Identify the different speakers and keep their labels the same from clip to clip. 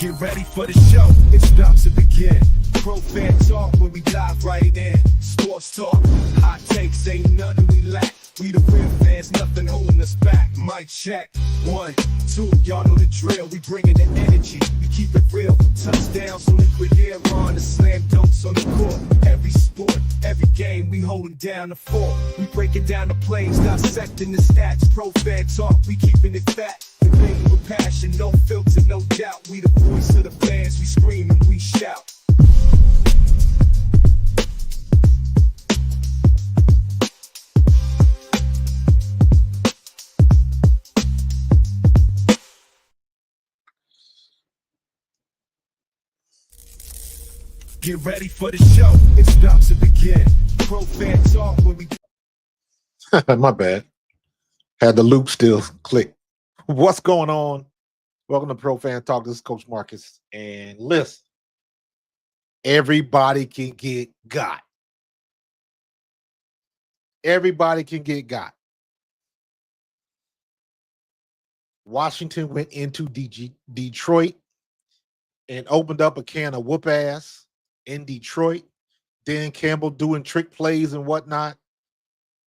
Speaker 1: Get ready for the show, it's about to begin. Pro fan talk when we dive right in. Sports talk, hot takes, ain't nothing we lack. We the real fans, nothing holding us back. Mic check, 1, 2, y'all know the drill. We bringing the energy, we keep it real. Touchdowns on liquid air, on the slam dunks on the court. Every sport, every game, we holding down the fort. We breaking down the plays, dissecting the stats. Pro fan talk, we keeping it fat. Debating with passion, no filter, no doubt. We the voice of the fans, we scream and we shout. Get ready for the show, it's about to begin. Pro fan talk when we...
Speaker 2: My bad. Had the loop still click. What's going on? Welcome to Pro Fan Talk. This is Coach Marcus. And listen, everybody can get got. Everybody can get got. Washington went into Detroit and opened up a can of whoop ass in Detroit. Dan Campbell doing trick plays and whatnot.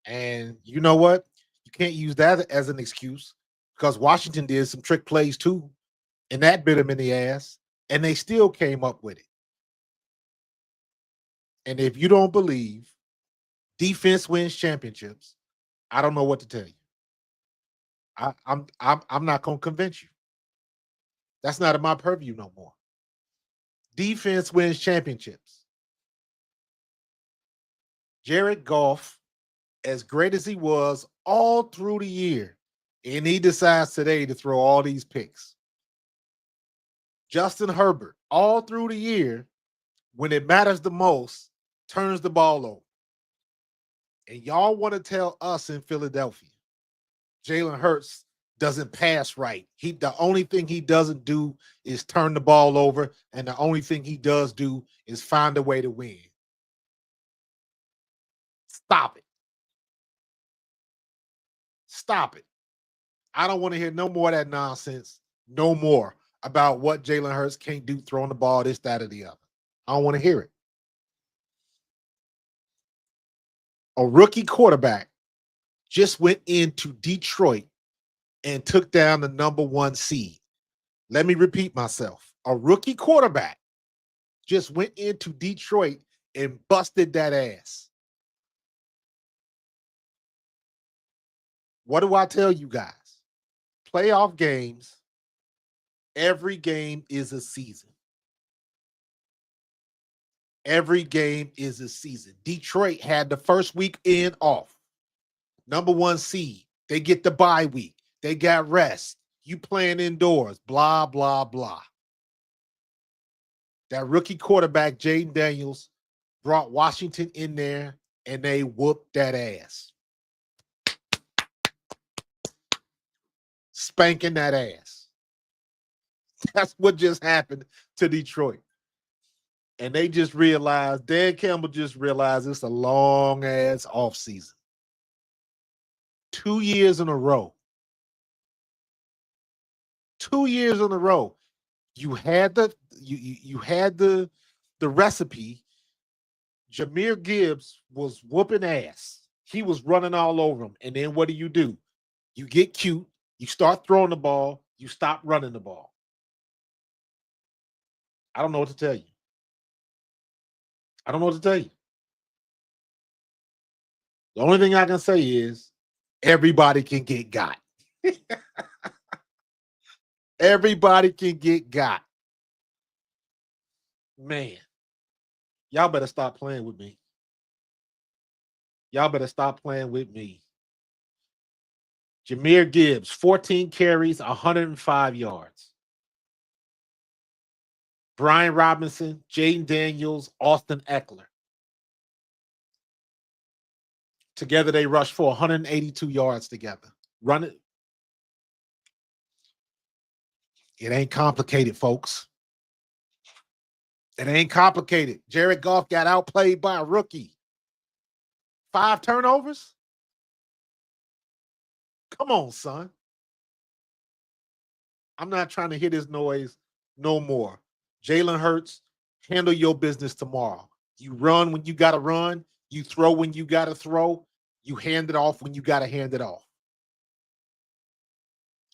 Speaker 2: And you know what? You can't use that as an excuse because Washington did some trick plays too, and that bit them in the ass, and they still came up with it. And if you don't believe defense wins championships, I don't know what to tell you. I'm not going to convince you. That's not in my purview no more. Defense wins championships. Jared Goff, as great as he was all through the year, and he decides today to throw all these picks. Justin Herbert, all through the year, when it matters the most, turns the ball over. And y'all want to tell us in Philadelphia, Jalen Hurts doesn't pass right. The only thing he doesn't do is turn the ball over, and the only thing he does do is find a way to win. Stop it. Stop it. I don't want to hear no more of that nonsense. No more about what Jalen Hurts can't do throwing the ball, this, that, or the other. I don't want to hear it. A rookie quarterback just went into Detroit and took down the #1 seed. Let me repeat myself. A rookie quarterback just went into Detroit and busted that ass. What do I tell you guys? Playoff games, every game is a season. Every game is a season. Detroit had the first weekend off. #1 seed. They get the bye week. They got rest. You playing indoors. Blah, blah, blah. That rookie quarterback, Jaden Daniels, brought Washington in there, and they whooped that ass. Spanking that ass. That's what just happened to Detroit. And they just realized, Dan Campbell just realized it's a long-ass offseason. 2 years in a row. 2 years in a row. You had the recipe. Jahmyr Gibbs was whooping ass. He was running all over him. And then what do? You get cute. You start throwing the ball. You stop running the ball. I don't know what to tell you. I don't know what to tell you. The only thing I can say is everybody can get got. Everybody can get got. Man, y'all better stop playing with me. Y'all better stop playing with me. Jahmyr Gibbs, 14 carries, 105 yards. Brian Robinson, Jaden Daniels, Austin Eckler. Together, they rushed for 182 yards together. Run it. It ain't complicated, folks. It ain't complicated. Jared Goff got outplayed by a rookie. 5 turnovers? Come on, son. I'm not trying to hear this noise no more. Jalen Hurts, handle your business tomorrow. You run when you got to run. You throw when you got to throw. You hand it off when you got to hand it off.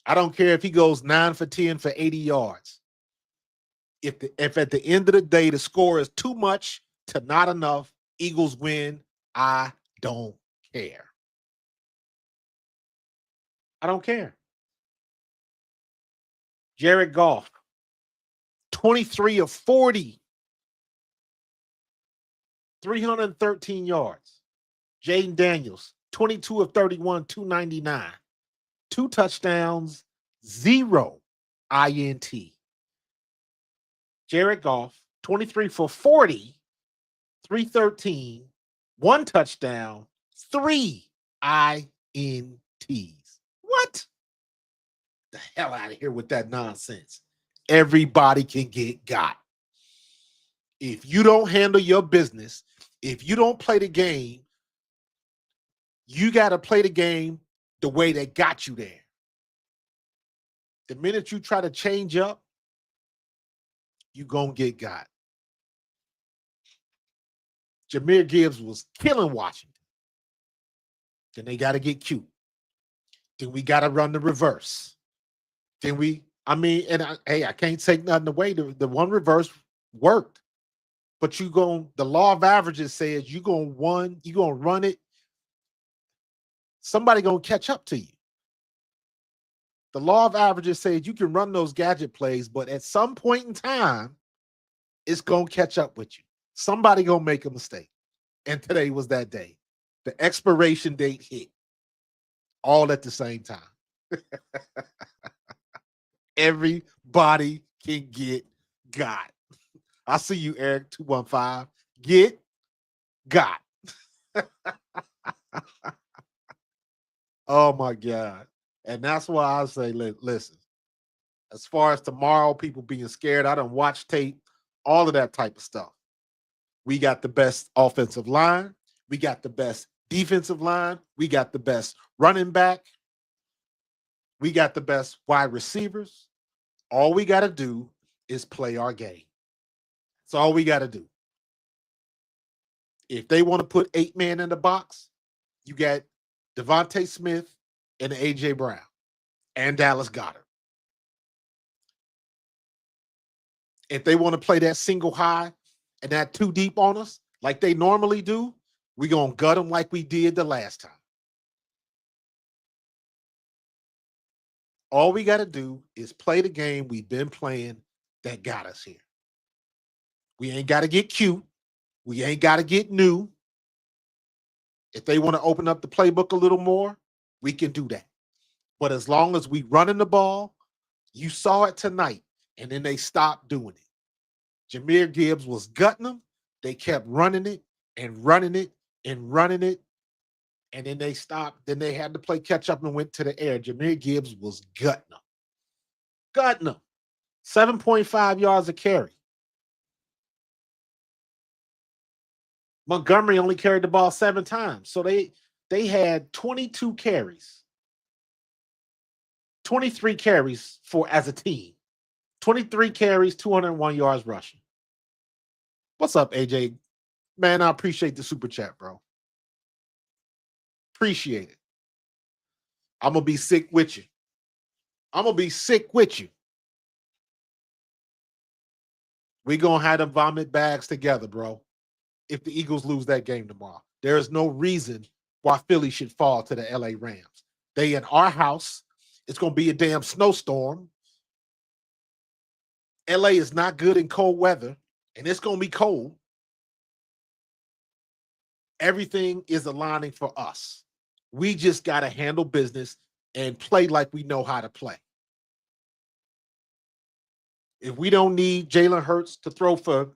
Speaker 2: I don't care if he goes 9 for 10 for 80 yards. If at the end of the day the score is too much to not enough, Eagles win, I don't care. I don't care. Jared Goff, 23 of 40, 313 yards. Jaden Daniels, 22 of 31, 299. 2 touchdowns, 0 INT. Jared Goff, 23 for 40, 313, 1 touchdown, 3 INTs. What? The hell out of here with that nonsense. Everybody can get got. If you don't handle your business, if you don't play the game, you got to play the game the way that got you there. The minute you try to change up, you're going to get got. Jahmyr Gibbs was killing Washington. Then they got to get cute. Then we got to run the reverse. Then I can't take nothing away. The one reverse worked. But the law of averages says you're going to run it. Somebody going to catch up to you. The law of averages says you can run those gadget plays, but at some point in time, it's going to catch up with you. Somebody going to make a mistake. And today was that day. The expiration date hit all at the same time. Everybody can get got. I see you, Eric, 215. Get got. Oh, my God. And that's why I say, listen, as far as tomorrow, people being scared, I done watch tape, all of that type of stuff. We got the best offensive line. We got the best defensive line. We got the best running back. We got the best wide receivers. All we got to do is play our game. That's all we got to do. If they want to put 8 men in the box, you got Devontae Smith and A.J. Brown and Dallas Goedert. If they want to play that single high and that 2 deep on us like they normally do, we're going to gut them like we did the last time. All we got to do is play the game we've been playing that got us here. We ain't got to get cute. We ain't got to get new. If they want to open up the playbook a little more, we can do that. But as long as we running the ball, you saw it tonight, and then they stopped doing it. Jahmyr Gibbs was gutting them. They kept running it and running it and running it. And then they stopped. Then they had to play catch up and went to the air. Jahmyr Gibbs was gutting them. Gutting them. 7.5 yards a carry. Montgomery only carried the ball 7 times. So they had 22 carries. 23 carries as a team. 23 carries, 201 yards rushing. What's up, AJ? Man, I appreciate the super chat, bro. Appreciate it. I'm going to be sick with you. I'm going to be sick with you. We're going to have them vomit bags together, bro, if the Eagles lose that game tomorrow. There is no reason why Philly should fall to the LA Rams. They in our house. It's going to be a damn snowstorm. LA is not good in cold weather, and it's going to be cold. Everything is aligning for us. We just got to handle business and play like we know how to play. If we don't need Jalen Hurts to throw for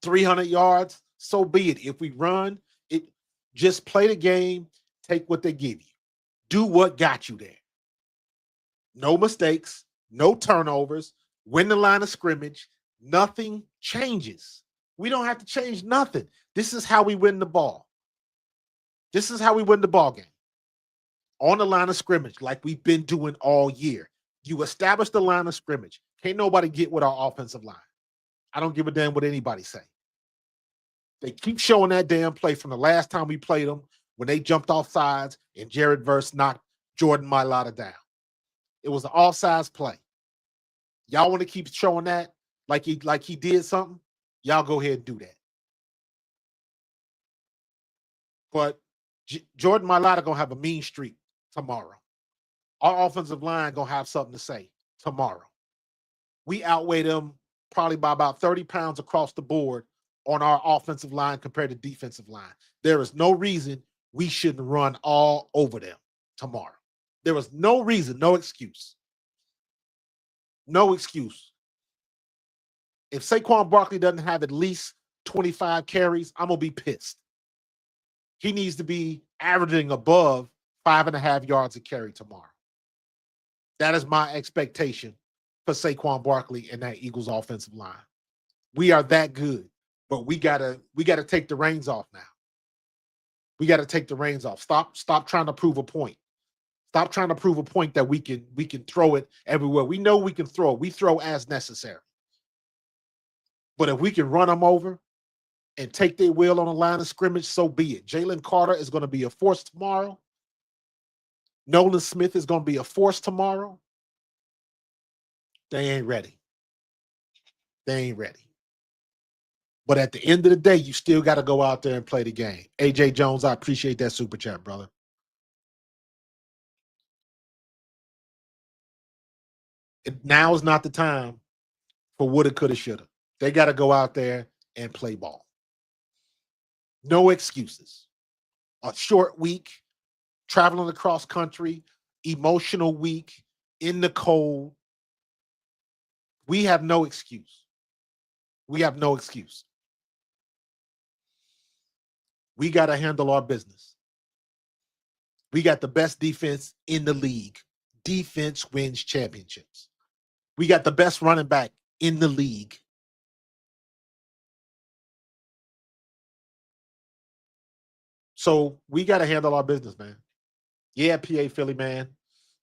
Speaker 2: 300 yards, so be it. If we run, just play the game, take what they give you. Do what got you there. No mistakes, no turnovers, win the line of scrimmage. Nothing changes. We don't have to change nothing. This is how we win the ball. This is how we win the ball game. On the line of scrimmage, like we've been doing all year. You establish the line of scrimmage. Can't nobody get with our offensive line. I don't give a damn what anybody say. They keep showing that damn play from the last time we played them when they jumped off sides and Jared Verse knocked Jordan Mailata down. It was an offsides play. Y'all want to keep showing that like he did something? Y'all go ahead and do that. But Jordan Mailata gonna have a mean streak tomorrow. Our offensive line gonna have something to say tomorrow. We outweigh them probably by about 30 pounds across the board on our offensive line compared to defensive line. There is no reason we shouldn't run all over them tomorrow. There was no reason, no excuse. No excuse. If Saquon Barkley doesn't have at least 25 carries, I'm going to be pissed. He needs to be averaging above 5.5 yards a carry tomorrow. That is my expectation for Saquon Barkley and that Eagles offensive line. We are that good, but we gotta take the reins off now. We got to take the reins off. Stop trying to prove a point. Stop trying to prove a point that we can throw it everywhere. We know we can throw it. We throw as necessary. But if we can run them over and take their will on the line of scrimmage, so be it. Jalen Carter is going to be a force tomorrow. Nolan Smith is going to be a force tomorrow. They ain't ready. They ain't ready. But at the end of the day, you still got to go out there and play the game. AJ Jones, I appreciate that super chat, brother. Now is not the time for woulda, coulda, shoulda. They got to go out there and play ball. No excuses. A short week, traveling across country, emotional week, in the cold. We have no excuse. We have no excuse. We got to handle our business. We got the best defense in the league. Defense wins championships. We got the best running back in the league. So we got to handle our business, man. Yeah, PA Philly, man.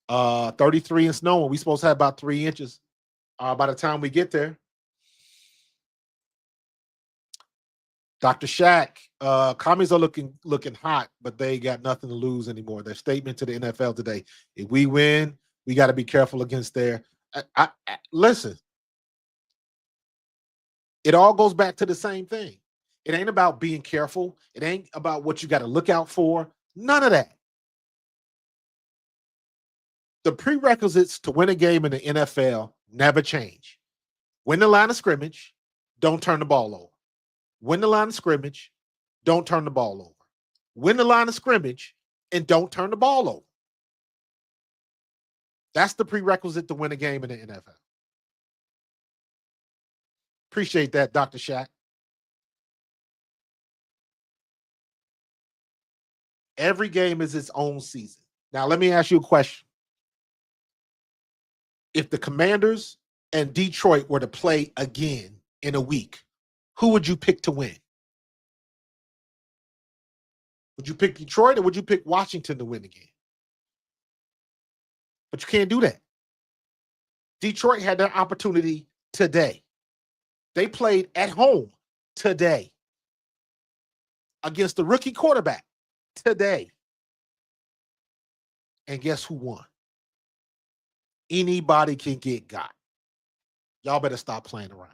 Speaker 2: 33 and snow, and we supposed to have about 3 inches by the time we get there. Dr. Shaq, commies are looking hot, but they got nothing to lose anymore. Their statement to the NFL today: if we win, we got to be careful against their. Listen, it all goes back to the same thing. It ain't about being careful. It ain't about what you got to look out for. None of that. The prerequisites to win a game in the NFL never change. Win the line of scrimmage, don't turn the ball over. Win the line of scrimmage, don't turn the ball over. Win the line of scrimmage, and don't turn the ball over. That's the prerequisite to win a game in the NFL. Appreciate that, Dr. Shaq. Every game is its own season. Now, let me ask you a question. If the Commanders and Detroit were to play again in a week, who would you pick to win? Would you pick Detroit or would you pick Washington to win again? But you can't do that. Detroit had their opportunity today. They played at home today against the rookie quarterback today. And guess who won? Anybody can get got. Y'all better stop playing around.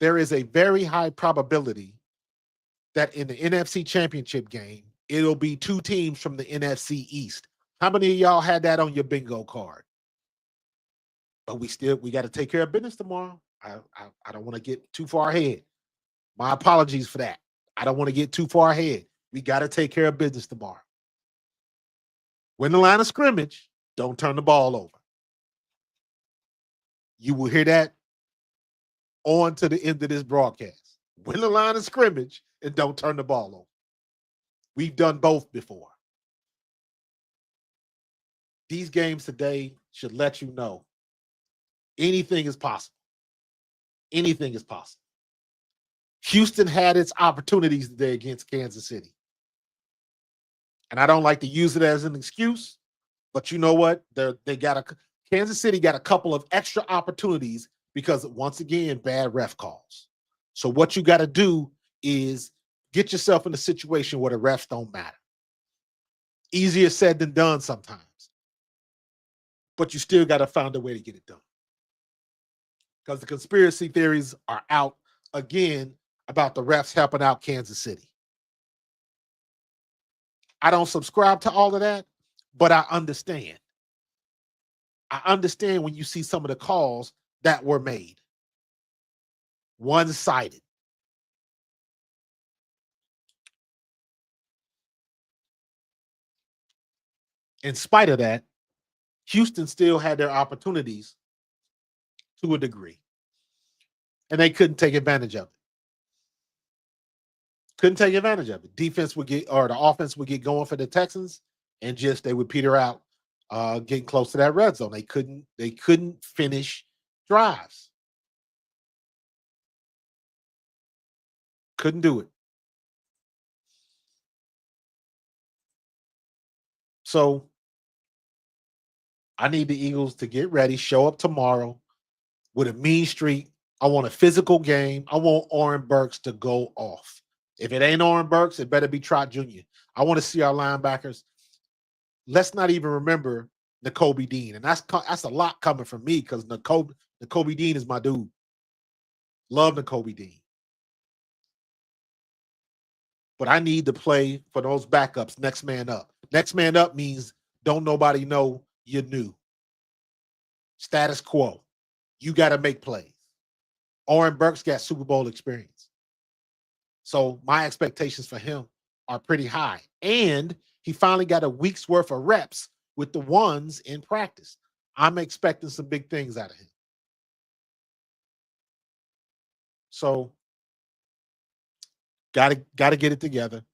Speaker 2: There is a very high probability that in the NFC Championship game, it'll be 2 teams from the NFC East. How many of y'all had that on your bingo card? But we got to take care of business tomorrow. I don't want to get too far ahead. My apologies for that. I don't want to get too far ahead. We got to take care of business tomorrow. Win the line of scrimmage, don't turn the ball over. You will hear that on to the end of this broadcast. Win the line of scrimmage and don't turn the ball over. We've done both before. These games today should let you know anything is possible. Anything is possible. Houston had its opportunities today against Kansas City. And I don't like to use it as an excuse, But you know what? Kansas City got a couple of extra opportunities because once again, bad ref calls. So what you got to do is get yourself in a situation where the refs don't matter. Easier said than done sometimes. But you still got to find a way to get it done. Because the conspiracy theories are out again about the refs helping out Kansas City. I don't subscribe to all of that, but I understand. I understand when you see some of the calls that were made. One-sided. In spite of that, Houston still had their opportunities to a degree. And they couldn't take advantage of it. Couldn't take advantage of it. The offense would get going for the Texans, and just they would peter out, getting close to that red zone. They couldn't finish drives. Couldn't do it. So I need the Eagles to get ready, show up tomorrow with a mean streak. I want a physical game. I want Oren Burks to go off. If it ain't Oren Burks, it better be Trot Jr. I want to see our linebackers. Let's not even remember Nakobe Dean. And that's a lot coming from me because Nakobe Dean is my dude. Love Nakobe Dean. But I need to play for those backups next man up. Next man up means don't nobody know you're new. Status quo. You got to make plays. Oren Burks got Super Bowl experience. So my expectations for him are pretty high. And he finally got a week's worth of reps with the ones in practice. I'm expecting some big things out of him. So gotta get it together.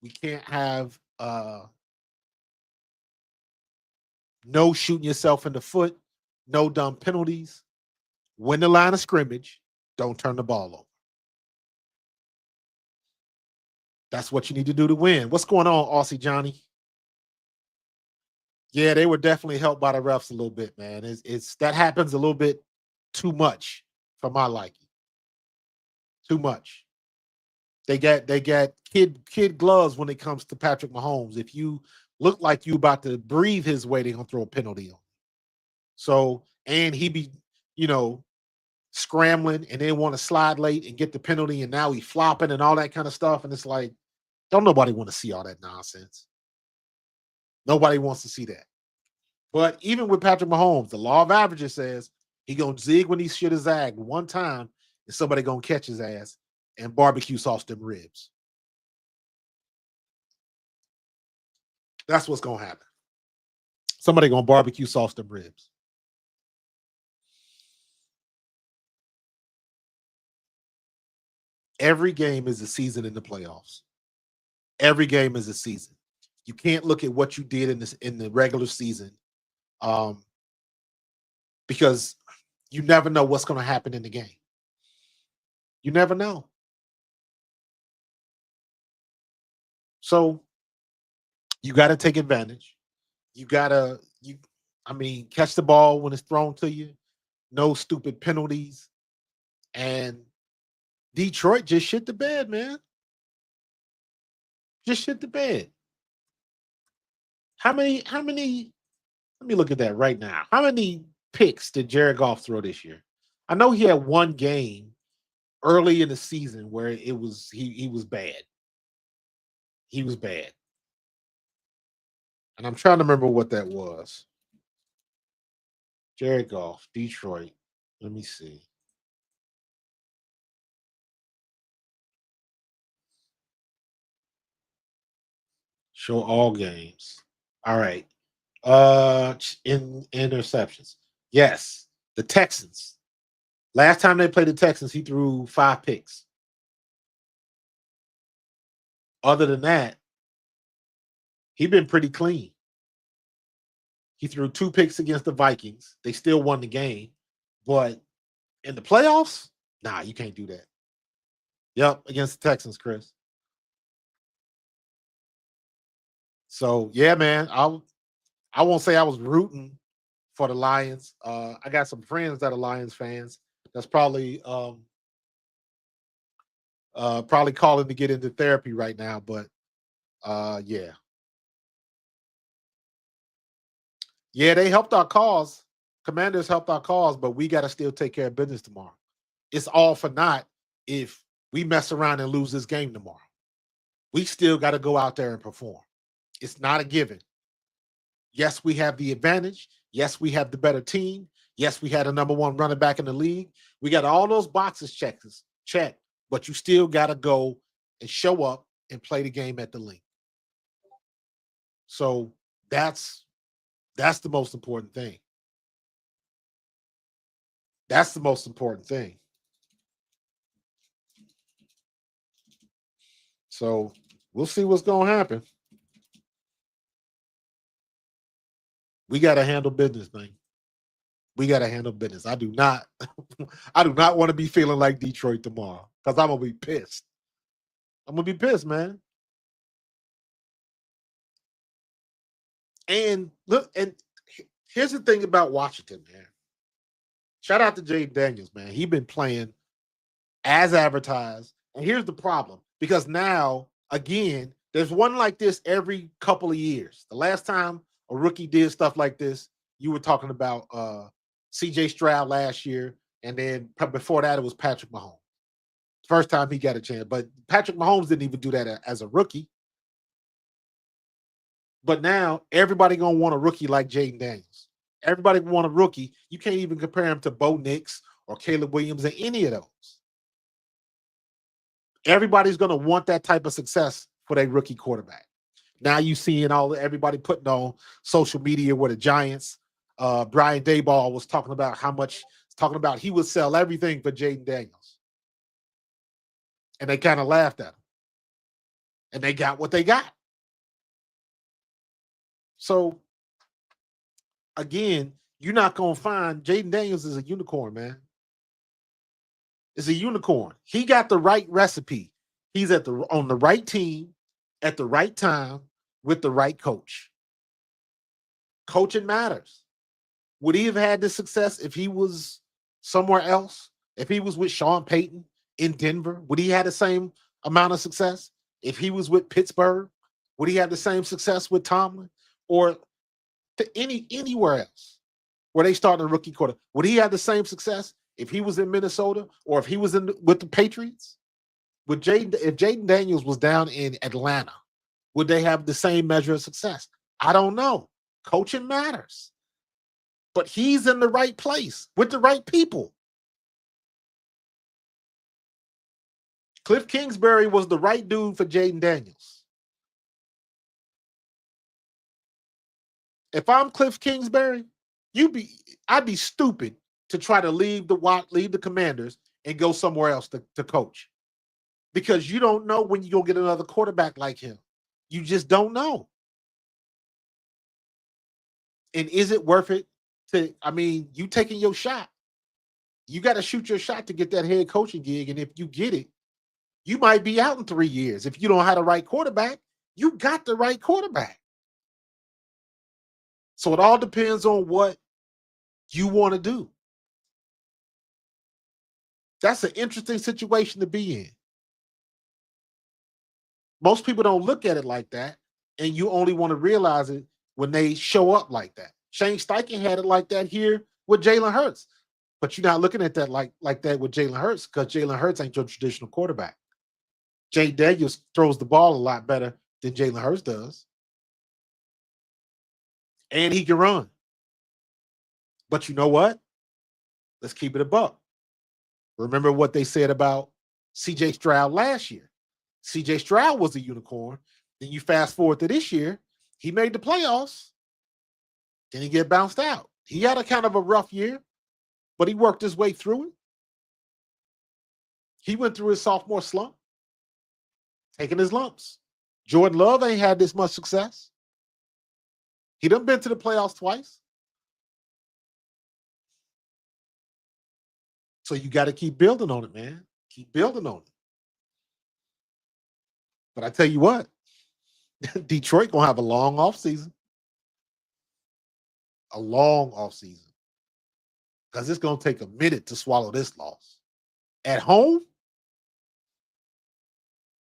Speaker 2: We can't have no shooting yourself in the foot, no dumb penalties. Win the line of scrimmage. Don't turn the ball over. That's what you need to do to win. What's going on, Aussie Johnny? Yeah, they were definitely helped by the refs a little bit, man. It's that happens a little bit too much for my liking. Too much. They got kid gloves when it comes to Patrick Mahomes. If you look like you about to breathe his way, they're gonna throw a penalty on. So, and he be, scrambling and then want to slide late and get the penalty, and now he's flopping and all that kind of stuff. And it's like, don't nobody want to see all that nonsense. Nobody wants to see that. But even with Patrick Mahomes, the law of averages says he gonna zig when he should have zagged one time, and somebody gonna catch his ass and barbecue sauce them ribs. That's what's gonna happen. Somebody gonna barbecue sauce them ribs. Every game is a season in the playoffs. Every game is a season. You can't look at what you did in the regular season, because you never know what's going to happen in the game. You never know. So you got to take advantage. You got to catch the ball when it's thrown to you. No stupid penalties. And Detroit just shit the bed, man. Just shit the bed. How many? Let me look at that right now. How many picks did Jared Goff throw this year? I know he had one game early in the season where he was bad. He was bad. And I'm trying to remember what that was. Jared Goff, Detroit. Let me see. Show all games. All right. In interceptions. Yes. The Texans. Last time they played the Texans, he threw 5 picks. Other than that, he's been pretty clean. He threw 2 picks against the Vikings. They still won the game. But in the playoffs, nah, you can't do that. Yep, against the Texans, Chris. So, yeah, man, I won't say I was rooting for the Lions. I got some friends that are Lions fans. That's probably probably calling to get into therapy right now. But yeah, they helped our cause. Commanders helped our cause, but we got to still take care of business tomorrow. It's all for naught if we mess around and lose this game tomorrow. We still got to go out there and perform. It's not a given. Yes, we have the advantage. Yes, we have the better team. Yes, we had a number one running back in the league. We got all those boxes checked, but you still got to go and show up and play the game at the link. So that's the most important thing. That's the most important thing. So we'll see what's going to happen. We got to handle business, man. We got to handle business. I do not want to be feeling like Detroit tomorrow because I'm going to be pissed. I'm going to be pissed, man. And look, and here's the thing about Washington, man. Shout out to Jay Daniels, man. He's been playing as advertised. And here's the problem, because now, again, there's one like this every couple of years. The last time a rookie did stuff like this, you were talking about CJ Stroud last year, and then before that, it was Patrick Mahomes. First time he got a chance. But Patrick Mahomes didn't even do that as a rookie. But now everybody gonna want a rookie like Jaden Daniels. Everybody want a rookie. You can't even compare him to Bo Nix or Caleb Williams or any of those. Everybody's gonna want that type of success for their rookie quarterback. Now you seeing everybody putting on social media where the Giants, Brian Daboll was talking about he would sell everything for Jaden Daniels. And they kind of laughed at him. And they got what they got. So, again, you're not going to find Jaden Daniels is a unicorn, man. It's a unicorn. He got the right recipe. He's on the right team at the right time with the right coach. Coaching matters. Would he have had this success if he was somewhere else? If he was with Sean Payton in Denver, would he have the same amount of success? If he was with Pittsburgh, would he have the same success with Tomlin? Or to anywhere else where they start a rookie quarter? Would he have the same success if he was in Minnesota or if he was with the Patriots? If Jaden Daniels was down in Atlanta, would they have the same measure of success? I don't know. Coaching matters. But he's in the right place with the right people. Cliff Kingsbury was the right dude for Jaden Daniels. If I'm Cliff Kingsbury, I'd be stupid to try to leave the Commanders and go somewhere else to coach, because you don't know when you're going to get another quarterback like him. You just don't know. And is it worth it you taking your shot? You got to shoot your shot to get that head coaching gig. And if you get it, you might be out in 3 years. If you don't have the right quarterback, you got the right quarterback. So it all depends on what you want to do. That's an interesting situation to be in. Most people don't look at it like that, and you only want to realize it when they show up like that. Shane Steichen had it like that here with Jalen Hurts, but you're not looking at that like that with Jalen Hurts, because Jalen Hurts ain't your traditional quarterback. Jay Daniels throws the ball a lot better than Jalen Hurts does, and he can run. But you know what? Let's keep it a buck. Remember what they said about CJ Stroud last year. CJ Stroud was a unicorn. Then you fast forward to this year, he made the playoffs. Then he get bounced out. He had a kind of a rough year, but he worked his way through it. He went through his sophomore slump, taking his lumps. Jordan Love ain't had this much success. He done been to the playoffs twice. So you got to keep building on it, man. Keep building on it. But I tell you what, Detroit gonna have a long offseason. a long offseason, because it's going to take a minute to swallow this loss. At home,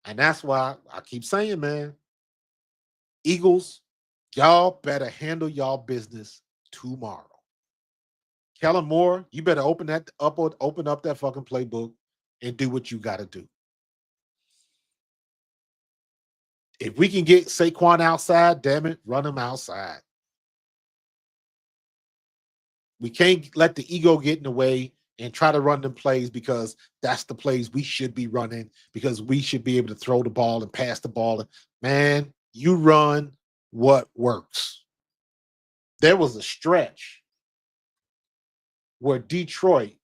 Speaker 2: and that's why I keep saying, man, Eagles, y'all better handle y'all business tomorrow. Kellen Moore, you better open up that fucking playbook and do what you got to do. If we can get Saquon outside, damn it, run him outside. We can't let the ego get in the way and try to run them plays, because that's the plays we should be running, because we should be able to throw the ball and pass the ball. Man, you run what works. There was a stretch where Detroit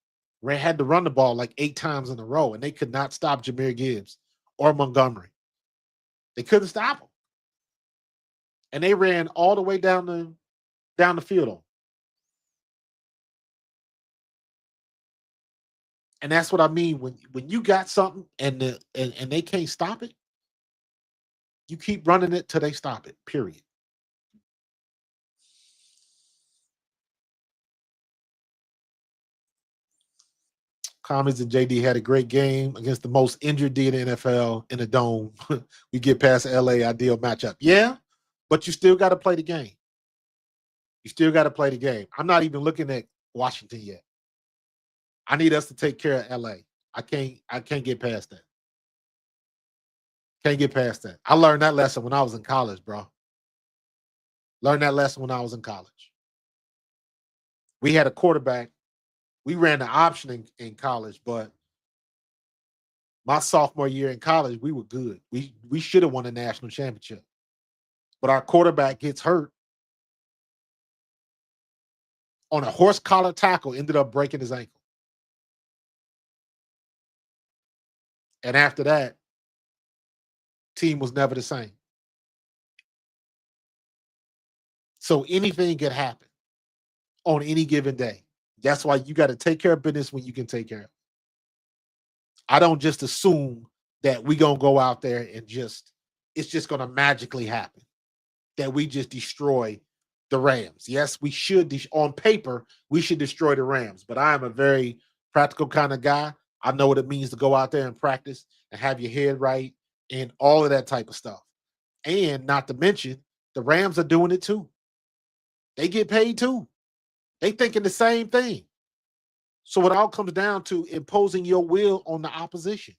Speaker 2: had to run the ball like 8 times in a row, and they could not stop Jahmyr Gibbs or Montgomery. They couldn't stop them. And they ran all the way down the field on. And that's what I mean. When you got something and they can't stop it, you keep running it till they stop it, period. Commies and JD had a great game against the most injured D in the NFL in the dome. We get past the LA ideal matchup. Yeah, but you still got to play the game. You still got to play the game. I'm not even looking at Washington yet. I need us to take care of LA. I can't get past that. Can't get past that. I learned that lesson when I was in college, bro. Learned that lesson when I was in college. We had a quarterback. We ran the option in college, but my sophomore year in college, we were good. We should have won a national championship. But our quarterback gets hurt on a horse collar tackle, ended up breaking his ankle. And after that, team was never the same. So anything could happen on any given day. That's why you got to take care of business when you can take care of it. I don't just assume that we going to go out there and it's just going to magically happen, that we just destroy the Rams. Yes, we should. On paper, we should destroy the Rams. But I am a very practical kind of guy. I know what it means to go out there and practice and have your head right and all of that type of stuff. And not to mention, the Rams are doing it too. They get paid too. They thinking the same thing. So it all comes down to imposing your will on the opposition.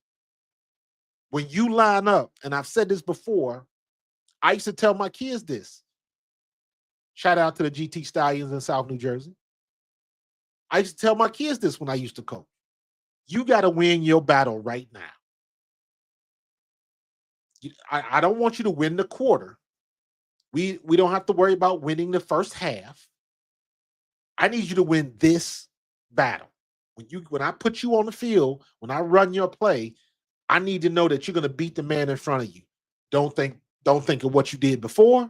Speaker 2: When you line up, and I've said this before, I used to tell my kids this. Shout out to the GT Stallions in South New Jersey. I used to tell my kids this when I used to coach. You got to win your battle right now. I don't want you to win the quarter. We don't have to worry about winning the first half. I need you to win this battle. When I put you on the field, when I run your play, I need to know that you're going to beat the man in front of you. Don't think of what you did before.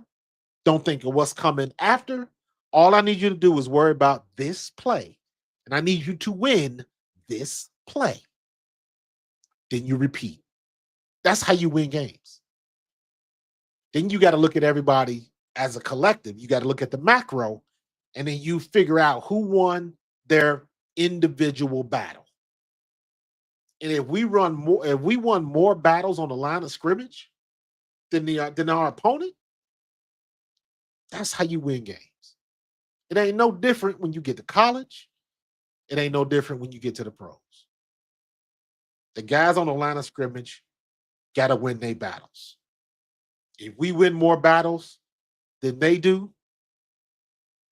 Speaker 2: Don't think of what's coming after. All I need you to do is worry about this play. And I need you to win this play. Then you repeat. That's how you win games. Then you got to look at everybody as a collective. You got to look at the macro, and then you figure out who won their individual battle. And if we won more battles on the line of scrimmage than our opponent, that's how you win games. It ain't no different when you get to college. It ain't no different when you get to the pros. The guys on the line of scrimmage got to win their battles. If we win more battles than they do,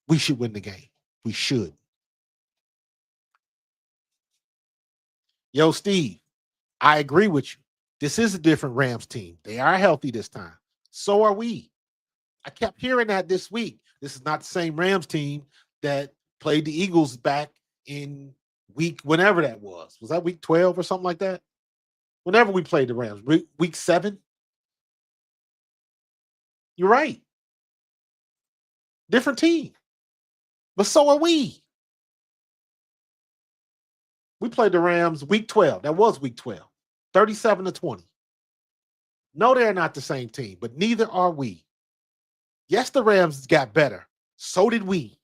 Speaker 2: we should win the game. We should. Yo, Steve, I agree with you. This is a different Rams team. They are healthy this time. So are we. I kept hearing that this week. This is not the same Rams team that played the Eagles back in whenever that was. Was that week 12 or something like that? Whenever we played the Rams, week 7. You're right. Different team. But so are we. We played the Rams week 12. That was week 12. 37-20. No, they're not the same team, but neither are we. Yes, the Rams got better. So did we.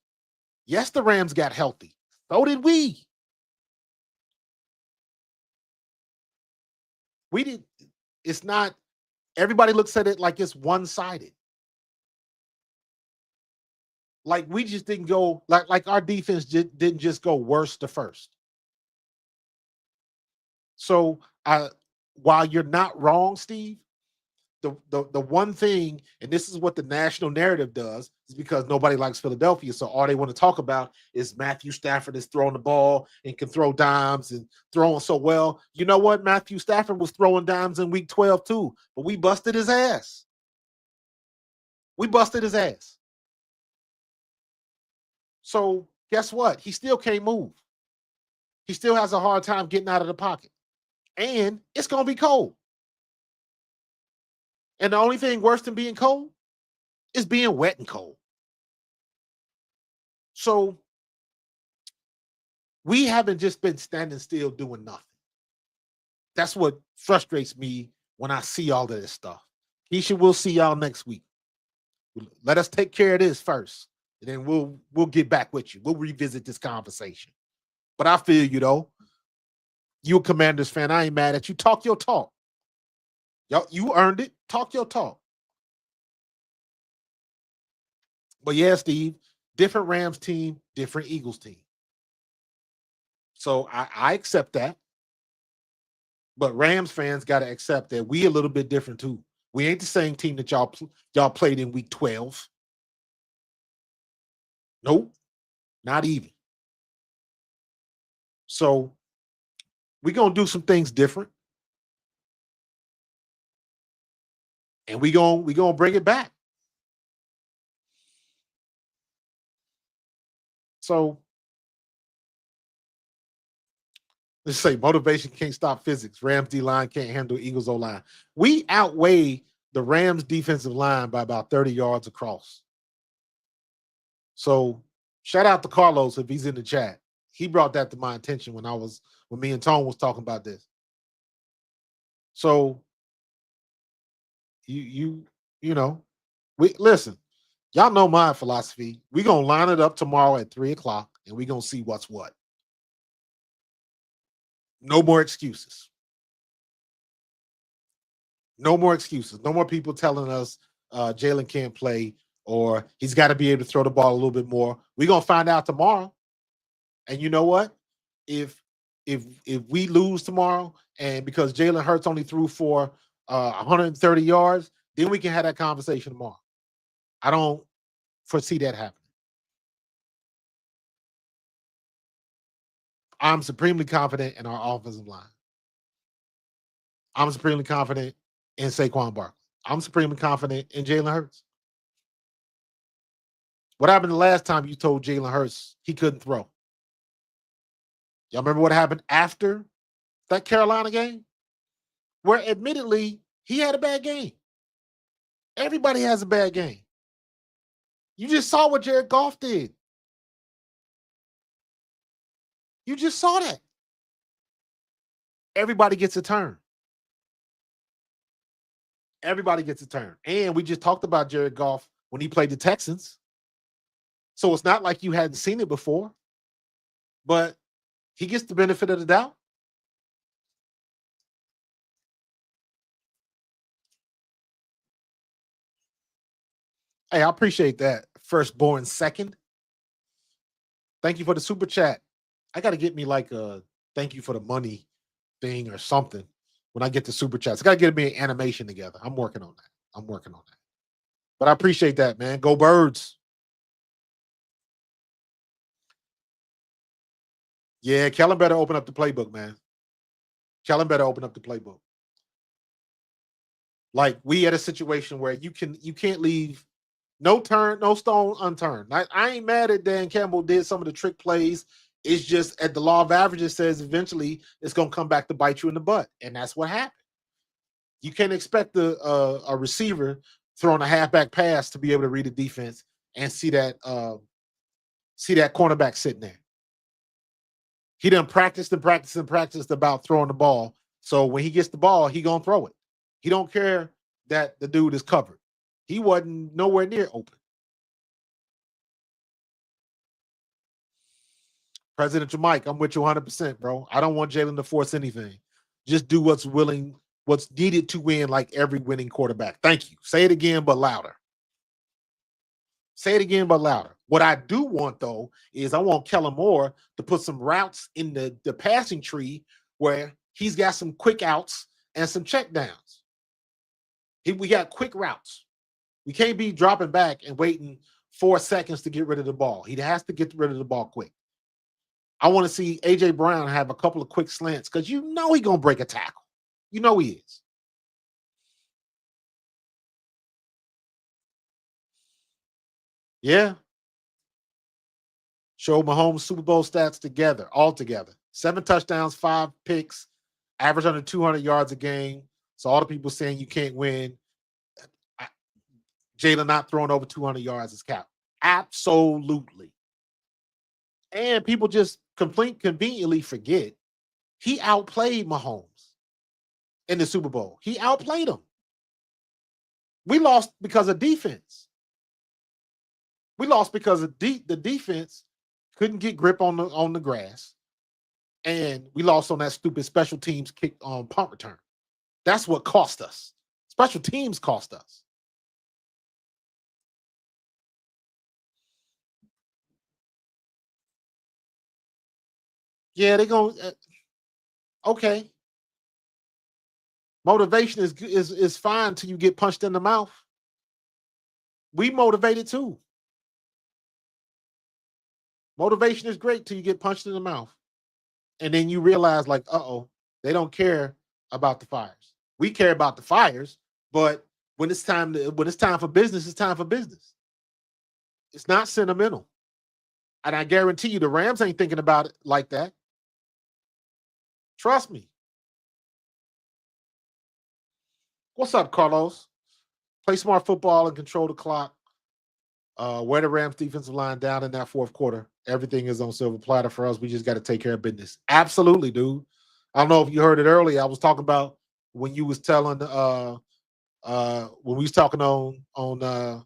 Speaker 2: Yes, the Rams got healthy. So did we. We did. It's not. Everybody looks at it like it's one-sided. Like we just didn't go. Like our defense didn't just go worse to first. So while you're not wrong, Steve, the one thing, and this is what the national narrative does, is because nobody likes Philadelphia. So all they want to talk about is Matthew Stafford is throwing the ball and can throw dimes and throwing so well. You know what? Matthew Stafford was throwing dimes in week 12 too, but we busted his ass. We busted his ass. So guess what? He still can't move. He still has a hard time getting out of the pocket. And it's going to be cold. And the only thing worse than being cold is being wet and cold. So we haven't just been standing still doing nothing. That's what frustrates me when I see all of this stuff. Keisha, we'll see y'all next week. Let us take care of this first, and then we'll get back with you. We'll revisit this conversation. But I feel you though. You a Commanders fan. I ain't mad at you. Talk your talk. You earned it. Talk your talk. But yeah, Steve, different Rams team, different Eagles team. So I accept that. But Rams fans got to accept that we a little bit different too. We ain't the same team that y'all played in week 12. Nope, not even. So we're going to do some things different. And we're going to bring it back. So let's say motivation can't stop physics. Rams D line can't handle Eagles O line. We outweigh the Rams defensive line by about 30 yards across. So shout out to Carlos if he's in the chat. He brought that to my attention when me and Tone was talking about this. So you know, we listen. Y'all know my philosophy. We're gonna line it up tomorrow at 3:00 and we're gonna see what's what. No more excuses. No more excuses. No more people telling us Jalen can't play or he's got to be able to throw the ball a little bit more. We're gonna find out tomorrow. And you know what? If we lose tomorrow, and because Jalen Hurts only threw for 130 yards, then we can have that conversation tomorrow. I don't foresee that happening. I'm supremely confident in our offensive line. I'm supremely confident in Saquon Barkley. I'm supremely confident in Jalen Hurts. What happened the last time you told Jalen Hurts he couldn't throw? Y'all remember what happened after that Carolina game? Where admittedly he had a bad game. Everybody has a bad game. You just saw what Jared Goff did. You just saw that. Everybody gets a turn. Everybody gets a turn. And we just talked about Jared Goff when he played the Texans. So it's not like you hadn't seen it before, but he gets the benefit of the doubt. Hey, I appreciate that. Firstborn second. Thank you for the super chat. I got to get me like a thank you for the money thing or something when I get the super chats. I got to get me an animation together. I'm working on that. But I appreciate that, man. Go Birds. Yeah, Kellen better open up the playbook, man. Kellen better open up the playbook. Like we had a situation where you can't leave no stone unturned. I ain't mad at Dan Campbell did some of the trick plays. It's just at the law of averages says eventually it's going to come back to bite you in the butt. And that's what happened. You can't expect a receiver throwing a halfback pass to be able to read the defense and see that cornerback sitting there. He done practiced about throwing the ball. So when he gets the ball, he going to throw it. He don't care that the dude is covered. He wasn't nowhere near open. Presidential Mike, I'm with you 100%, bro. I don't want Jalen to force anything. Just do what's needed to win, like every winning quarterback. Thank you. Say it again, but louder. Say it again, but louder. What I do want, though, is I want Kellen Moore to put some routes in the passing tree where he's got some quick outs and some check downs. We got quick routes. We can't be dropping back and waiting 4 seconds to get rid of the ball. He has to get rid of the ball quick. I want to see A.J. Brown have a couple of quick slants because you know he's going to break a tackle. You know he is. Yeah. Show Mahomes Super Bowl stats all together. 7 touchdowns, 5 picks, average under 200 yards a game. So all the people saying you can't win, Jalen not throwing over 200 yards is cap. Absolutely. And people just conveniently forget he outplayed Mahomes in the Super Bowl. He outplayed him. We lost because of defense. We lost because of the defense couldn't get grip on the grass, and we lost on that stupid special teams kick on punt return. That's what cost us. Special teams cost us. Yeah, they're going. Okay. Motivation is fine till you get punched in the mouth. We motivated too. Motivation is great till you get punched in the mouth. And then you realize, like, they don't care about the fires. We care about the fires, but when it's time for business, it's time for business. It's not sentimental. And I guarantee you the Rams ain't thinking about it like that. Trust me. What's up, Carlos? Play smart football and control the clock. Wear the Rams defensive line down in that fourth quarter. Everything is on silver platter for us. We just got to take care of business. Absolutely, dude. I don't know if you heard it earlier. I was talking about when you was telling when we was talking on the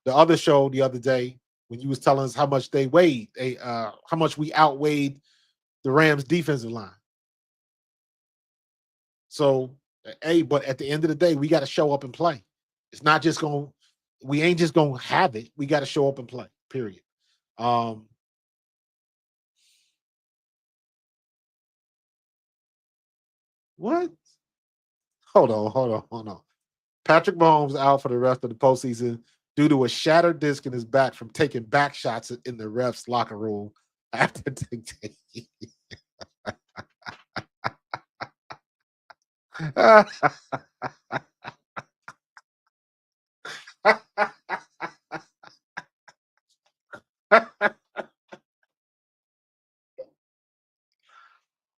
Speaker 2: other show the other day, when you was telling us how much they weighed, how much we outweighed the Rams defensive line. So, but at the end of the day, we got to show up and play. It's not just we ain't just gonna have it. We got to show up and play. Period. What? Hold on. Patrick Mahomes out for the rest of the postseason due to a shattered disc in his back from taking back shots in the refs' locker room after taking.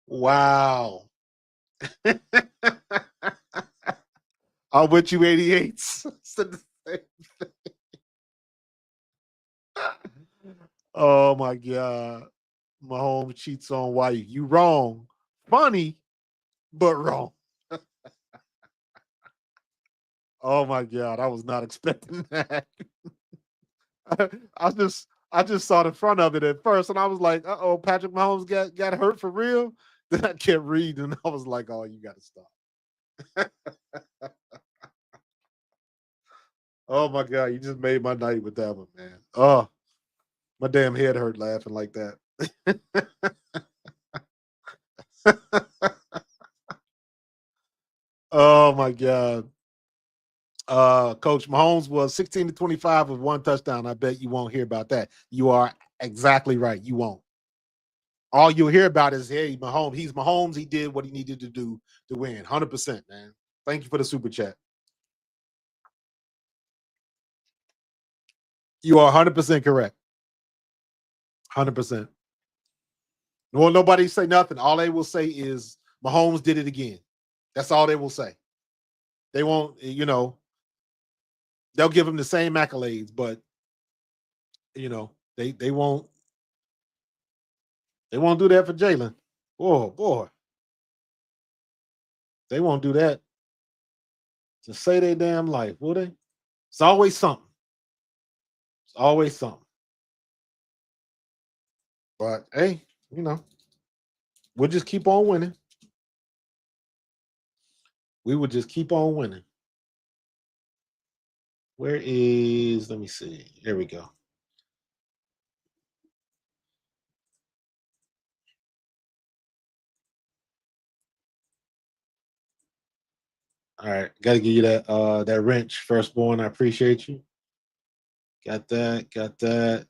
Speaker 2: Wow. I'm with you, 88s. Oh my God. Mahomes cheats on why you wrong. Funny, but wrong. Oh my God. I was not expecting that. I just saw the front of it at first and I was like, Patrick Mahomes got hurt for real. Then I kept reading and I was like, oh, you gotta stop. Oh my God, you just made my night with that one, man. Oh, my damn head hurt laughing like that. Oh my God. Coach Mahomes was 16 to 25 with 1 touchdown. I bet you won't hear about that. You are exactly right. You won't. All you'll hear about is, hey, Mahomes. He's Mahomes. He did what he needed to do to win. 100%, man. Thank you for the super chat. You are 100% correct. 100%. Well, nobody say nothing. All they will say is Mahomes did it again. That's all they will say. They won't, they'll give him the same accolades, but they won't do that for Jalen. Oh boy. They won't do that to save their damn life, will they? It's always something. It's always something. But hey, we'll just keep on winning. We will just keep on winning. Let me see. There we go. All right. Got to give you that wrench, firstborn. I appreciate you. Got that.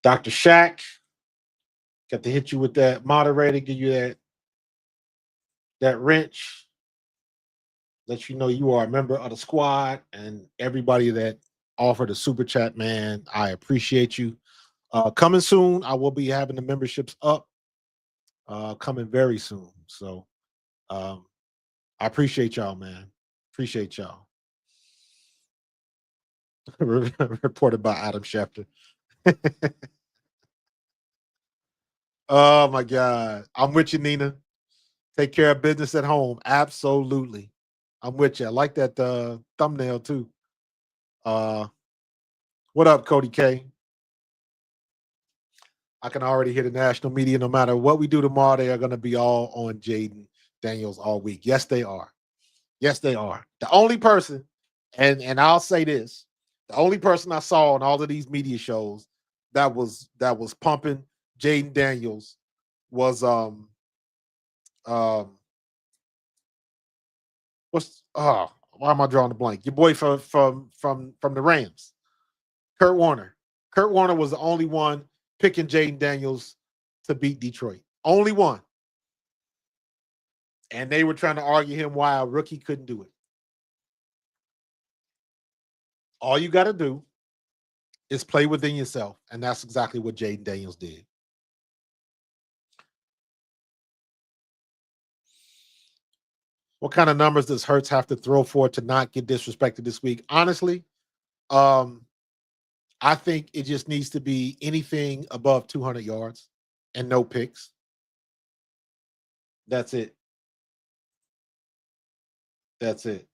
Speaker 2: Dr. Shack. Got to hit you with that moderator, give you that wrench. Let you know you are a member of the squad, and everybody that offered a super chat, man, I appreciate you. Coming soon, I will be having the memberships up. Coming very soon. So I appreciate y'all, man. Appreciate y'all. Reported by Adam Schefter. Oh my God. I'm with you, Nina. Take care of business at home. Absolutely. I'm with you. I like that thumbnail too. What up, Cody K? I can already hear the national media. No matter what we do tomorrow, they are going to be all on Jaden Daniels all week. Yes, they are. Yes, they are. The only person, and I'll say this, the only person I saw on all of these media shows that was pumping Jaden Daniels was why am I drawing a blank? Your boy from the Rams, Kurt Warner. Kurt Warner was the only one picking Jaden Daniels to beat Detroit. Only one. And they were trying to argue him why a rookie couldn't do it. All you got to do is play within yourself. And that's exactly what Jaden Daniels did. What kind of numbers does Hurts have to throw for to not get disrespected this week? Honestly, I think it just needs to be anything above 200 yards and no picks. That's it. That's it.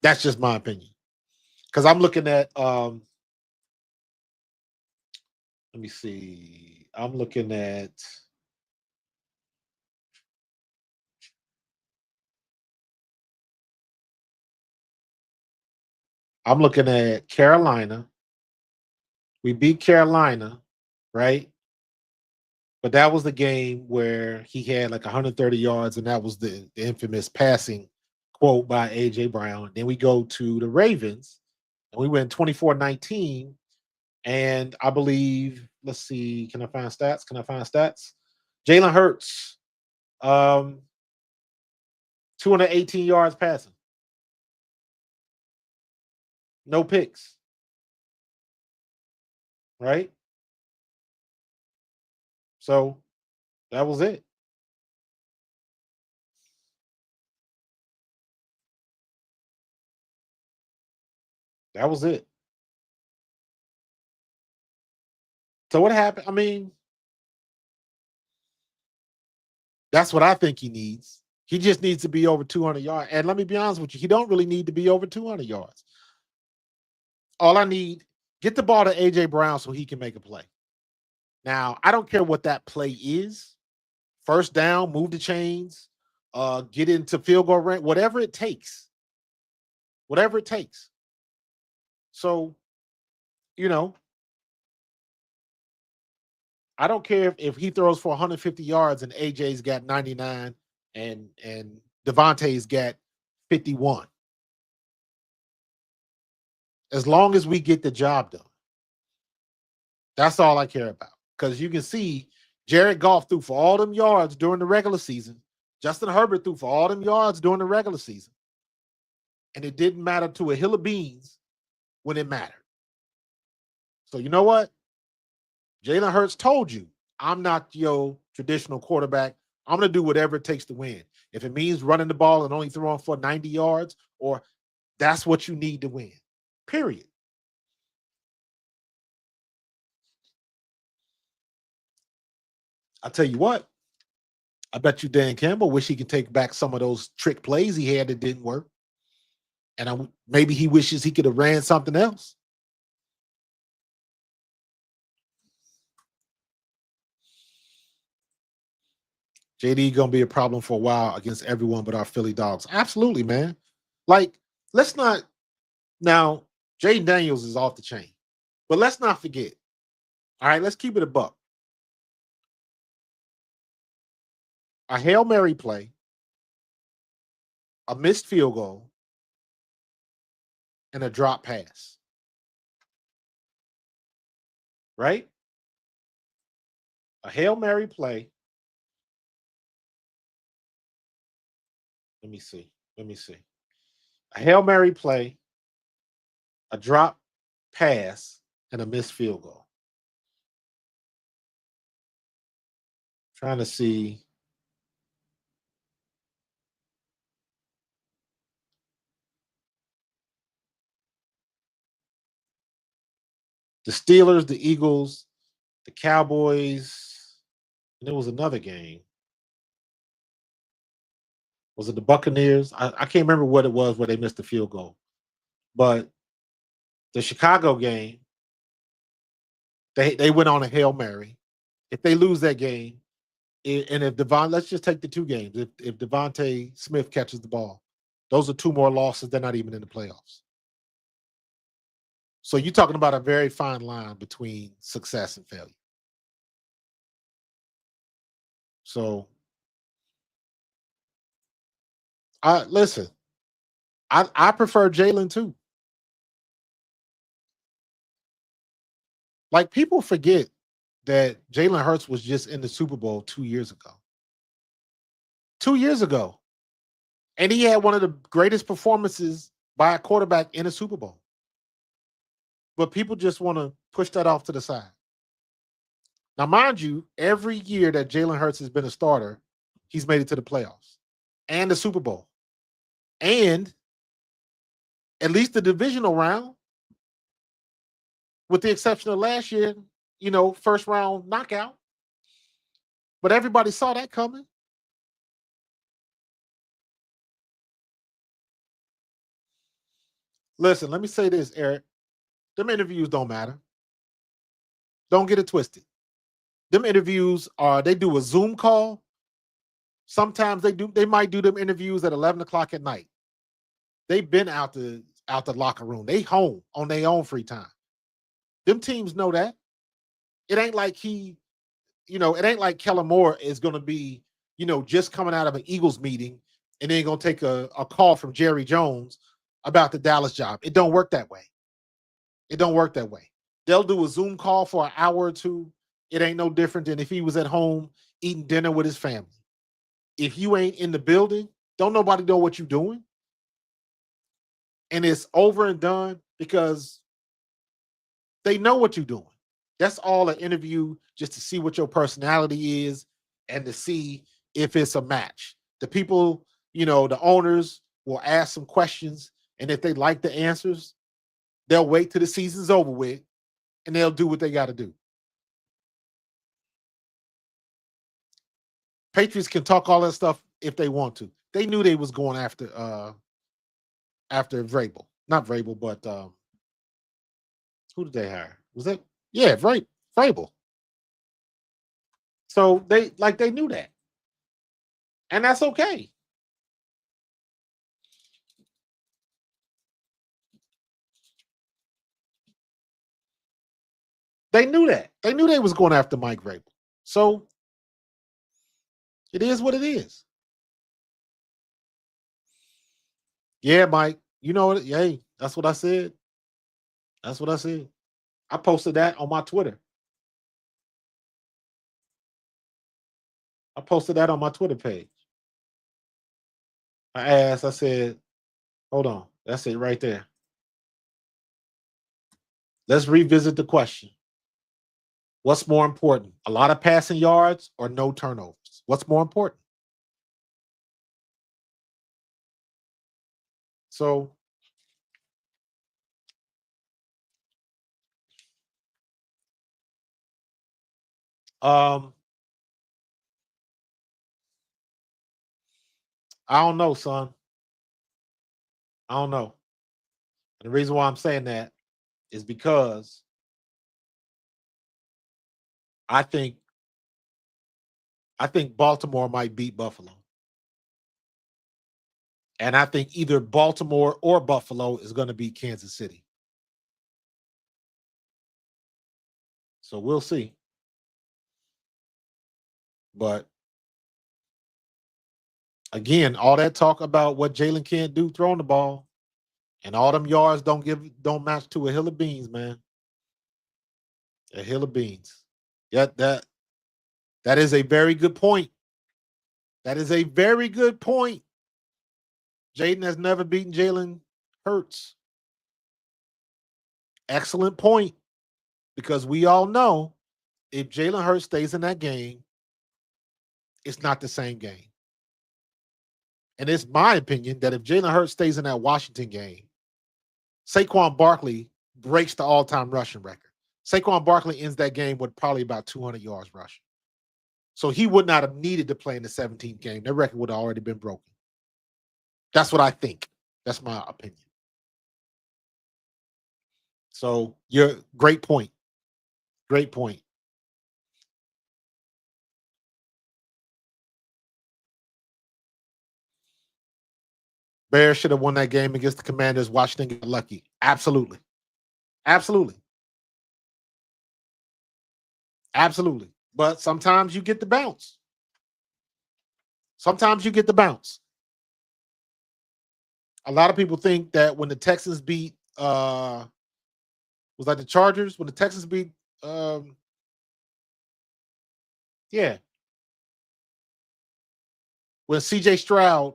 Speaker 2: That's just my opinion. Because I'm looking at let me see. I'm looking at Carolina. We beat Carolina, right? But that was the game where he had like 130 yards, and that was the infamous passing quote by A.J. Brown. Then we go to the Ravens, and we win 24-19. And I believe, let's see, can I find stats? Jalen Hurts, 218 yards passing. No picks. Right? So that was it. That was it. So what happened? I mean, that's what I think he needs. He just needs to be over 200 yards. And let me be honest with you, he don't really need to be over 200 yards. All I need, get the ball to A.J. Brown so he can make a play. Now, I don't care what that play is. First down, move the chains, get into field goal range, whatever it takes. Whatever it takes. So, I don't care if he throws for 150 yards and AJ's got 99 and Devontae's got 51. As long as we get the job done. That's all I care about. Because you can see Jared Goff threw for all them yards during the regular season. Justin Herbert threw for all them yards during the regular season. And it didn't matter to a hill of beans when it mattered. So you know what? Jalen Hurts told you, I'm not your traditional quarterback. I'm going to do whatever it takes to win. If it means running the ball and only throwing for 90 yards, or that's what you need to win. Period. I'll tell you what. I bet you Dan Campbell wish he could take back some of those trick plays he had that didn't work. And maybe he wishes he could have ran something else. JD gonna be a problem for a while against everyone but our Philly dogs. Absolutely, man. Like, let's not now. Jaden Daniels is off the chain, but let's not forget. All right, let's keep it a buck. A Hail Mary play, a missed field goal, and a drop pass. Right? A Hail Mary play. Let me see. A Hail Mary play, a drop pass, and a missed field goal. Trying to see. The Steelers, the Eagles, the Cowboys, and there was another game. Was it the Buccaneers? I can't remember what it was where they missed the field goal. But the Chicago game, they went on a Hail Mary. If they lose that game, and if let's just take the two games. If Devontae Smith catches the ball, those are two more losses. They're not even in the playoffs. So you're talking about a very fine line between success and failure. So listen, I prefer Jalen too. Like, people forget that Jalen Hurts was just in the Super Bowl 2 years ago. 2 years ago. And he had one of the greatest performances by a quarterback in a Super Bowl. But people just want to push that off to the side. Now, mind you, every year that Jalen Hurts has been a starter, he's made it to the playoffs and the Super Bowl. And at least the divisional round, with the exception of last year, first round knockout. But everybody saw that coming. Listen, let me say this, Eric. Them interviews don't matter. Don't get it twisted. Them interviews they do a Zoom call. Sometimes they might do them interviews at 11 o'clock at night. They've been out the locker room. They home on their own free time. Them teams know that. It ain't like it ain't like Kellen Moore is going to be, just coming out of an Eagles meeting and then going to take a call from Jerry Jones about the Dallas job. It don't work that way. It don't work that way. They'll do a Zoom call for an hour or two. It ain't no different than if he was at home eating dinner with his family. If you ain't in the building, don't nobody know what you're doing. And it's over and done because they know what you're doing. That's all an interview, just to see what your personality is and to see if it's a match. The people, the owners will ask some questions, and if they like the answers, they'll wait till the season's over with, and they'll do what they got to do. Patriots can talk all that stuff if they want to. They knew they was going after Vrabel. Not Vrabel, but who did they hire? Was that? Yeah, Vrabel. So they knew that. And that's okay. They knew that. They knew they was going after Mike Vrabel. So it is what it is. Yeah, Mike. You know what? Hey, that's what I said. That's what I said. I posted that on my Twitter. I posted that on my Twitter page. I said, hold on. That's it right there. Let's revisit the question. What's more important? A lot of passing yards or no turnovers? What's more important? So I don't know, son. I don't know. And the reason why I'm saying that is because I think I think Baltimore might beat Buffalo. And I think either Baltimore or Buffalo is going to beat Kansas City. So we'll see. But again, all that talk about what Jalen can't do throwing the ball and all them yards don't match to a hill of beans, man. A hill of beans. Yeah, that is a very good point. That is a very good point. Jaden has never beaten Jalen Hurts. Excellent point. Because we all know if Jalen Hurts stays in that game, it's not the same game. And it's my opinion that if Jalen Hurts stays in that Washington game, Saquon Barkley breaks the all-time rushing record. Saquon Barkley ends that game with probably about 200 yards rushing. So he would not have needed to play in the 17th game. That record would have already been broken. That's what I think. That's my opinion. So you're great point. Great point. Bears should have won that game against the Commanders. Washington got lucky. Absolutely. Absolutely. Absolutely. But sometimes you get the bounce. Sometimes you get the bounce. A lot of people think that when the Texans beat was that the Chargers? When the Texans beat yeah. When CJ Stroud,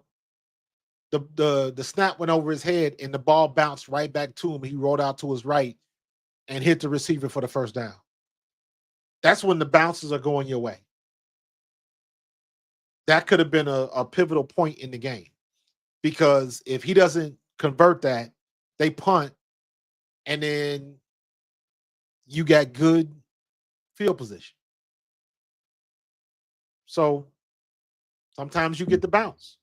Speaker 2: the snap went over his head and the ball bounced right back to him. He rolled out to his right and hit the receiver for the first down. That's when the bounces are going your way. That could have been a pivotal point in the game. Because if he doesn't convert that, they punt, and then you got good field position. So sometimes you get the bounce.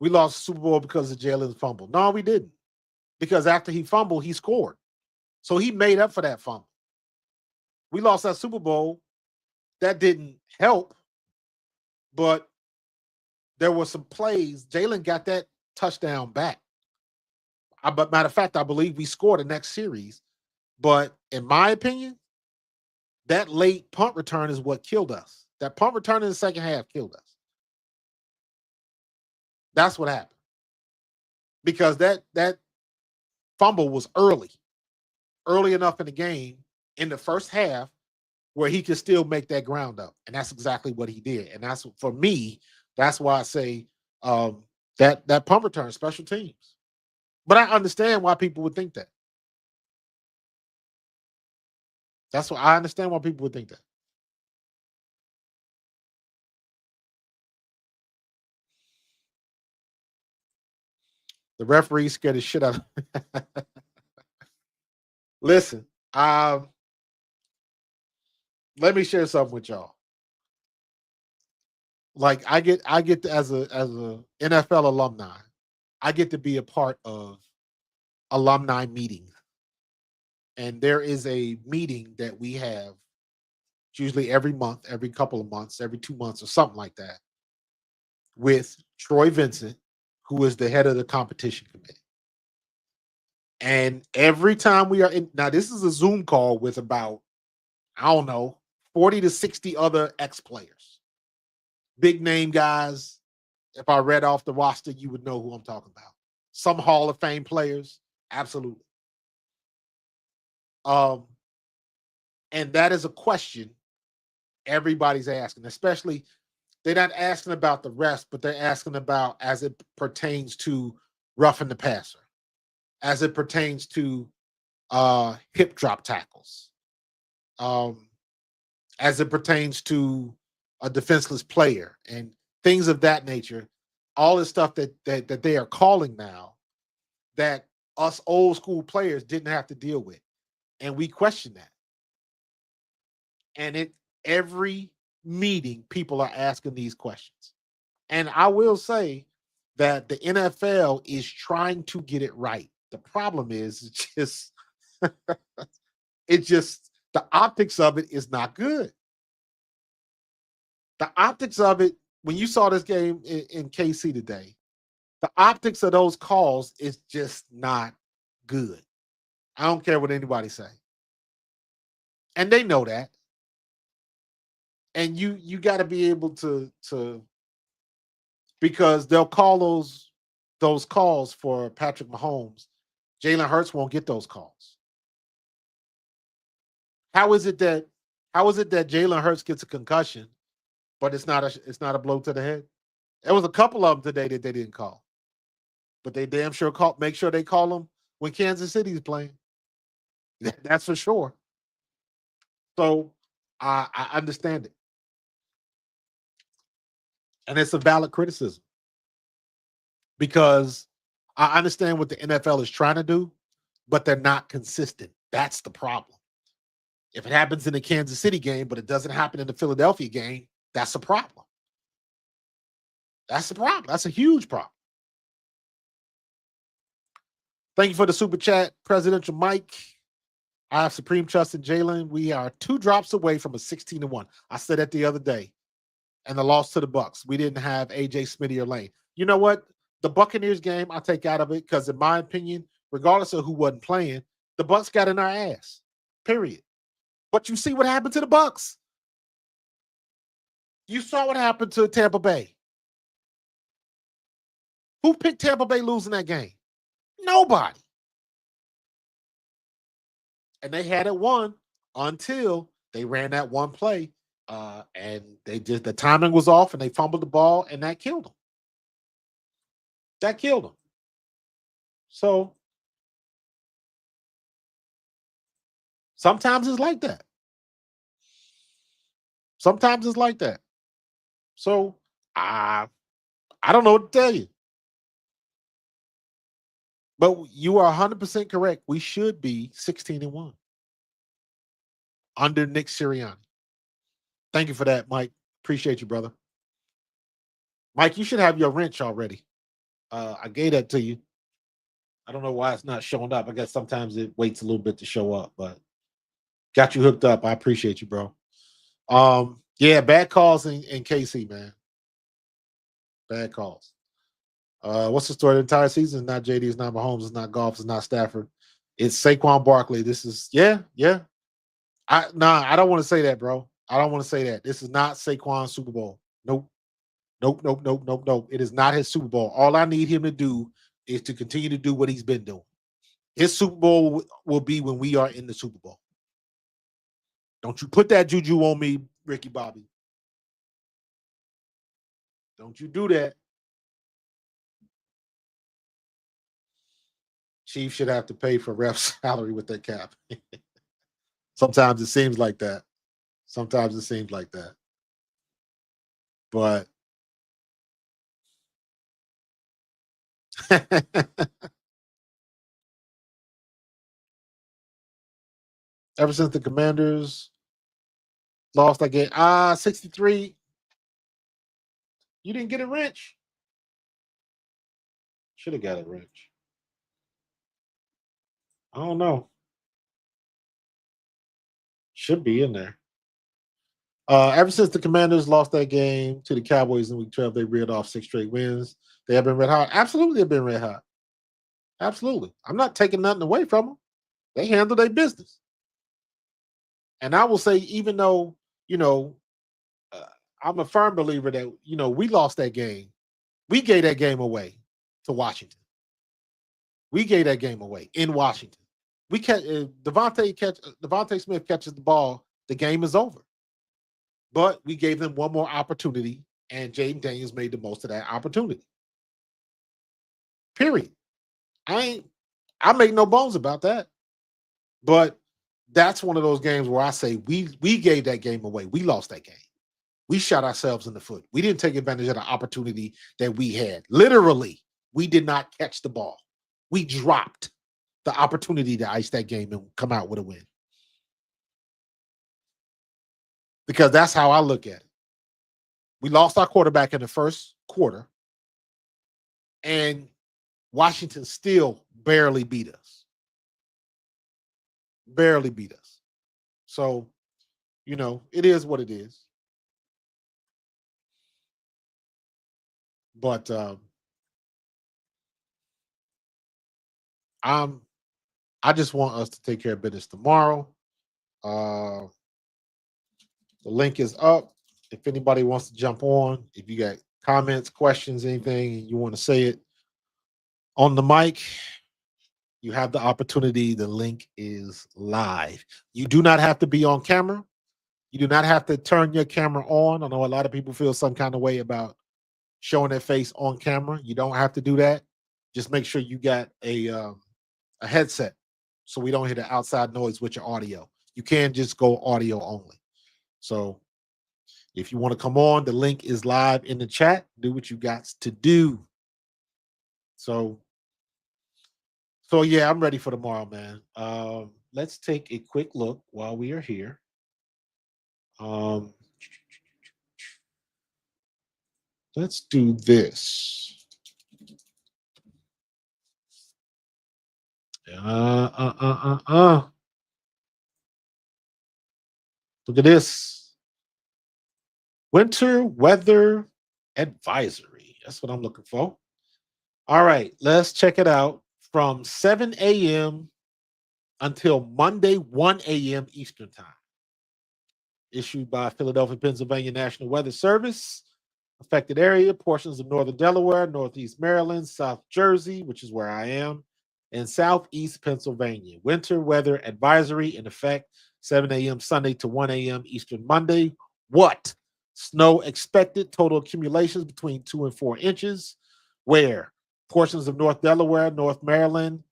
Speaker 2: We lost the Super Bowl because of Jalen's fumble. No, we didn't. Because after he fumbled, he scored. So he made up for that fumble. We lost that Super Bowl. That didn't help, but there were some plays. Jalen got that touchdown back. But matter of fact, I believe we scored the next series. But in my opinion, that late punt return is what killed us. That punt return in the second half killed us. That's what happened. Because that fumble was early enough in the game in the first half where he could still make that ground up. And that's exactly what he did. And that's, for me, that's why I say that punt return, special teams. But I understand why people would think that. That's what I understand why people would think that. The referee scared the shit out of Listen, let me share something with y'all. Like I get to, as a NFL alumni, I get to be a part of alumni meetings. And there is a meeting that we have usually every month, every couple of months, every 2 months or something like that, with Troy Vincent, who is the head of the competition committee. And every time we are in, now this is a Zoom call with about, I don't know, 40 to 60 other ex-players. Big name guys. If I read off the roster, you would know who I'm talking about. Some Hall of Fame players. Absolutely. And that is a question everybody's asking, especially they're not asking about the rest, but they're asking about as it pertains to roughing the passer, as it pertains to hip drop tackles, as it pertains to a defenseless player and things of that nature. All this stuff that they are calling now that us old school players didn't have to deal with. And we question that. And every meeting, people are asking these questions. And I will say that the NFL is trying to get it right. The problem is it's just the optics of it is not good. The optics of it, when you saw this game in KC today, the optics of those calls is just not good. I don't care what anybody say. And they know that. And you got to be able to because they'll call those calls for Patrick Mahomes. Jalen Hurts won't get those calls. How is it that Jalen Hurts gets a concussion, but it's not a blow to the head? There was a couple of them today that they didn't call, but they damn sure make sure they call them when Kansas City's playing. That's for sure. So I understand it, and it's a valid criticism because I understand what the NFL is trying to do, but they're not consistent. That's the problem. If it happens in the Kansas City game, but it doesn't happen in the Philadelphia game, that's a problem. That's the problem. That's a huge problem. Thank you for the super chat, Presidential Mike. I have supreme trust in Jalen. We are 2 drops away from a 16-1. I said that the other day. And the loss to the Bucks. We didn't have AJ Smitty or Lane. You know what? The Buccaneers game, I'll take out of it because, in my opinion, regardless of who wasn't playing, the Bucks got in our ass. Period. But you see what happened to the Bucks. You saw what happened to Tampa Bay. Who picked Tampa Bay losing that game? Nobody. And they had it won until they ran that one play. And the timing was off and they fumbled the ball and that killed them. That killed them. So sometimes it's like that. Sometimes it's like that. So I don't know what to tell you. But you are 100% correct. We should be 16-1 under Nick Sirianni. Thank you for that, Mike. Appreciate you, brother. Mike, you should have your wrench already. I gave that to you. I don't know why it's not showing up. I guess sometimes it waits a little bit to show up, but got you hooked up. I appreciate you, bro. Yeah, bad calls in KC, man. Bad calls. What's the story? The entire season is not JD, it's not Mahomes, it's not Goff, it's not Stafford. It's Saquon Barkley. This is yeah. I don't want to say that, bro. I don't want to say that. This is not Saquon's Super Bowl. Nope. It is not his Super Bowl. All I need him to do is to continue to do what he's been doing. His Super Bowl will be when we are in the Super Bowl. Don't you put that juju on me, Ricky Bobby. Don't you do that. Chiefs should have to pay for ref's salary with their cap. Sometimes it seems like that. But ever since the Commanders lost that game, 63. You didn't get a wrench. Should have got a wrench. I don't know. Should be in there. Ever since the Commanders lost that game to the Cowboys in Week 12, they reeled off 6 straight wins. They have been red hot. Absolutely, they've been red hot. Absolutely. I'm not taking nothing away from them. They handle their business. And I will say, even though, I'm a firm believer that, we lost that game. We gave that game away to Washington. We gave that game away in Washington. We Devontae Smith catches the ball, the game is over. But we gave them one more opportunity, and Jaden Daniels made the most of that opportunity. Period. I make no bones about that. But that's one of those games where I say we gave that game away. We lost that game. We shot ourselves in the foot. We didn't take advantage of the opportunity that we had. Literally, we did not catch the ball. We dropped the opportunity to ice that game and come out with a win. Because that's how I look at it. We lost our quarterback in the first quarter, and Washington still barely beat us. Barely beat us. So, it is what it is. But I just want us to take care of business tomorrow. The link is up. If anybody wants to jump on, if you got comments, questions, anything, and you want to say it on the mic, you have the opportunity. The link is live. You do not have to be on camera. You do not have to turn your camera on. I know a lot of people feel some kind of way about showing their face on camera. You don't have to do that. Just make sure you got a headset so we don't hear the outside noise with your audio. You can just go audio only. So if you want to come on, the link is live in the chat. Do what you got to do. So yeah, I'm ready for tomorrow, man. Let's take a quick look while we are here. Let's do this. Look at this. Winter weather advisory. That's what I'm looking for. All right, let's check it out. From 7 a.m. until Monday, 1 a.m. Eastern Time. Issued by Philadelphia, Pennsylvania National Weather Service. Affected area, portions of northern Delaware, northeast Maryland, South Jersey, which is where I am, and southeast Pennsylvania. Winter weather advisory in effect 7 a.m. Sunday to 1 a.m. Eastern Monday. What? Snow expected, total accumulations between 2 and 4 inches. Where? Portions of North Delaware, North Maryland,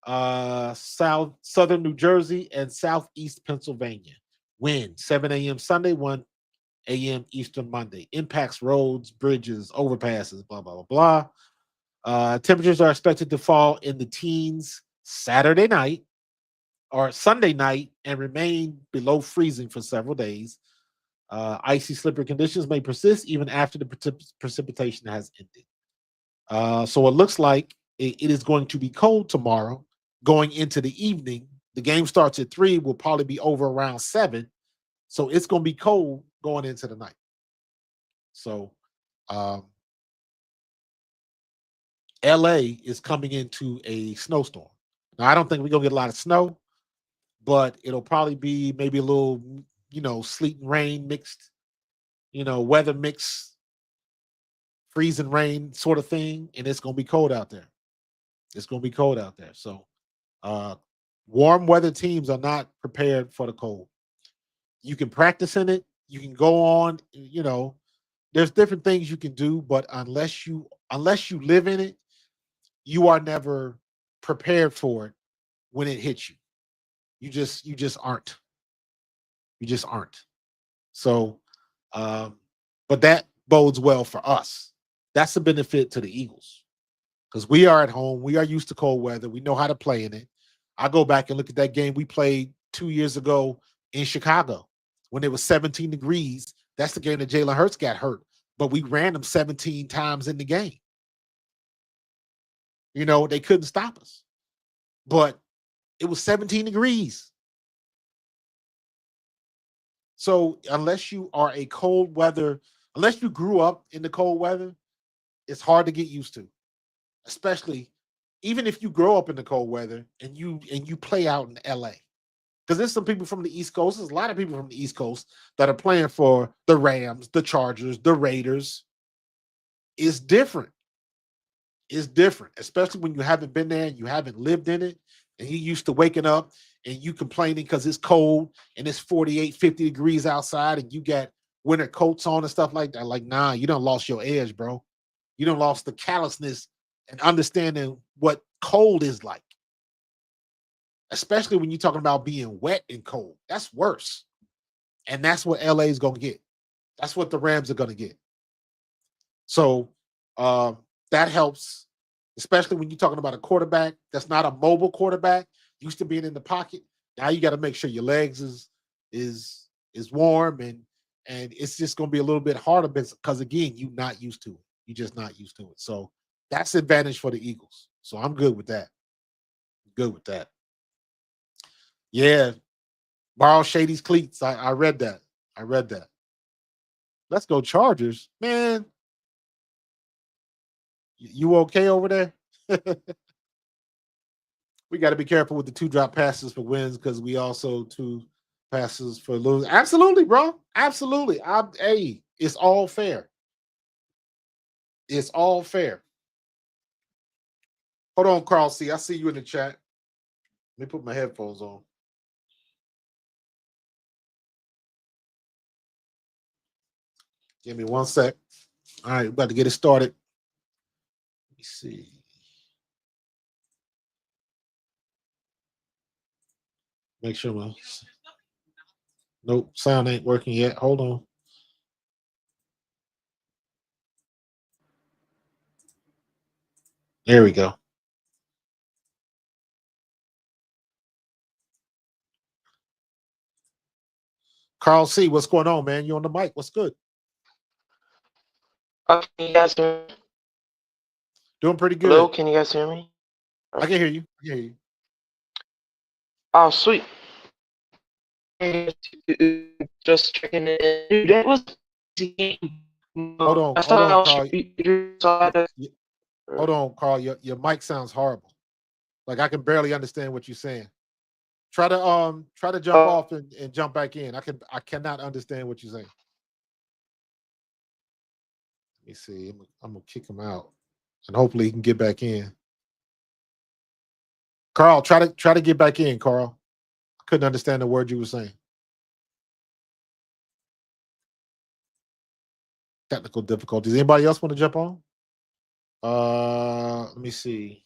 Speaker 2: southern New Jersey, and southeast Pennsylvania. Wind 7 a.m. Sunday, 1 a.m. Eastern Monday. Impacts roads, bridges, overpasses, blah, blah, blah, blah. Temperatures are expected to fall in the teens Saturday night or Sunday night and remain below freezing for several days. Icy, slippery conditions may persist even after the precipitation has ended. So it looks like it is going to be cold tomorrow going into the evening. The game starts at 3, will probably be over around 7. So it's going to be cold going into the night. So LA is coming into a snowstorm. Now, I don't think we're going to get a lot of snow, but it'll probably be maybe a little, sleet and rain mixed, weather mix, freezing rain sort of thing. And it's going to be cold out there. It's going to be cold out there. So warm weather teams are not prepared for the cold. You can practice in it. You can go on, there's different things you can do, but unless you live in it, you are never prepared for it when it hits you. You just aren't. You just aren't. So, but that bodes well for us. That's the benefit to the Eagles because we are at home. We are used to cold weather. We know how to play in it. I go back and look at that game we played 2 years ago in Chicago when it was 17 degrees. That's the game that Jalen Hurts got hurt, but we ran them 17 times in the game. They couldn't stop us, but it was 17 degrees. So unless you are unless you grew up in the cold weather, it's hard to get used to, especially even if you grow up in the cold weather and you play out in LA. Because there's some people from the East Coast. There's a lot of people from the East Coast that are playing for the Rams, the Chargers, the Raiders. It's different. It's different, especially when you haven't been there and you haven't lived in it. And you used to waking up and you complaining because it's cold and it's 48, 50 degrees outside and you got winter coats on and stuff like that. Like, nah, you done lost your edge, bro. You done lost the callousness and understanding what cold is like. Especially when you're talking about being wet and cold. That's worse. And that's what LA is going to get. That's what the Rams are going to get. So that helps, especially when you're talking about a quarterback that's not a mobile quarterback, used to being in the pocket. Now you got to make sure your legs is warm and it's just going to be a little bit harder because again, you're not used to it. You're just not used to it. So that's the advantage for the Eagles. So I'm good with that. Good with that. Yeah. Borrow Shady's cleats. I read that. Let's go Chargers. Man, You okay over there? We got to be careful with the 2-drop passes for wins because we also 2 passes for lose. Absolutely, bro. Absolutely. Hey, it's all fair. It's all fair. Hold on, Carl C. I see you in the chat. Let me put my headphones on. Give me 1 sec. All right, about to get it started. Let me see. Make sure my nope, sound ain't working yet. Hold on. There we go. Carl C, what's going on, man? You on the mic? What's good?
Speaker 3: Can you guys hear me?
Speaker 2: Doing pretty good.
Speaker 3: Hello, can you guys hear me?
Speaker 2: I can hear you. I can hear you.
Speaker 3: Oh, sweet. Just checking in. Dude, that was an easy game.
Speaker 2: Hold on,
Speaker 3: I
Speaker 2: Carl. Hold on, Carl. Your mic sounds horrible. Like I can barely understand what you're saying. Try to jump off and jump back in. I cannot understand what you're saying. Let me see. I'm gonna kick him out, and hopefully he can get back in. Carl, try to get back in, Carl. I couldn't understand the word you were saying. Technical difficulties. Anybody else want to jump on? Let me see.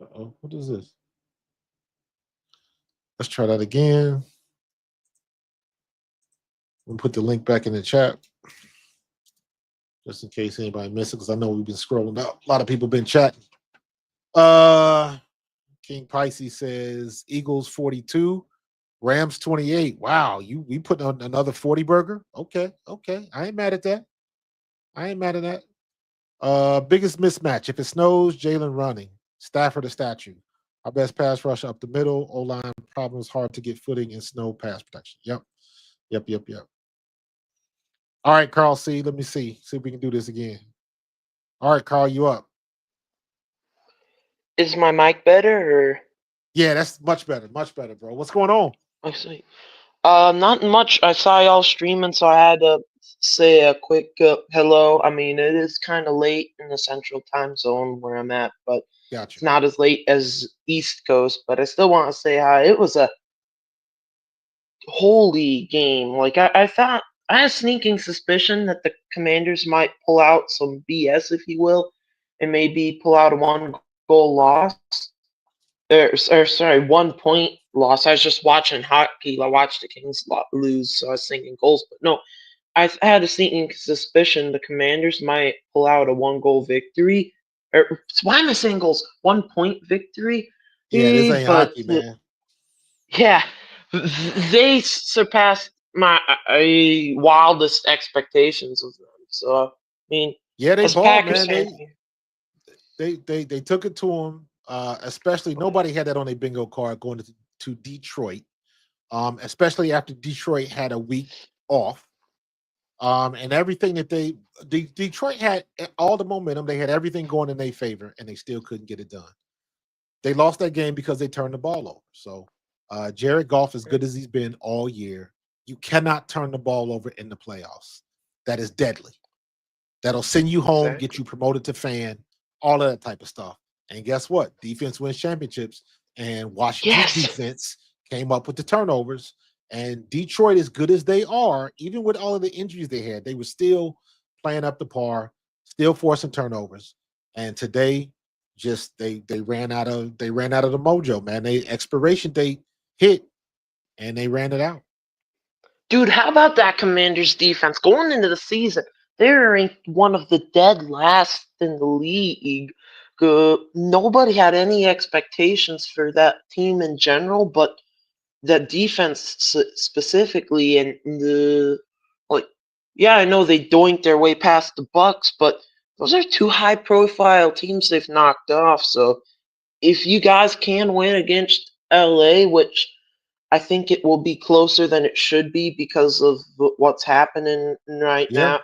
Speaker 2: Uh-oh, what is this? Let's try that again. We'll put the link back in the chat. Just in case anybody missed it, because I know we've been scrolling out. A lot of people been chatting. King Pisces says Eagles 42, Rams 28. Wow, we put on another 40 burger? Okay. I ain't mad at that. Biggest mismatch. If it snows, Jalen running. Stafford a statue. Our best pass rush up the middle. O-line problems, hard to get footing in snow pass protection. Yep. All right, Carl C. Let me see. See if we can do this again. All right, Carl, you up.
Speaker 3: Is my mic better or?
Speaker 2: Yeah, that's much better, bro. What's going on?
Speaker 3: I see. Not much. I saw y'all streaming, so I had to say a quick hello. I mean, it is kind of late in the central time zone where I'm at, but
Speaker 2: Gotcha.
Speaker 3: it's not as late as East Coast. But I still want to say hi. It was a holy game. Like I thought, I had a sneaking suspicion that the Commanders might pull out some BS, if you will, and maybe pull out a 1-goal loss. Or sorry, 1-point loss. I was just watching hockey. I watched the Kings lose, so I was thinking goals. But no, I had a sneaking suspicion the Commanders might pull out a 1-goal victory. Or why am I saying goals? 1-point victory.
Speaker 2: Yeah, this ain't
Speaker 3: But
Speaker 2: hockey, man.
Speaker 3: yeah, they surpassed my wildest expectations of them. So I mean,
Speaker 2: yeah, they
Speaker 3: as
Speaker 2: balled,
Speaker 3: Packers
Speaker 2: man.
Speaker 3: fan,
Speaker 2: They took it to them. Especially nobody had that on a bingo card going to Detroit. Especially after Detroit had a week off. And everything that Detroit had all the momentum. They had everything going in their favor, and they still couldn't get it done. They lost that game because they turned the ball over. So Jared Goff, as good as he's been all year, you cannot turn the ball over in the playoffs. That is deadly. That'll send you home,
Speaker 3: exactly.
Speaker 2: get you promoted to fan, all of that type of stuff. And guess what? Defense wins championships. And Washington's defense came up with the turnovers. And Detroit, as good as they are, even with all of the injuries they had, they were still playing up to par, still forcing turnovers. And today, just they ran out of the mojo, man. They expiration date hit and they ran it out.
Speaker 3: Dude, how about that Commanders defense going into the season? They're ranked one of the dead last in the league. Nobody had any expectations for that team in general, but that defense specifically, and yeah, I know they doinked their way past the Bucks, but those are 2 high-profile teams they've knocked off. So if you guys can win against LA, which I think it will be closer than it should be because of what's happening right
Speaker 2: Yeah.
Speaker 3: now.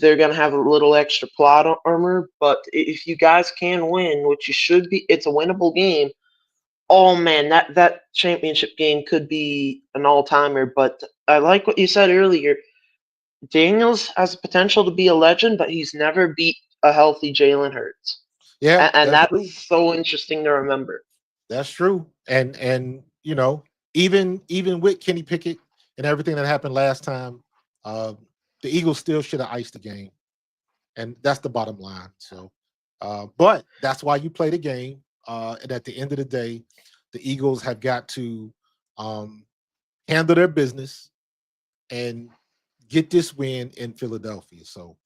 Speaker 3: They're going to have a little extra plot armor, but if you guys can win, which you should be, it's a winnable game. Oh man, that championship game could be an all-timer. But I like what you said earlier. Daniels has the potential to be a legend, but he's never beat a healthy Jalen Hurts,
Speaker 2: Yeah,
Speaker 3: and
Speaker 2: that's
Speaker 3: that's
Speaker 2: true.
Speaker 3: so interesting to remember.
Speaker 2: That's true. And even with Kenny Pickett and everything that happened last time, uh, the Eagles still should have iced the game. And that's the bottom line. So but that's why you play the game. And at the end of the day, the Eagles have got to handle their business and get this win in Philadelphia. So,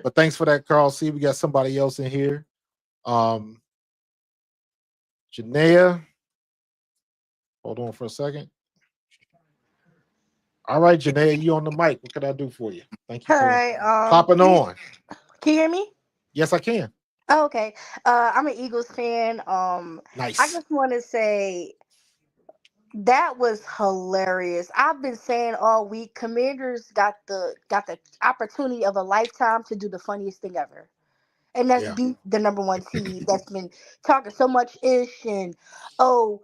Speaker 2: but thanks for that, Carl. See, we got somebody else in here. Janaea, hold on for a second. All right, Janaea, you on the mic. What can I do for you? Thank you
Speaker 4: All
Speaker 2: for
Speaker 4: right.
Speaker 2: popping on.
Speaker 4: Can you hear me?
Speaker 2: Yes, I can.
Speaker 4: Oh, okay. I'm an Eagles fan. I
Speaker 2: Nice.
Speaker 4: just want to say that was hilarious. I've been saying all week, Commanders got the opportunity of a lifetime to do the funniest thing ever, and that's
Speaker 2: Yeah.
Speaker 4: beat the number one seed that's been talking so much ish and oh.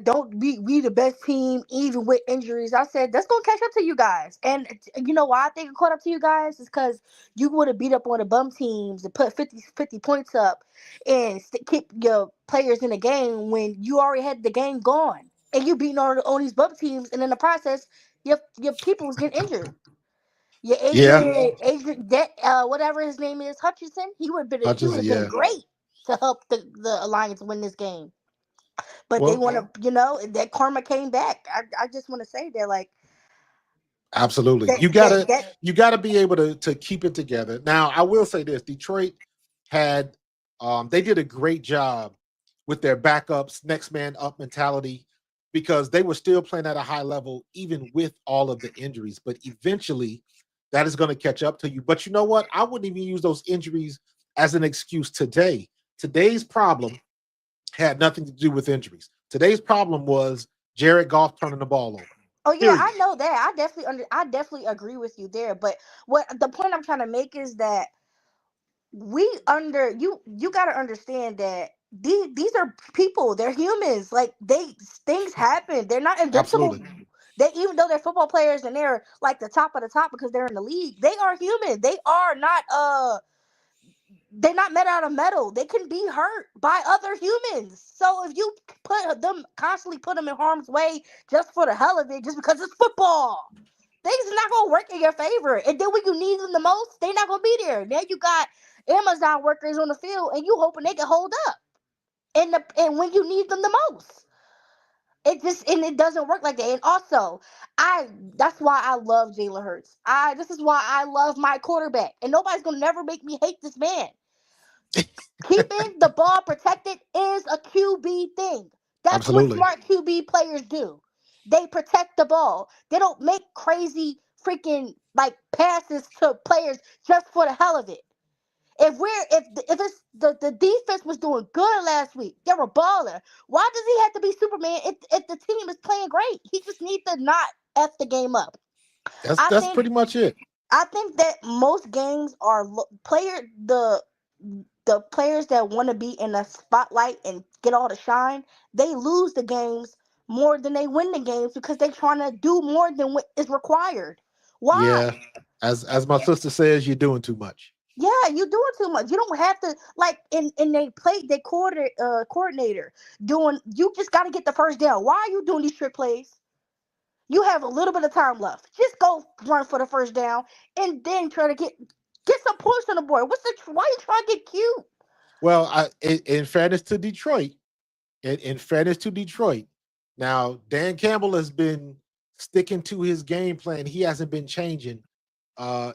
Speaker 4: Don't we the best team even with injuries? I said that's gonna catch up to you guys, and you know why I think it caught up to you guys is because you would have beat up on the bum teams and put 50 points up and keep your players in the game when you already had the game gone, and you beating on these bum teams, and in the process, your people was getting injured. Your
Speaker 2: Yeah.
Speaker 4: Adrian, that whatever his name is, Hutchinson, he would
Speaker 2: Hutchinson,
Speaker 4: have been
Speaker 2: yeah.
Speaker 4: great to help the Alliance win this game. But they
Speaker 2: Well,
Speaker 4: want to, that karma came back. I just want to say that, like
Speaker 2: absolutely.
Speaker 4: that
Speaker 2: You
Speaker 4: that
Speaker 2: gotta
Speaker 4: that.
Speaker 2: you gotta be able to keep it together. Now, I will say this: Detroit had they did a great job with their backups, next man up mentality, because they were still playing at a high level, even with all of the injuries. But eventually, that is going to catch up to you. But you know what? I wouldn't even use those injuries as an excuse today. Today's problem had nothing to do with injuries. Today's problem was Jared Goff turning the ball over.
Speaker 4: Oh yeah,
Speaker 2: Period.
Speaker 4: I know that. I definitely agree with you there. But what the point I'm trying to make is that you got to understand that these are people. They're humans. Like things happen. They're not invincible.
Speaker 2: Absolutely.
Speaker 4: They, even though they're football players and they're like the top of the top because they're in the league, they are human. They are not they're not made out of metal. They can be hurt by other humans. So if you constantly put them in harm's way just for the hell of it, just because it's football, things are not gonna work in your favor. And then when you need them the most, they're not gonna be there. Now you got Amazon workers on the field, and you hoping they can hold up. And when you need them the most, it doesn't work like that. And also, I that's why I love Jalen Hurts. This is why I love my quarterback, and nobody's gonna never make me hate this man. Keeping the ball protected is a QB thing. That's what
Speaker 2: Absolutely.
Speaker 4: smart QB players do. They protect the ball. They don't make crazy freaking like passes to players just for the hell of it. If it's the defense was doing good last week, they were balling. Why does he have to be Superman if the team is playing great? He just needs to not f the game up.
Speaker 2: That's
Speaker 4: I
Speaker 2: that's
Speaker 4: think
Speaker 2: pretty much it.
Speaker 4: I think that most games are the players that want to be in the spotlight and get all the shine. They lose the games more than they win the games because they're trying to do more than what is required.
Speaker 2: Yeah.
Speaker 4: Why?
Speaker 2: As my sister says, you're doing too much.
Speaker 4: Yeah, you doing too much. You don't have to like and they played their coordinator doing. You just got to get the first down. Why are you doing these trick plays? You have a little bit of time left. Just go run for the first down and then try to get some points on the board. Why are you trying to get cute?
Speaker 2: Well, in fairness to Detroit, in fairness to Detroit, now Dan Campbell has been sticking to his game plan. He hasn't been changing uh,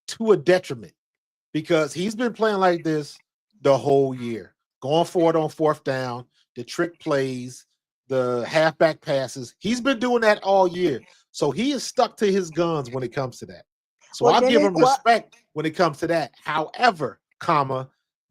Speaker 2: to a detriment because he's been playing like this the whole year, going for it on fourth down, the trick plays, the halfback passes. He's been doing that all year. So he is stuck to his guns when it comes to that. So
Speaker 4: Well,
Speaker 2: I'll
Speaker 4: then
Speaker 2: give
Speaker 4: it
Speaker 2: him
Speaker 4: well,
Speaker 2: respect when it comes to that. However,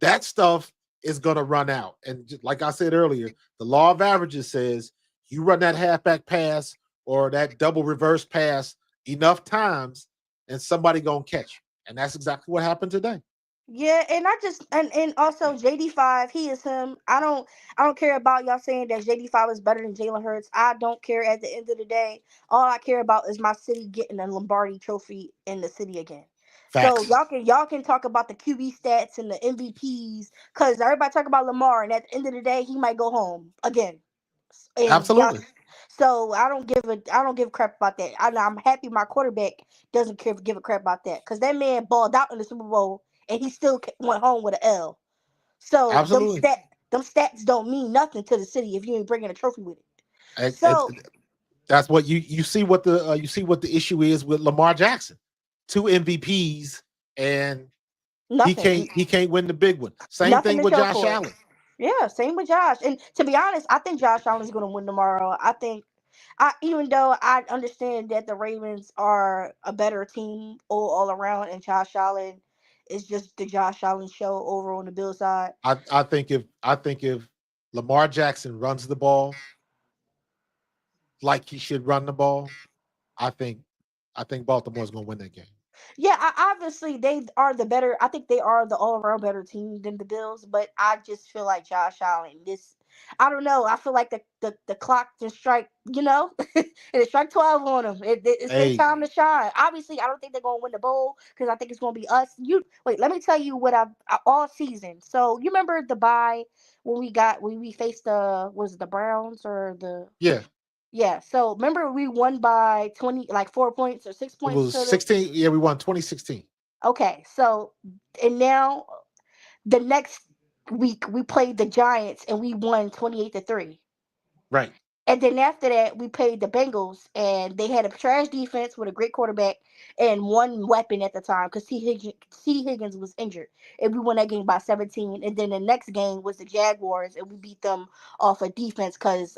Speaker 2: that stuff is going to run out. And like I said earlier, the law of averages says You run that halfback pass or that double reverse pass enough times, and somebody gonna catch you. And that's exactly what happened today.
Speaker 4: Yeah, and I just and also JD5, he is him. I don't care about y'all saying that JD5 is better than Jalen Hurts. I don't care at the end of the day. All I care about is my city getting a Lombardi trophy in the city again. So
Speaker 2: Facts.
Speaker 4: y'all can talk about the QB stats and the MVPs because everybody talk about Lamar, and at the end of the day, he might go home again. And y'all,
Speaker 2: Absolutely.
Speaker 4: so I don't give a crap about that. I'm happy my quarterback doesn't give a crap about that because that man balled out in the Super Bowl and he still went home with an L. So
Speaker 2: Absolutely.
Speaker 4: them stats don't mean nothing to the city if you ain't bringing a trophy with it.
Speaker 2: And
Speaker 4: So
Speaker 2: that's what you see what the issue is with Lamar Jackson. 2 MVPs, and
Speaker 4: nothing,
Speaker 2: he can't win the big one. Same
Speaker 4: nothing
Speaker 2: thing
Speaker 4: to
Speaker 2: with
Speaker 4: show
Speaker 2: Josh
Speaker 4: for it.
Speaker 2: Allen.
Speaker 4: Yeah, same with Josh. And to be honest, I think Josh Allen's going to win tomorrow. Even though I understand that the Ravens are a better team all around, and Josh Allen is just the Josh Allen show over on the Bill side.
Speaker 2: I think if Lamar Jackson runs the ball like he should run the ball, I think I think Baltimore's gonna win that game.
Speaker 4: Yeah, obviously they are the better. I think they are the all around better team than the Bills, but I just feel like Josh Allen. I don't know. I feel like the clock just strike, and it strike 12 on them. It's their
Speaker 2: Hey,
Speaker 4: time to shine. Obviously, I don't think they're gonna win the bowl because I think it's gonna be us. You wait. Let me tell you what all season. So you remember the bye when we faced the Browns or the
Speaker 2: yeah,
Speaker 4: yeah. So remember we won by 20, like 4 points or six
Speaker 2: it
Speaker 4: points
Speaker 2: was
Speaker 4: to the
Speaker 2: 16. Yeah, we won 2016.
Speaker 4: Okay, so and now the next week we played the Giants and we won 28-3.
Speaker 2: Right.
Speaker 4: And then after that we played the Bengals and they had a trash defense with a great quarterback and one weapon at the time because T. Higgins was injured. And we won that game by 17. And then the next game was the Jaguars and we beat them off of defense because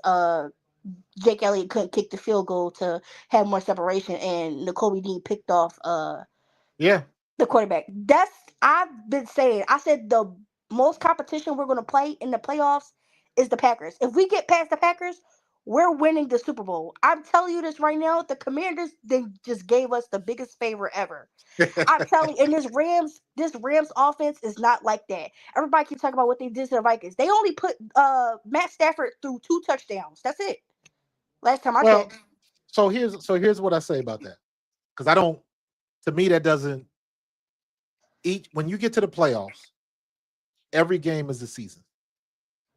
Speaker 4: Jake Elliott couldn't kick the field goal to have more separation and N'Kobe Dean picked off
Speaker 2: Yeah.
Speaker 4: the quarterback. That's I've been saying. I said the most competition we're going to play in the playoffs is the Packers. If we get past the Packers, we're winning the Super Bowl. I'm telling you this right now. The Commanders they just gave us the biggest favor ever. I'm telling you, and this Rams offense is not like that. Everybody keeps talking about what they did to the Vikings. They only put Matt Stafford through 2 touchdowns. That's it. Last time I
Speaker 2: Well,
Speaker 4: checked.
Speaker 2: so here's what I say about that. Because I don't. To me, that doesn't. Each when you get to the playoffs, every game is a season,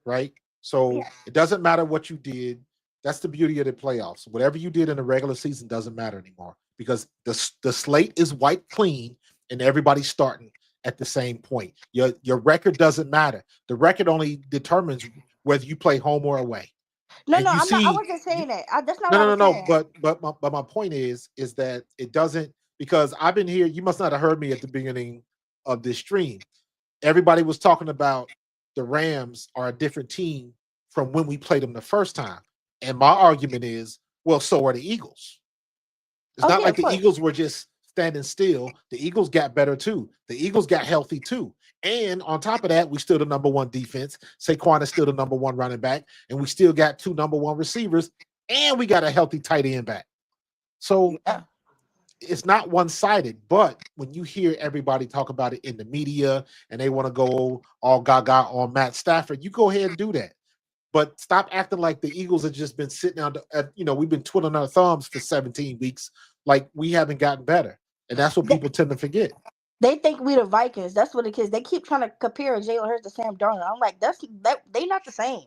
Speaker 2: right? So
Speaker 4: Yeah.
Speaker 2: it doesn't matter what you did. That's the beauty of the playoffs. Whatever you did in the regular season doesn't matter anymore because the slate is wiped clean and everybody's starting at the same point. Your record doesn't matter. The record only determines whether you play home or away.
Speaker 4: No,
Speaker 2: And
Speaker 4: no,
Speaker 2: you
Speaker 4: I'm not. I
Speaker 2: see,
Speaker 4: wasn't
Speaker 2: you,
Speaker 4: saying that. That's not
Speaker 2: no,
Speaker 4: what I
Speaker 2: no, no,
Speaker 4: was
Speaker 2: no.
Speaker 4: saying.
Speaker 2: But my point is that it doesn't because I've been here. You must not have heard me at the beginning of this stream. Everybody was talking about the Rams are a different team from when we played them the first time. And my argument is, well, so are the Eagles. It's
Speaker 4: Oh
Speaker 2: not
Speaker 4: yeah,
Speaker 2: like
Speaker 4: of
Speaker 2: the
Speaker 4: course.
Speaker 2: Eagles were just standing still. The Eagles got better too. The Eagles got healthy too. And on top of that, we still the number one defense. Saquon is still the number one running back, and we still got 2 number 1 receivers, and we got a healthy tight end back. So
Speaker 4: Yeah.
Speaker 2: it's not one-sided, but when you hear everybody talk about it in the media and they want to go all gaga on Matt Stafford, you go ahead and do that. But stop acting like the Eagles have just been sitting on we've been twiddling our thumbs for 17 weeks, like we haven't gotten better. And that's what
Speaker 4: They,
Speaker 2: people tend to forget.
Speaker 4: they think we the Vikings. That's what it is. They keep trying to compare Jalen Hurts to Sam Darnold. I'm like, they not the same.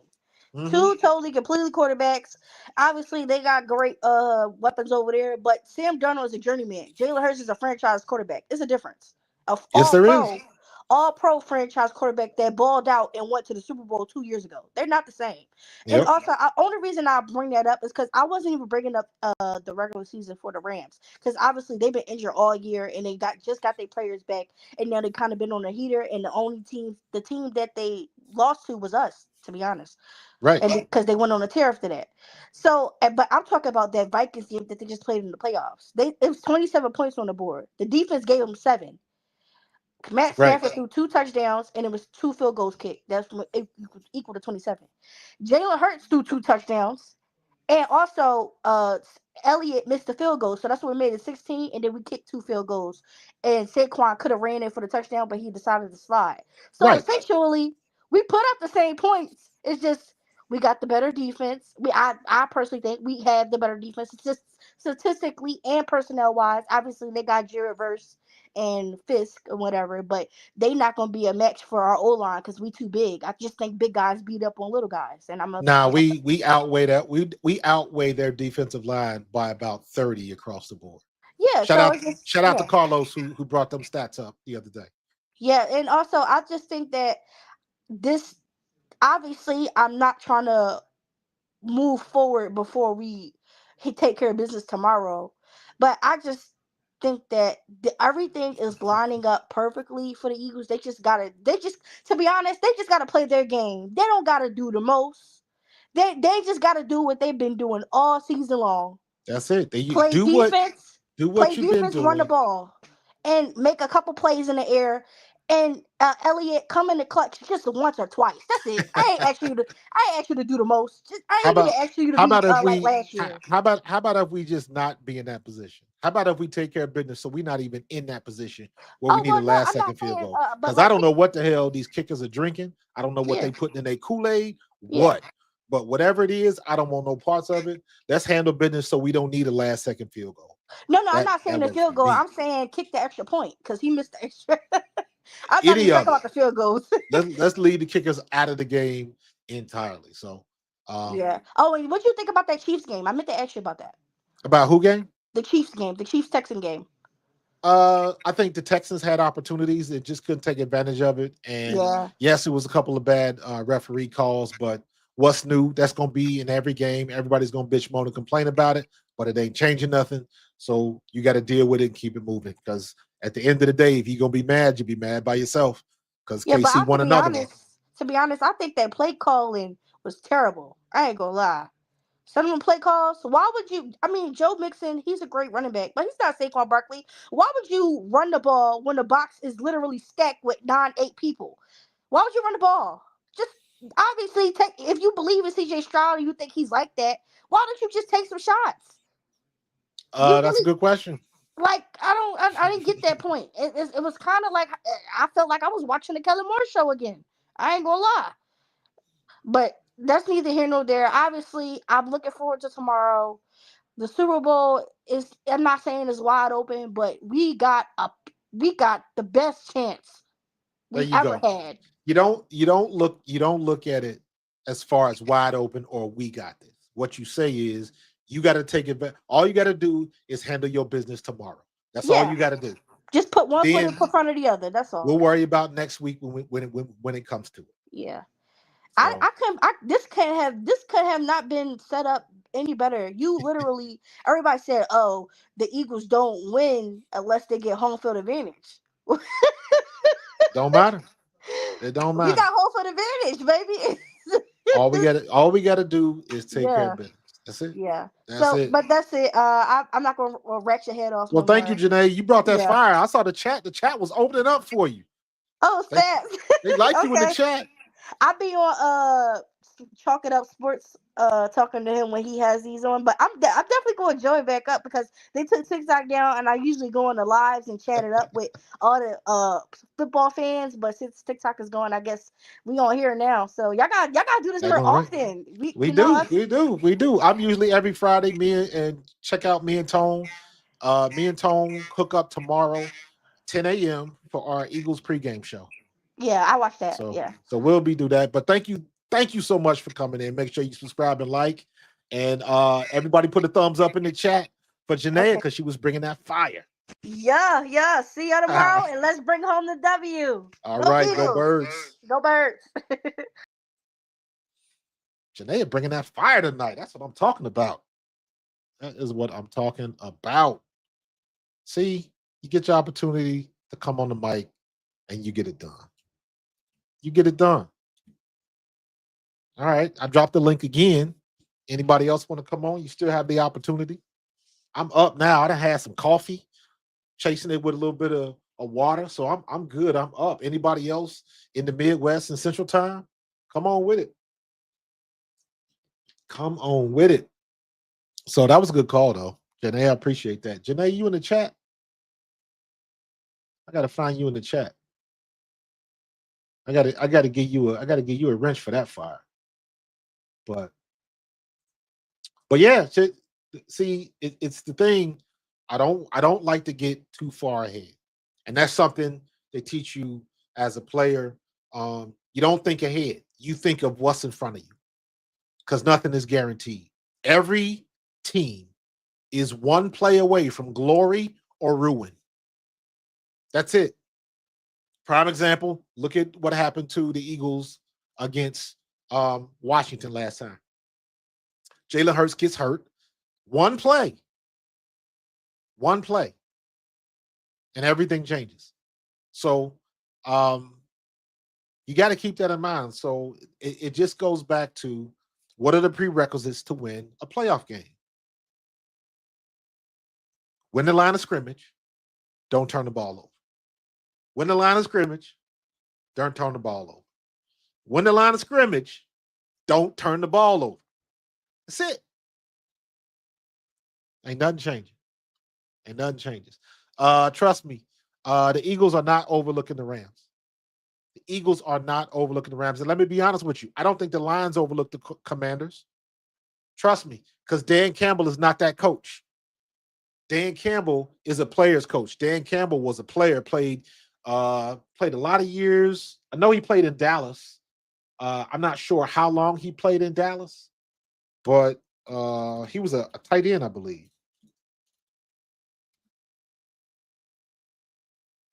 Speaker 2: Hmm.
Speaker 4: Two totally completely quarterbacks. Obviously, they got great weapons over there, but Sam Darnold is a journeyman. Jalen Hurts is a franchise quarterback. It's a difference. Of
Speaker 2: Yes, there is.
Speaker 4: all pro franchise quarterback that balled out and went to the Super Bowl 2 years ago. They're not the same. And
Speaker 2: Yep.
Speaker 4: also, only reason I bring that up is because I wasn't even bringing up the regular season for the Rams because obviously they've been injured all year and they got their players back and now they kind of been on a heater and the team that they lost to was us, to be honest,
Speaker 2: Right.
Speaker 4: and because they went on a tear after that. So, but I'm talking about that Vikings game that they just played in the playoffs. It was 27 points on the board. The defense gave them 7. Matt
Speaker 2: Right.
Speaker 4: Stafford threw 2 touchdowns and it was 2 field goals kicked. That's equal to 27. Jalen Hurts threw 2 touchdowns And also, Elliott missed the field goal, so that's what we made it 16, and then we kicked 2 field goals. And Saquon could have ran in for the touchdown, but he decided to slide. So
Speaker 2: Right.
Speaker 4: essentially, we put up the same points. It's just we got the better defense. I personally think we have the better defense. It's just statistically and personnel wise. Obviously, they got Jared Verse and Fisk or whatever, but they not gonna be a match for our O line because we too big. I just think big guys beat up on little guys, and I'm a
Speaker 2: Now we outweigh that. We outweigh their defensive line by about 30 across the board.
Speaker 4: yeah.
Speaker 2: Shout
Speaker 4: So
Speaker 2: out
Speaker 4: it's just
Speaker 2: shout out to
Speaker 4: yeah.
Speaker 2: Carlos who brought them stats up the other day.
Speaker 4: Yeah, and also I just think that this obviously I'm not trying to move forward before we take care of business tomorrow, but I just think that everything is lining up perfectly for the Eagles. They just to be honest, they just gotta play their game. They don't gotta do the most. They just gotta do what they've been doing all season long.
Speaker 2: That's it. They
Speaker 4: Play
Speaker 2: do what
Speaker 4: defense,
Speaker 2: you've been
Speaker 4: run the
Speaker 2: doing.
Speaker 4: ball, and make a couple plays in the air. And Elliott come in the clutch just once or twice. That's it. I ain't asked you to. I ain't asked you to do the most. I
Speaker 2: How
Speaker 4: ain't even
Speaker 2: about
Speaker 4: asked you to
Speaker 2: how
Speaker 4: be
Speaker 2: about if
Speaker 4: like
Speaker 2: we
Speaker 4: last year.
Speaker 2: how about if we just not be in that position? How about if we take care of business so we're not even in that position where we
Speaker 4: Oh
Speaker 2: need a
Speaker 4: well, no,
Speaker 2: last
Speaker 4: I'm not
Speaker 2: second field
Speaker 4: saying.
Speaker 2: goal?
Speaker 4: But
Speaker 2: Because I
Speaker 4: like,
Speaker 2: don't know what the hell these kickers are drinking. I don't know what
Speaker 4: yeah,
Speaker 2: they putting in their Kool-Aid.
Speaker 4: yeah.
Speaker 2: What? But whatever it is, I don't want no parts of it. Let's handle business so we don't need a last second field goal.
Speaker 4: No, I'm not saying
Speaker 2: That
Speaker 4: the
Speaker 2: works for
Speaker 4: field goal.
Speaker 2: me.
Speaker 4: I'm saying kick the extra point because he missed the extra. I'm not even
Speaker 2: Any
Speaker 4: talking
Speaker 2: of it.
Speaker 4: about the field goals.
Speaker 2: Let's leave the kickers out of the game entirely. So
Speaker 4: Yeah. Oh, and what do you think about that Chiefs game? I meant to ask you about that.
Speaker 2: about who game?
Speaker 4: The Chiefs game, the Chiefs Texan game.
Speaker 2: I think the Texans had opportunities. They just couldn't take advantage of it. And
Speaker 4: Yeah.
Speaker 2: yes, it was a couple of bad referee calls, but what's new? That's going to be in every game. Everybody's going to bitch, moan, and complain about it, but it ain't changing nothing. So you got to deal with it and keep it moving. Because at the end of the day, if you're going to be mad, you'll be mad by yourself. Because
Speaker 4: Yeah, but
Speaker 2: KC won another one.
Speaker 4: to be honest, I think that play calling was terrible. I ain't gonna lie. Some of them play calls. Why would you? I mean, Joe Mixon, he's a great running back, but he's not Saquon Barkley. Why would you run the ball when the box is literally stacked with 9, 8 people? Why would you run the ball? Just obviously take. If you believe in CJ Stroud and you think he's like that, why don't you just take some shots? You
Speaker 2: That's a
Speaker 4: really
Speaker 2: good question.
Speaker 4: like. I didn't get that point. It was kind of like I felt like I was watching the Kellen Moore show again. I ain't gonna lie. But that's neither here nor there. Obviously, I'm looking forward to tomorrow. The Super Bowl is I'm not saying it's wide open, but we got the best chance
Speaker 2: There
Speaker 4: we
Speaker 2: you
Speaker 4: ever
Speaker 2: go.
Speaker 4: had.
Speaker 2: You don't look at it as far as wide open or we got this. What you say is you got to take it back. All you got to do is handle your business tomorrow. That's all
Speaker 4: Yeah.
Speaker 2: you got to do.
Speaker 4: Just put one foot in
Speaker 2: Then
Speaker 4: front of the other. That's all.
Speaker 2: we'll worry about next week when it comes to it.
Speaker 4: Yeah.
Speaker 2: So
Speaker 4: I couldn't I this could have not been set up any better. You literally everybody said, "Oh, the Eagles don't win unless they get home field advantage."
Speaker 2: don't matter. It don't
Speaker 4: We
Speaker 2: matter.
Speaker 4: got home field advantage, baby.
Speaker 2: All we got to do is take care
Speaker 4: Yeah.
Speaker 2: of business. That's it.
Speaker 4: Yeah.
Speaker 2: That's
Speaker 4: So,
Speaker 2: it.
Speaker 4: but that's it. I'm not gonna rat your head off
Speaker 2: Well,
Speaker 4: no
Speaker 2: thank you,
Speaker 4: more.
Speaker 2: Janae. You brought that
Speaker 4: Yeah.
Speaker 2: fire. I saw the chat. The chat was opening up for you.
Speaker 4: Oh,
Speaker 2: They,
Speaker 4: snap.
Speaker 2: they like you in the
Speaker 4: Okay.
Speaker 2: chat.
Speaker 4: I be on Chalk It Up Sports talking to him when he has these on, but I'm definitely going to join back up because they took TikTok down, and I usually go on the lives and chat it up with all the football fans. But since TikTok is going, I guess we on here now. So y'all got to do this
Speaker 2: They're
Speaker 4: more
Speaker 2: gonna
Speaker 4: often.
Speaker 2: We do, we do. I'm usually every Friday. And check out me and Tone. Me and Tone hook up tomorrow, 10 a.m. for our Eagles pregame show.
Speaker 4: Yeah, I watch that.
Speaker 2: So
Speaker 4: Yeah.
Speaker 2: we'll be do that. But thank you so much for coming in. Make sure you subscribe and like, and everybody put a thumbs up in the chat for Janaea
Speaker 4: Okay.
Speaker 2: because she was bringing that fire.
Speaker 4: Yeah. See you tomorrow, and let's bring home the W.
Speaker 2: All
Speaker 4: Go
Speaker 2: right, go
Speaker 4: Eagles.
Speaker 2: Birds.
Speaker 4: Go Birds.
Speaker 2: Janaea bringing that fire tonight. That's what I'm talking about. That is what I'm talking about. See, you get your opportunity to come on the mic and you get it done. You get it done. All right. I dropped the link again. Anybody else want to come on? You still have the opportunity. I'm up now. I done had some coffee, chasing it with a little bit of water. So I'm good. I'm up. Anybody else in the Midwest and Central Time? Come on with it. Come on with it. So that was a good call, though. Janae, I appreciate that. Janae, you in the chat? I gotta find you in the chat. I gotta give you a wrench for that fire. But yeah, see, it's the thing. I don't like to get too far ahead, and that's something they teach you as a player. You don't think ahead; you think of what's in front of you, because nothing is guaranteed. Every team is one play away from glory or ruin. That's it. Prime example, look at what happened to the Eagles against Washington last time. Jalen Hurts gets hurt. One play, and everything changes. So you got to keep that in mind. So it just goes back to what are the prerequisites to win a playoff game? Win the line of scrimmage, don't turn the ball over. Win the line of scrimmage, don't turn the ball over. Win the line of scrimmage, don't turn the ball over. That's it. Ain't nothing changing. And nothing changes. Trust me, the Eagles are not overlooking the Rams. The Eagles are not overlooking the Rams. And let me be honest with you, I don't think the Lions overlook the Commanders. Trust me, because Dan Campbell is not that coach. Dan Campbell is a player's coach. Dan Campbell was a player, played a lot of years. I know he played in Dallas. I'm not sure how long he played in Dallas, but he was a tight end, I believe.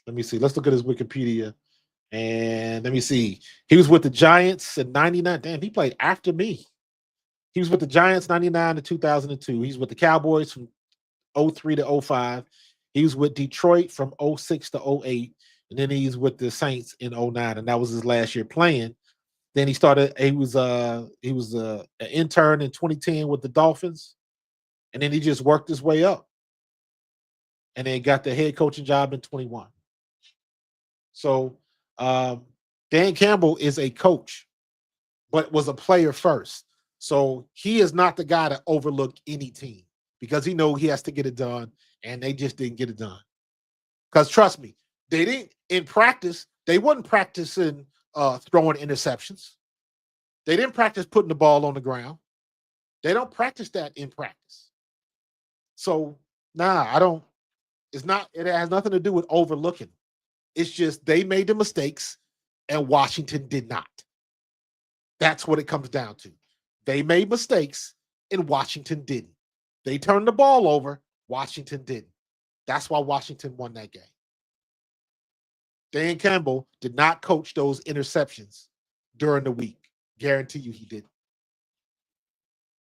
Speaker 2: Let me see. Let's look at his Wikipedia. And let me see. He was with the Giants in 99. Damn, he played after me. He was with the Giants 99 to 2002. He's with the Cowboys from 03 to 05. He was with Detroit from 06 to 08. And then he's with the Saints in 09. And that was his last year playing. Then he was an intern in 2010 with the Dolphins. And then he just worked his way up. And then got the head coaching job in 21. So Dan Campbell is a coach, but was a player first. So he is not the guy to overlook any team because he knows he has to get it done, and they just didn't get it done. Because trust me, they didn't in practice. They wasn't practicing throwing interceptions. They didn't practice putting the ball on the ground. They don't practice that in practice. So I don't. It's not. It has nothing to do with overlooking. It's just they made the mistakes and Washington did not. That's what it comes down to. They made mistakes and Washington didn't. They turned the ball over. Washington didn't. That's why Washington won that game. Dan Campbell did not coach those interceptions during the week. Guarantee you he didn't.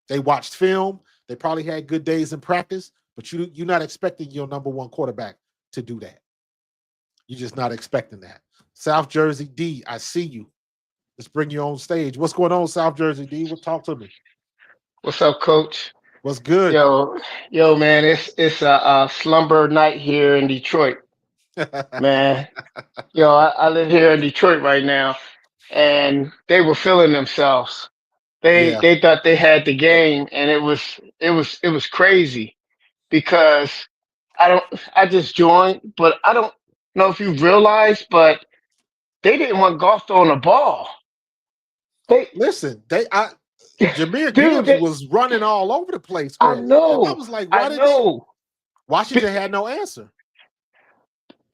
Speaker 2: They watched film. They probably had good days in practice, but you're not expecting your number one quarterback to do that. You're just not expecting that. South Jersey D, I see you. Let's bring you on stage. What's going on, South Jersey D? Talk to me.
Speaker 5: What's up, Coach?
Speaker 2: What's good?
Speaker 5: Yo, man, it's a slumber night here in Detroit, man. I live here in Detroit right now, and they were feeling themselves.
Speaker 2: Yeah.
Speaker 5: They thought they had the game, and it was crazy because I just joined, but I don't know if you realized, but they didn't want golf throwing the ball.
Speaker 2: Listen, Jameer
Speaker 5: Dude,
Speaker 2: Gibbs was running all over the place
Speaker 5: I
Speaker 2: early. And I
Speaker 5: know,
Speaker 2: was like,
Speaker 5: I know.
Speaker 2: Washington had no answer.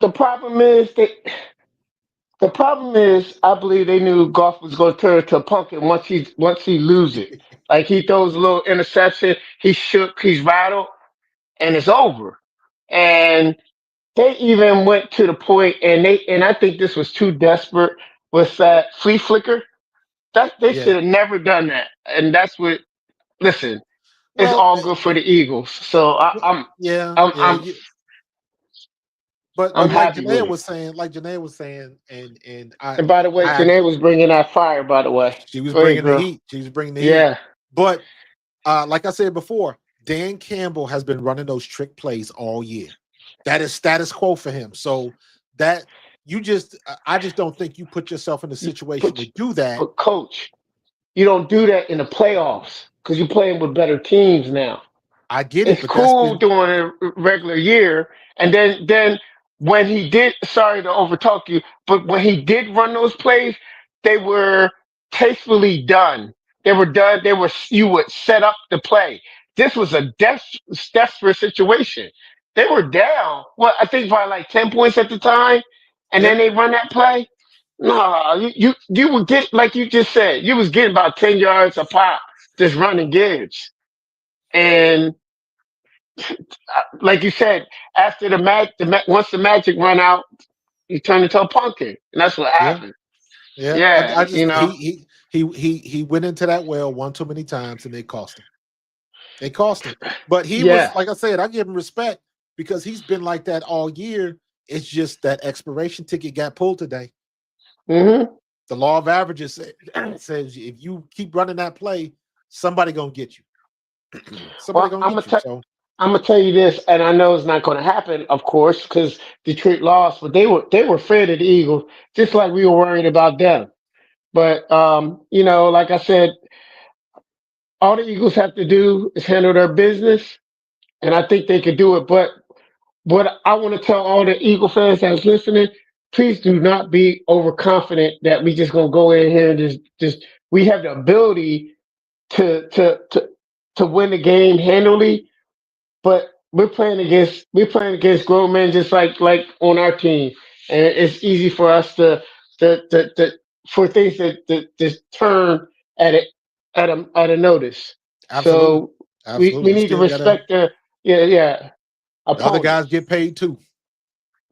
Speaker 5: The problem is I believe they knew golf was going to turn into a pumpkin once he lose it. Like he throws a little interception, he's shook, he's rattled, and it's over. And they even went to the point, and I think this was too desperate with that flea flicker. They should have never done that. And that's what. Listen, it's
Speaker 2: Well,
Speaker 5: all good for the Eagles. So I'm
Speaker 2: but
Speaker 5: I'm
Speaker 2: like
Speaker 5: happy with
Speaker 2: Janae
Speaker 5: it.
Speaker 2: was saying, and
Speaker 5: And by the way, Janae was bringing that fire. By the way,
Speaker 2: she was
Speaker 5: go ahead,
Speaker 2: bringing the
Speaker 5: girl.
Speaker 2: heat. She was bringing the heat.
Speaker 5: Yeah,
Speaker 2: But like I said before, Dan Campbell has been running those trick plays all year. That is status quo for him. So that I just don't think you put yourself in a situation to do that.
Speaker 5: But coach, you don't do that in the playoffs because you're playing with better teams now.
Speaker 2: I get it,
Speaker 5: It's
Speaker 2: but that's
Speaker 5: cool
Speaker 2: been
Speaker 5: during a regular year, and then when he did, sorry to overtalk you, but when he did run those plays, they were tastefully done. They were done. They were you would set up the play. This was a desperate situation. They were down. What I think by like 10 points at the time, and
Speaker 2: yeah,
Speaker 5: then they run that play. No, you would get like you just said. You was getting about 10 yards a pop, just running gives, and like you said, after once the magic run out, you turn into a pumpkin, and that's what
Speaker 2: yeah,
Speaker 5: happened.
Speaker 2: yeah.
Speaker 5: Yeah,
Speaker 2: I
Speaker 5: you
Speaker 2: just
Speaker 5: know.
Speaker 2: he went into that well one too many times, and they cost him. They cost him. But he was,
Speaker 5: Yeah.
Speaker 2: like I said, I give him respect because he's been like that all year. It's just that expiration ticket got pulled today.
Speaker 5: Hmm.
Speaker 2: The law of averages says if you keep running that play, somebody gonna get you. Somebody
Speaker 5: Well,
Speaker 2: gonna get you. So
Speaker 5: I'm gonna tell you this, and I know it's not going to happen, of course, because Detroit lost, but they were afraid of the Eagles, just like we were worried about them. But like I said, all the Eagles have to do is handle their business, and I think they could do it. But what I want to tell all the Eagle fans that's listening, please do not be overconfident that we just gonna go in here and just we have the ability to to to to win the game handily, but we're playing against grown men just like on our team, and it's easy for us to for things to just turn at it at a notice.
Speaker 2: absolutely,
Speaker 5: So we
Speaker 2: absolutely. You
Speaker 5: need to
Speaker 2: still gotta
Speaker 5: respect the yeah
Speaker 2: the other guys
Speaker 5: opponents.
Speaker 2: get paid too.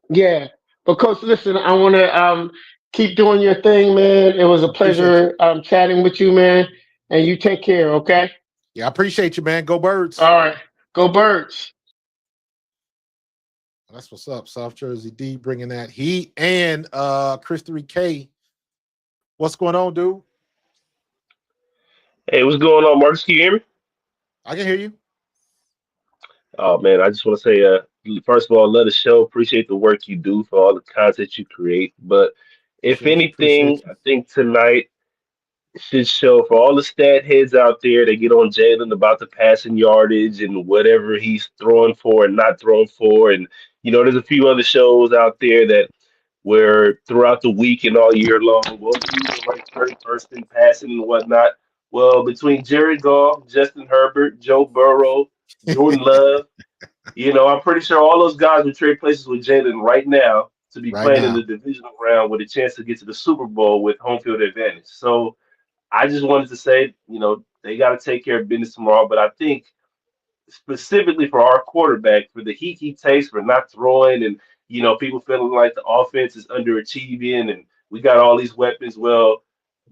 Speaker 5: Yeah, but coach, listen, I want to keep doing your thing, man. It was a
Speaker 2: Appreciate you.
Speaker 5: pleasure chatting with you, man. And you take care, okay?
Speaker 2: Yeah, I appreciate you, man. Go birds.
Speaker 5: All right, go Birds.
Speaker 2: That's what's up. South Jersey D bringing that heat and Chris 3K. What's going on, dude?
Speaker 6: Hey, what's going on, Marcus? Can you hear me?
Speaker 2: I can hear you.
Speaker 6: Oh man, I just want to say, first of all, love the show. Appreciate the work you do for all the content you create. But if
Speaker 2: Appreciate you.
Speaker 6: anything,
Speaker 2: Appreciate you.
Speaker 6: I think tonight should show for all the stat heads out there that get on Jalen about the passing yardage and whatever he's throwing for and not throwing for. And there's a few other shows out there that where throughout the week and all year long, well, who's the right third person passing and whatnot. Well, between Jared Goff, Justin Herbert, Joe Burrow, Jordan Love, I'm pretty sure all those guys would trade places with Jalen right now to be
Speaker 2: Right
Speaker 6: playing in
Speaker 2: now.
Speaker 6: the divisional round with a chance to get to the Super Bowl with home field advantage. So I just wanted to say, they got to take care of business tomorrow. But I think specifically for our quarterback, for the heat he takes for not throwing and, people feeling like the offense is underachieving and we got all these weapons. Well,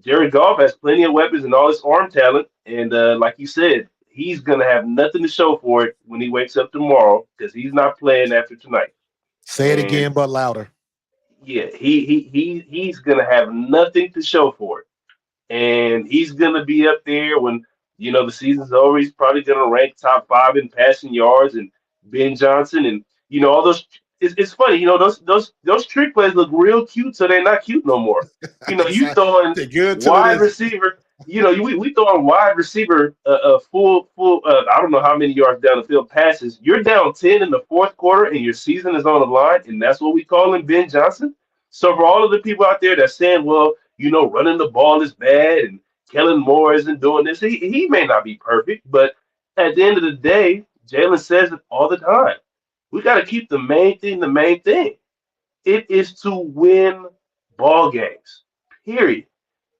Speaker 6: Jared Goff has plenty of weapons and all his arm talent. And like you said, he's going to have nothing to show for it when he wakes up tomorrow because he's not playing after tonight.
Speaker 2: Say it
Speaker 6: And
Speaker 2: again, but louder.
Speaker 6: yeah, he's going to have nothing to show for it and he's gonna be up there when the season's over. He's probably gonna rank top five in passing yards and Ben Johnson and all those. It's funny, those trick plays look real cute, so they're not cute no more. You throwing
Speaker 2: They're good till it
Speaker 6: wide
Speaker 2: isn't.
Speaker 6: receiver. We throwing wide receiver full. I don't know how many yards down the field passes. You're down 10 in the fourth quarter, and your season is on the line, and that's what we call him Ben Johnson. So for all of the people out there that saying, well, running the ball is bad and Kellen Moore isn't doing this. He may not be perfect, but at the end of the day, Jalen says it all the time. We got to keep the main thing the main thing. It is to win ball games, period.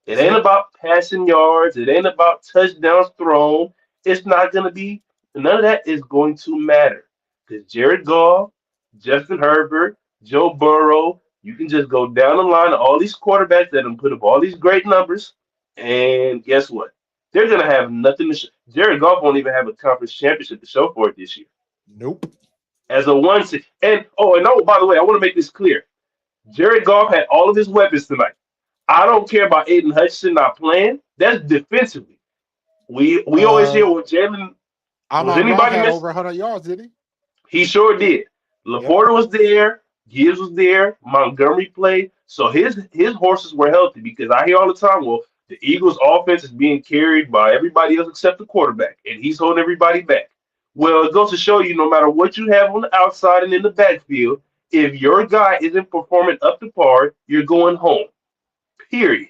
Speaker 6: It
Speaker 2: That's
Speaker 6: ain't
Speaker 2: it.
Speaker 6: about passing yards. It ain't about touchdowns thrown. It's not going to be, none of that is going to matter. Because Jared Goff, Justin Herbert, Joe Burrow, you can just go down the line of all these quarterbacks that have put up all these great numbers. And guess what? They're going to have nothing to show. Jared Goff won't even have a conference championship to show for it this year.
Speaker 2: Nope.
Speaker 6: As a one seed. And by the way, I want to make this clear. Jared Goff had all of his weapons tonight. I don't care about Aiden Hutchinson not playing. That's defensively. We always hear
Speaker 2: Uh
Speaker 6: what Jalen was
Speaker 2: Amon Ra
Speaker 6: anybody
Speaker 2: had
Speaker 6: miss?
Speaker 2: over 100 yards, didn't
Speaker 6: He sure did.
Speaker 2: he? Yep.
Speaker 6: Laporta was there, Gibbs was there, Montgomery played. So his horses were healthy because I hear all the time, well, the Eagles offense is being carried by everybody else except the quarterback, and he's holding everybody back. Well, it goes to show you no matter what you have on the outside and in the backfield, if your guy isn't performing up to par, you're going home. Period.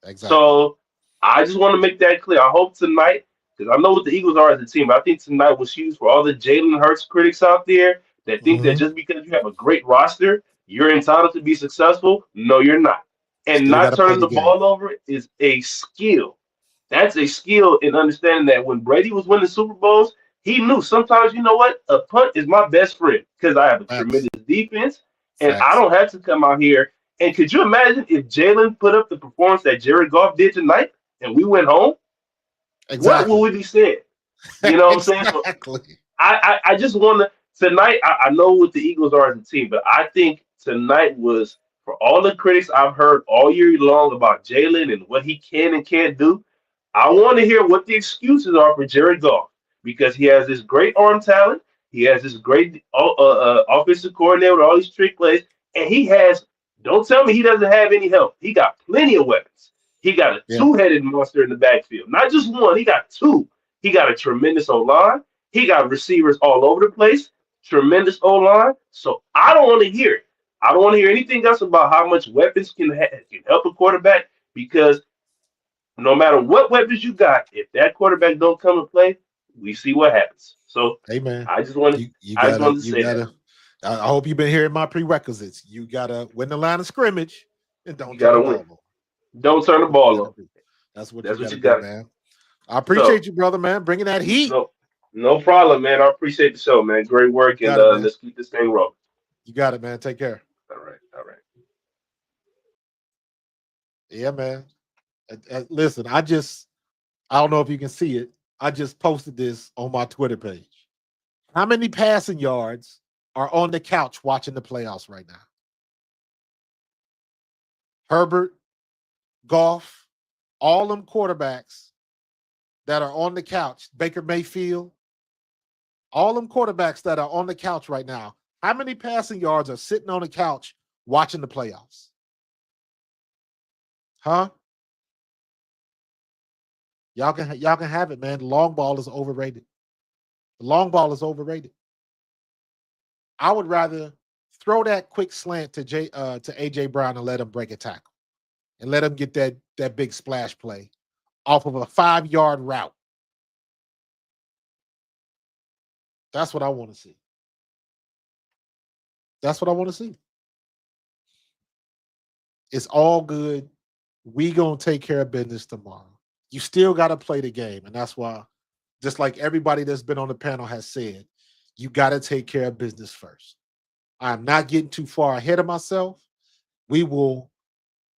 Speaker 2: Exactly.
Speaker 6: So I just want to make that clear. I hope tonight, because I know what the Eagles are as a team, but I think tonight was huge for all the Jalen Hurts critics out there that think that
Speaker 2: Hmm.
Speaker 6: just because you have a great roster, you're entitled to be successful. No, you're not. And
Speaker 2: Still got
Speaker 6: not
Speaker 2: to play
Speaker 6: turning
Speaker 2: the
Speaker 6: the
Speaker 2: game.
Speaker 6: ball over is a skill. That's a skill in understanding that when Brady was winning Super Bowls, he knew sometimes, you know what, a punt is my best friend because I have a
Speaker 2: Facts.
Speaker 6: tremendous defense and I
Speaker 2: Facts.
Speaker 6: don't have to come out here. And could you imagine if Jalen put up the performance that Jared Goff did tonight and we went home? What would
Speaker 2: Exactly.
Speaker 6: we be saying? You know what I'm saying? So
Speaker 2: Exactly.
Speaker 6: I just want to tonight. I know what the Eagles are as a team, but I think tonight was for all the critics I've heard all year long about Jalen and what he can and can't do. I
Speaker 2: Yeah.
Speaker 6: want to hear what the excuses are for Jared Goff because he has this great arm talent. He has this great offensive coordinator with all these trick plays, and he has. Don't tell me he doesn't have any help. He got plenty of weapons. He got a
Speaker 2: Yeah.
Speaker 6: two-headed monster in the backfield, not just one. He got two. He got a tremendous O line. He got receivers all over the place. Tremendous O line. So I don't want to hear it. I don't want to hear anything else about how much weapons can help a quarterback because no matter what weapons you got, if that quarterback don't come and play, we see what happens. So
Speaker 2: Hey man,
Speaker 6: I just wanted,
Speaker 2: you
Speaker 6: I just
Speaker 2: gotta
Speaker 6: wanted to
Speaker 2: you
Speaker 6: say that
Speaker 2: gotta. I hope you've been hearing my prerequisites. You gotta win the line of scrimmage and
Speaker 6: you
Speaker 2: don't turn
Speaker 6: gotta
Speaker 2: the
Speaker 6: win.
Speaker 2: ball over.
Speaker 6: Don't turn the
Speaker 2: What you
Speaker 6: ball
Speaker 2: gotta
Speaker 6: over.
Speaker 2: do. That's what you
Speaker 6: That's what
Speaker 2: gotta
Speaker 6: you
Speaker 2: do,
Speaker 6: got.
Speaker 2: man. I
Speaker 6: So
Speaker 2: appreciate you, brother, man, bringing that heat.
Speaker 6: no, no problem, man. I appreciate the show, man. Great
Speaker 2: You
Speaker 6: work, and
Speaker 2: got it, man.
Speaker 6: let's keep this thing rolling.
Speaker 2: You got it, man. Take care.
Speaker 6: All right, all right.
Speaker 2: Yeah, man. Listen, I don't know if you can see it. I just posted this on my Twitter page. How many passing yards are on the couch watching the playoffs right now? Herbert, Goff, all them quarterbacks that are on the couch, Baker Mayfield, all them quarterbacks that are on the couch right now. How many passing yards are sitting on the couch watching the playoffs? Huh? Y'all can have it, man. The long ball is overrated. The long ball is overrated. I would rather throw that quick slant to AJ Brown and let him break a tackle and let him get that big splash play off of a 5-yard route. That's what I want to see. That's what I want to see. It's all good. We gonna take care of business tomorrow. You still got to play the game, and that's why, just like everybody that's been on the panel has said, you got to take care of business first. I'm not getting too far ahead of myself. We will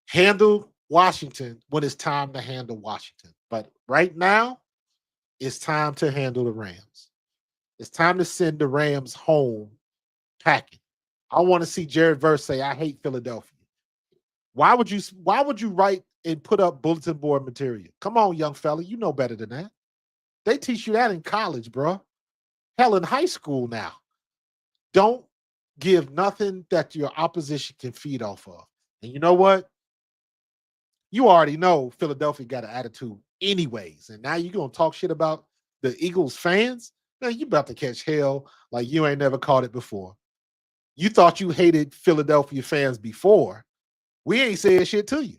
Speaker 2: handle Washington when it's time to handle Washington. But right now, it's time to handle the Rams. It's time to send the Rams home packing. I want to see Jared Verse say, "I hate Philadelphia." Why would you write and put up bulletin board material? Come on, young fella, you know better than that. They teach you that in college, bro. Hell, in high school now. Don't give nothing that your opposition can feed off of. And you know what? You already know Philadelphia got an attitude anyways. And now you're going to talk shit about the Eagles fans? Man, you about to catch hell like you ain't never caught it before. You thought you hated Philadelphia fans before. We ain't saying shit to you.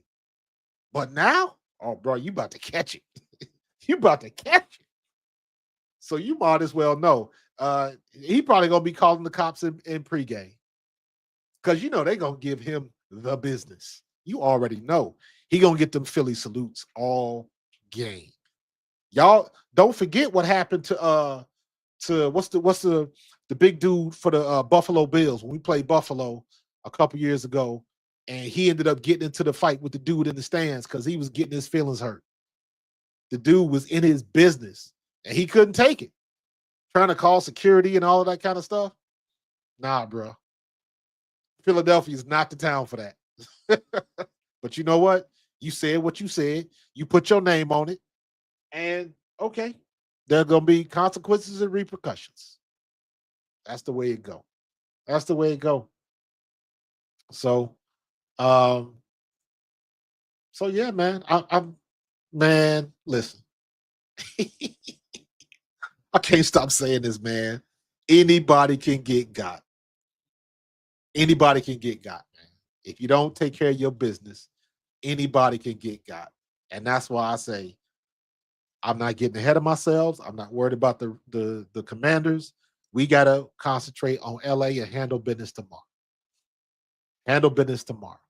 Speaker 2: But now, oh, bro, you about to catch it. You about to catch it. So you might as well know. He probably going to be calling the cops in pregame because you know they're going to give him the business. You already know. He going to get them Philly salutes all game. Y'all don't forget what happened to what's the big dude for the Buffalo Bills when we played Buffalo a couple years ago, and he ended up getting into the fight with the dude in the stands because he was getting his feelings hurt. The dude was in his business and he couldn't take it, trying to call security and all of that kind of stuff. Nah, bro. Philadelphia is not the town for that. But you know what? You said what you said. You put your name on it, and okay, there are gonna be consequences and repercussions. That's the way it go. That's the way it go. So, um, so yeah, man. I'm man. Listen, I can't stop saying this, man. Anybody can get got. Anybody can get got, man. If you don't take care of your business, anybody can get got. And that's why I say I'm not getting ahead of myself. I'm not worried about the Commanders. We gotta concentrate on LA and handle business tomorrow. Handle business tomorrow.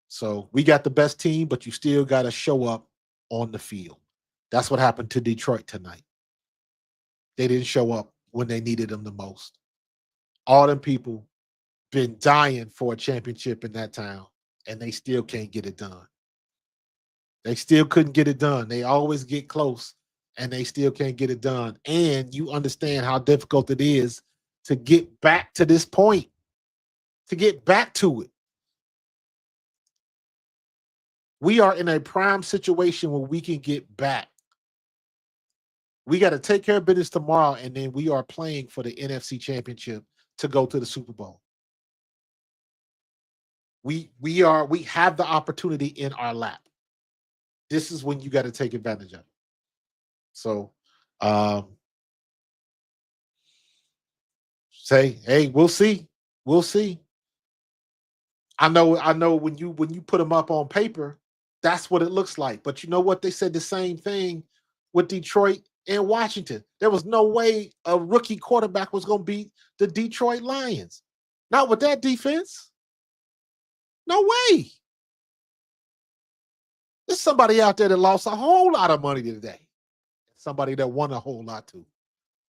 Speaker 2: So we got the best team, but you still gotta show up on the field. That's what happened to Detroit tonight. They didn't show up when they needed them the most. All them people been dying for a championship in that town, and they still can't get it done. They still couldn't get it done. They always get close, and they still can't get it done. And you understand how difficult it is to get back to this point, to get back to it. We are in a prime situation where we can get back. We got to take care of business tomorrow, and then we are playing for the NFC Championship to go to the Super Bowl. We have the opportunity in our lap. This is when you got to take advantage of it. So say, hey, we'll see. We'll see. I know when you put them up on paper, that's what it looks like. But you know what? They said the same thing with Detroit and Washington. There was no way a rookie quarterback was going to beat the Detroit Lions. Not with that defense. No way. There's somebody out there that lost a whole lot of money today. Somebody that won a whole lot too.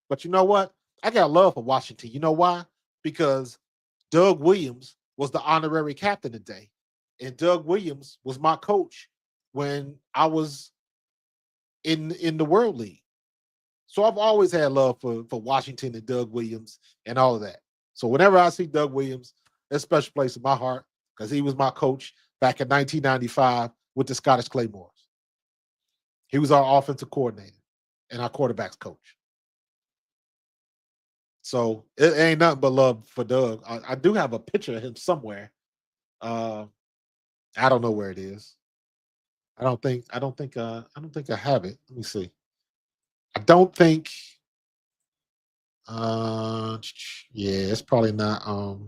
Speaker 2: But you know what? I got love for Washington. You know why? Because Doug Williams was the honorary captain today. And Doug Williams was my coach when I was in the World League. So I've always had love for Washington and Doug Williams and all of that. So whenever I see Doug Williams, there's a special place in my heart because he was my coach back in 1995 with the Scottish Claymores. He was our offensive coordinator and our quarterback's coach. So it ain't nothing but love for Doug. I do have a picture of him somewhere. I don't know where it is. I don't think I have it. Let me see. I don't think yeah, it's probably not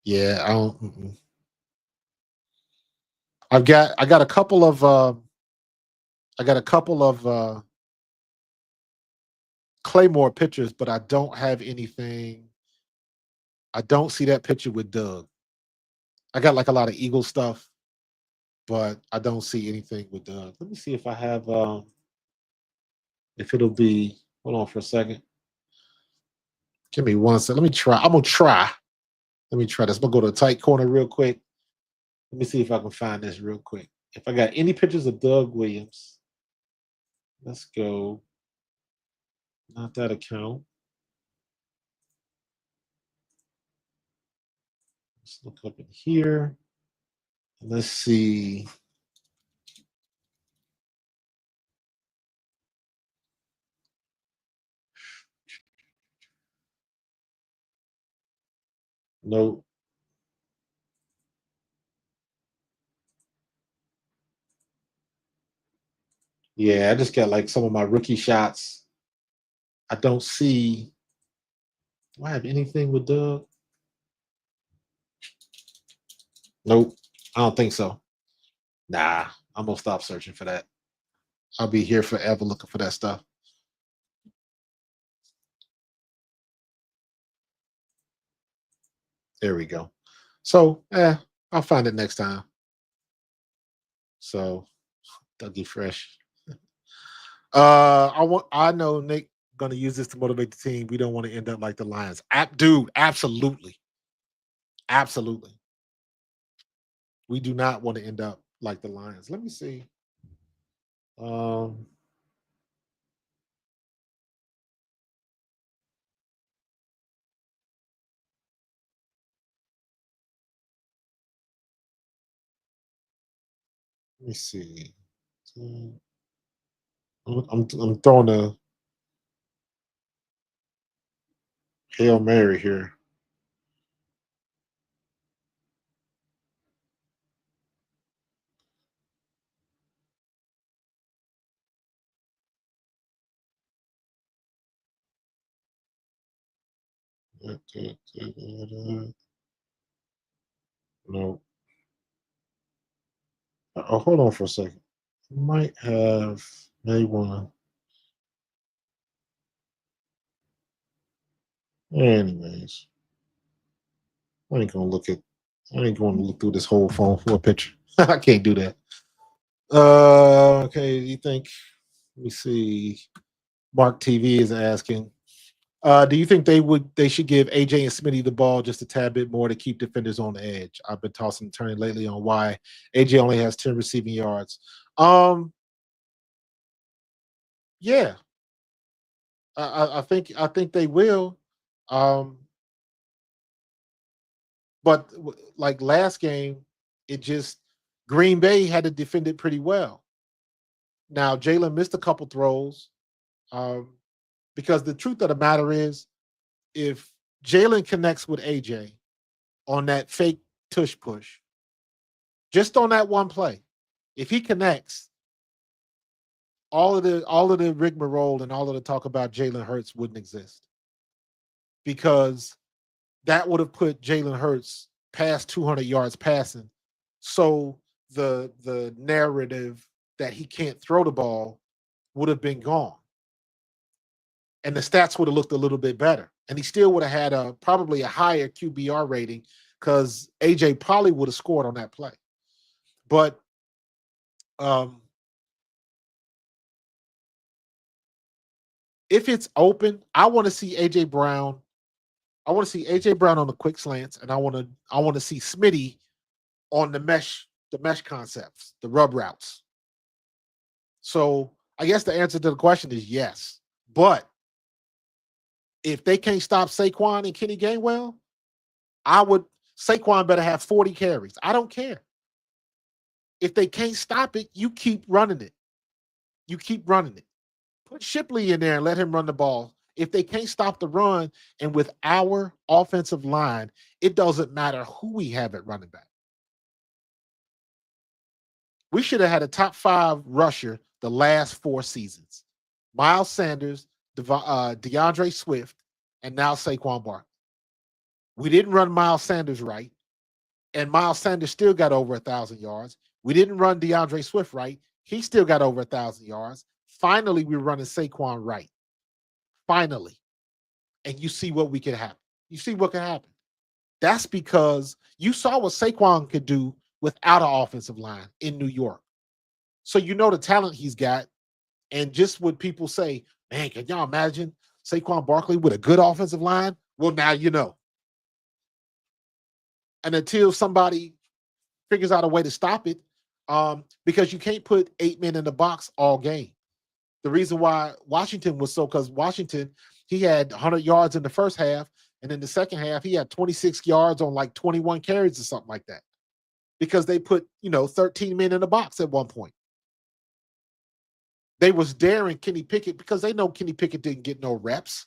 Speaker 2: yeah, I don't I got a couple of Claymore pictures, but I don't have anything. I don't see that picture with Doug. I got like a lot of Eagle stuff, but I don't see anything with Doug. Let me see if I have if it'll be hold on for a second. Give me one second. Let me try. I'm gonna try. Let me try this. I'm gonna go to the tight corner real quick. Let me see if I can find this real quick. If I got any pictures of Doug Williams, let's go. Not that account. Let's look up in here. And let's see. No. Yeah, I just got like some of my rookie shots. I don't see. Do I have anything with Doug? Nope. I don't think so. Nah, I'm gonna stop searching for that. I'll be here forever looking for that stuff. There we go. So, I'll find it next time. So, Dougie Fresh. I know Nick gonna use this to motivate the team. We don't want to end up like the Lions. Dude, absolutely. Absolutely. We do not want to end up like the Lions. Let me see. Let me see. I'm throwing a Hail Mary here. No. Oh, hold on for a second. Might have may want to. Anyways, I ain't gonna look at. I ain't going to look through this whole phone for a picture. I can't do that. Okay. You think? Let me see. Mark TV is asking. Do you think they should give AJ and Smitty the ball just a tad bit more to keep defenders on the edge? I've been tossing and turning lately on why AJ only has 10 receiving yards. Yeah, I think they will. Um, but like last game, it just Green Bay had to defend it pretty well. Now Jalen missed a couple throws um, because the truth of the matter is, if Jalen connects with AJ on that fake tush push, just on that one play, if he connects, all of the rigmarole and all of the talk about Jalen Hurts wouldn't exist because that would have put Jalen Hurts past 200 yards passing. So the narrative that he can't throw the ball would have been gone, and the stats would have looked a little bit better, and he still would have had probably a higher QBR rating because AJ probably would have scored on that play. But um, if it's open, I want to see AJ Brown. I want to see AJ Brown on the quick slants, and I want to see Smitty on the mesh concepts, the rub routes. So I guess the answer to the question is yes. But if they can't stop Saquon and Kenny Gainwell, I would Saquon better have 40 carries. I don't care. If they can't stop it, you keep running it. You keep running it. Put Shipley in there and let him run the ball. If they can't stop the run, and with our offensive line, it doesn't matter who we have at running back. We should have had a top 5 rusher the last 4 seasons. Miles Sanders, DeAndre Swift, and now Saquon Barkley. We didn't run Miles Sanders right, and Miles Sanders still got over 1,000 yards. We didn't run DeAndre Swift right. He still got over 1,000 yards. Finally, we're running Saquon right. Finally. And you see what we can happen. You see what can happen. That's because you saw what Saquon could do without an offensive line in New York. So you know the talent he's got. And just what people say, man, can y'all imagine Saquon Barkley with a good offensive line? Well, now you know. And until somebody figures out a way to stop it, because you can't put 8 men in the box all game. The reason why Washington was because Washington, he had 100 yards in the first half, and in the second half, he had 26 yards on like 21 carries or something like that, because they put 13 men in the box at one point. They was daring Kenny Pickett because they know Kenny Pickett didn't get no reps,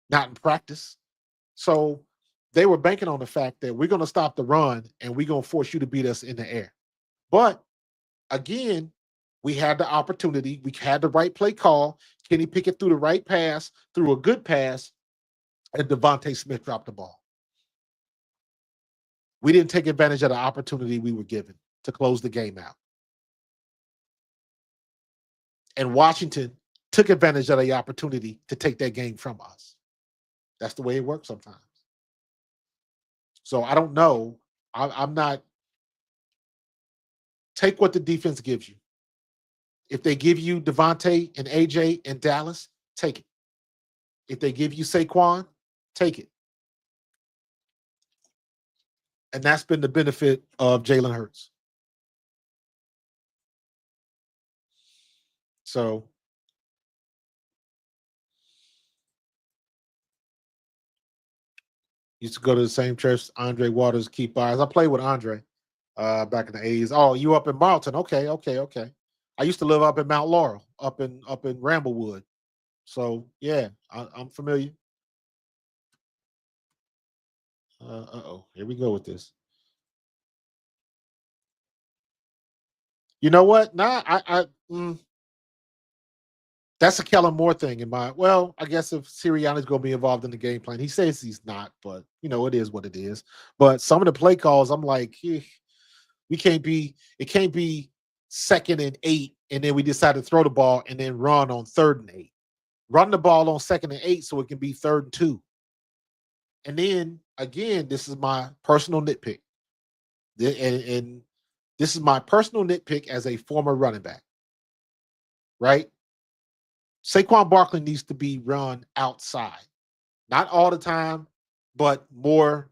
Speaker 2: not in practice. So they were banking on the fact that we're going to stop the run and we're going to force you to beat us in the air. But again, we had the opportunity. We had the right play call. Kenny Pickett threw the right pass, threw a good pass, and Devontae Smith dropped the ball. We didn't take advantage of the opportunity we were given to close the game out. And Washington took advantage of the opportunity to take that game from us. That's the way it works sometimes. So I don't know. I'm not. Take what the defense gives you. If they give you Devontae and AJ in Dallas, take it. If they give you Saquon, take it. And that's been the benefit of Jalen Hurts. So used to go to the same church Andre Waters keep eyes. I played with Andre back in the 80s. Oh, you up in Marlton? Okay. I used to live up in Mount Laurel, up in Ramblewood. So yeah, I'm familiar. Here we go with this. You know what? Nah, That's a Kellen Moore thing in my. Well, I guess if Sirianni's going to be involved in the game plan, he says he's not, but it is what it is. But some of the play calls, I'm like, we can't be. It can't be 2nd and 8, and then we decide to throw the ball and then run on 3rd and 8. Run the ball on 2nd and 8 so it can be 3rd and 2. And then again, this is my personal nitpick, and this is my personal nitpick as a former running back, right? Saquon Barkley needs to be run outside. Not all the time, but more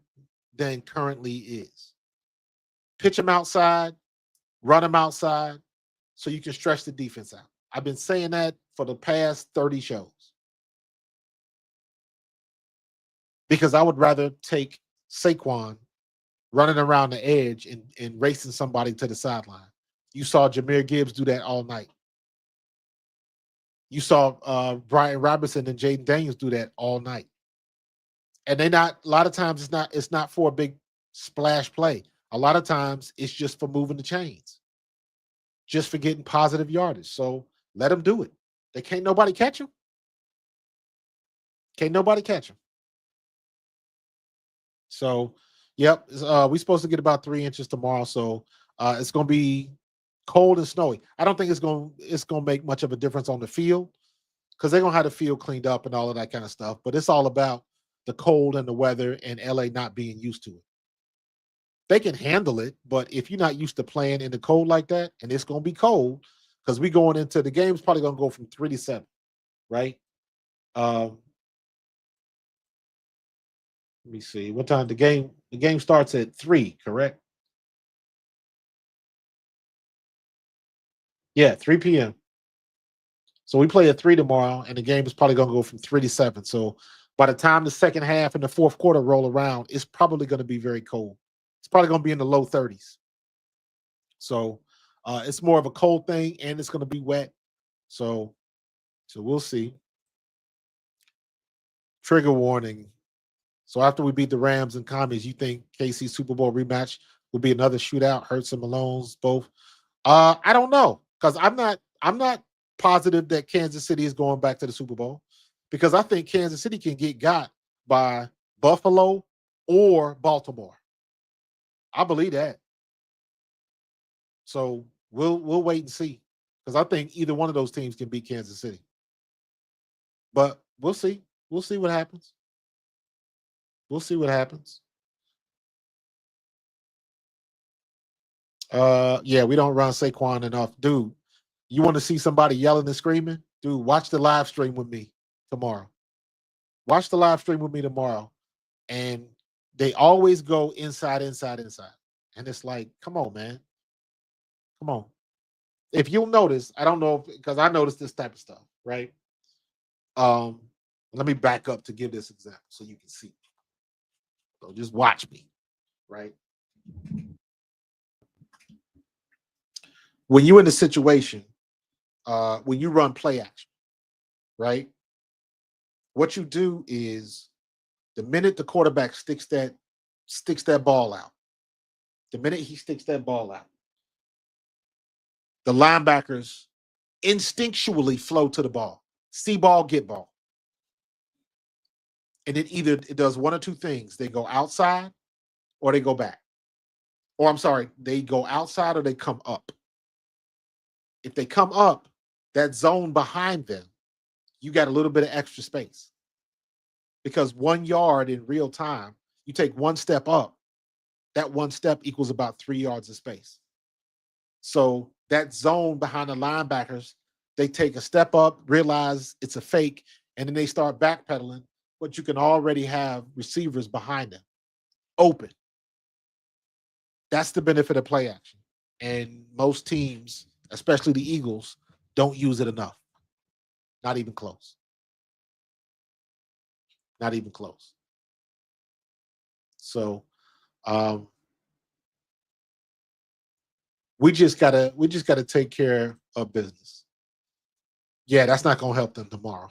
Speaker 2: than currently is. Pitch him outside, run him outside, so you can stretch the defense out. I've been saying that for the past 30 shows. Because I would rather take Saquon running around the edge and racing somebody to the sideline. You saw Jahmyr Gibbs do that all night. You saw Brian Robinson and Jaden Daniels do that all night. And a lot of times it's not for a big splash play. A lot of times it's just for moving the chains, just for getting positive yardage. So let them do it. They can't nobody catch them. Can't nobody catch them. So, yep, we're supposed to get about 3 inches tomorrow. So it's going to be cold and snowy. I don't think it's going to make much of a difference on the field because they're going to have the field cleaned up and all of that kind of stuff. But it's all about the cold and the weather and LA not being used to it. They can handle it, but if you're not used to playing in the cold like that, and it's going to be cold because we going into the game's probably going to go from 3 to 7, right? Let me see what time the game starts at 3, correct? Yeah, 3 p.m. So we play at 3 tomorrow, and the game is probably going to go from 3 to 7. So by the time the second half and the fourth quarter roll around, it's probably going to be very cold. It's probably going to be in the low 30s. So it's more of a cold thing, and it's going to be wet. So we'll see. Trigger warning. So after we beat the Rams and Commies, you think KC Super Bowl rematch will be another shootout? Hurts and Malone's both. I don't know because I'm not positive that Kansas City is going back to the Super Bowl because I think Kansas City can get got by Buffalo or Baltimore. I believe that. So we'll wait and see because I think either one of those teams can beat Kansas City. But we'll see. We'll see what happens. We'll see what happens. Yeah, we don't run Saquon enough. Dude, you want to see somebody yelling and screaming? Dude, watch the live stream with me tomorrow. Watch the live stream with me tomorrow. And they always go inside. And it's like, come on, man. Come on. If you'll notice, I don't know because I noticed this type of stuff, right? Let me back up to give this example so you can see. So just watch me, right? When you're in a situation, when you run play action, right? What you do is the minute the quarterback sticks that ball out, the minute he sticks that ball out, the linebackers instinctually flow to the ball. See ball, get ball. And it does one or two things. They go outside or they go back. Or I'm sorry, they go outside or they come up. If they come up, that zone behind them, you got a little bit of extra space. Because 1 yard in real time, you take one step up, that one step equals about 3 yards of space. So that zone behind the linebackers, they take a step up, realize it's a fake, and then they start backpedaling, but you can already have receivers behind them open. That's the benefit of play action. And most teams, especially the Eagles, don't use it enough. Not even close. Not even close. So we just gotta take care of business. Yeah, that's not gonna help them tomorrow.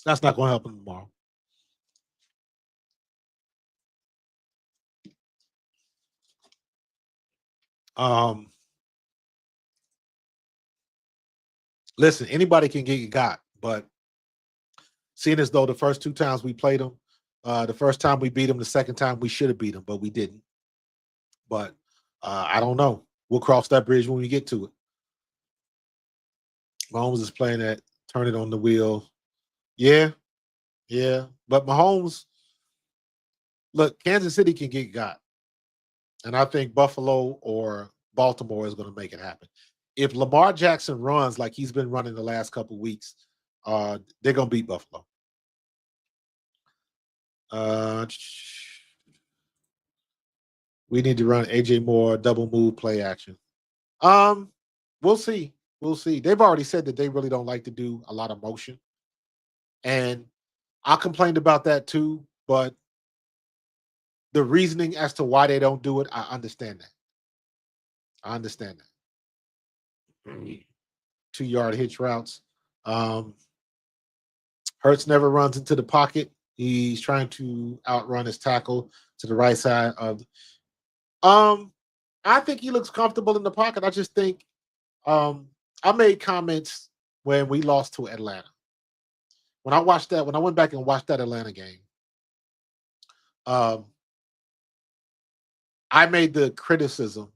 Speaker 2: That's not gonna help them tomorrow. listen, anybody can get got, but seeing as though the first 2 times we played them, the first time we beat them, the second time we should have beat them, but we didn't. But I don't know. We'll cross that bridge when we get to it. Mahomes is playing that turn it on the wheel. Yeah, yeah. But Mahomes, look, Kansas City can get got. And I think Buffalo or Baltimore is going to make it happen. If Lamar Jackson runs like he's been running the last couple of weeks, they're going to beat Buffalo. We need to run AJ Moore double move play action. We'll see. We'll see. They've already said that they really don't like to do a lot of motion. And I complained about that too, but the reasoning as to why they don't do it, I understand that. I understand that. 2-yard hitch routes. Hurts never runs into the pocket. He's trying to outrun his tackle to the right side of. I think he looks comfortable in the pocket. I just think I made comments when we lost to Atlanta. When I went back and watched that Atlanta game, I made the criticism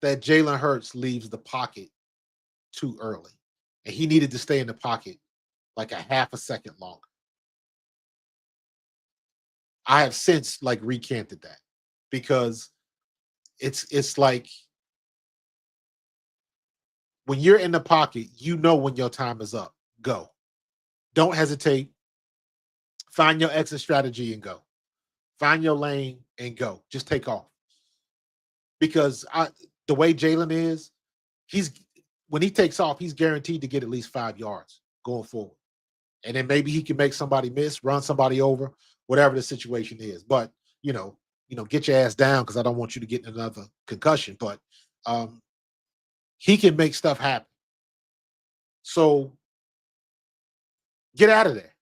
Speaker 2: that Jalen Hurts leaves the pocket too early, and he needed to stay in the pocket like a half a second longer. I have since recanted that because it's like when you're in the pocket, you know when your time is up. Go. Don't hesitate. Find your exit strategy and go. Find your lane and go. Just take off. Because the way Jalen is, when he takes off, he's guaranteed to get at least 5 yards going forward. And then maybe he can make somebody miss, run somebody over, whatever the situation is. But, get your ass down because I don't want you to get another concussion. But he can make stuff happen. So get out of there.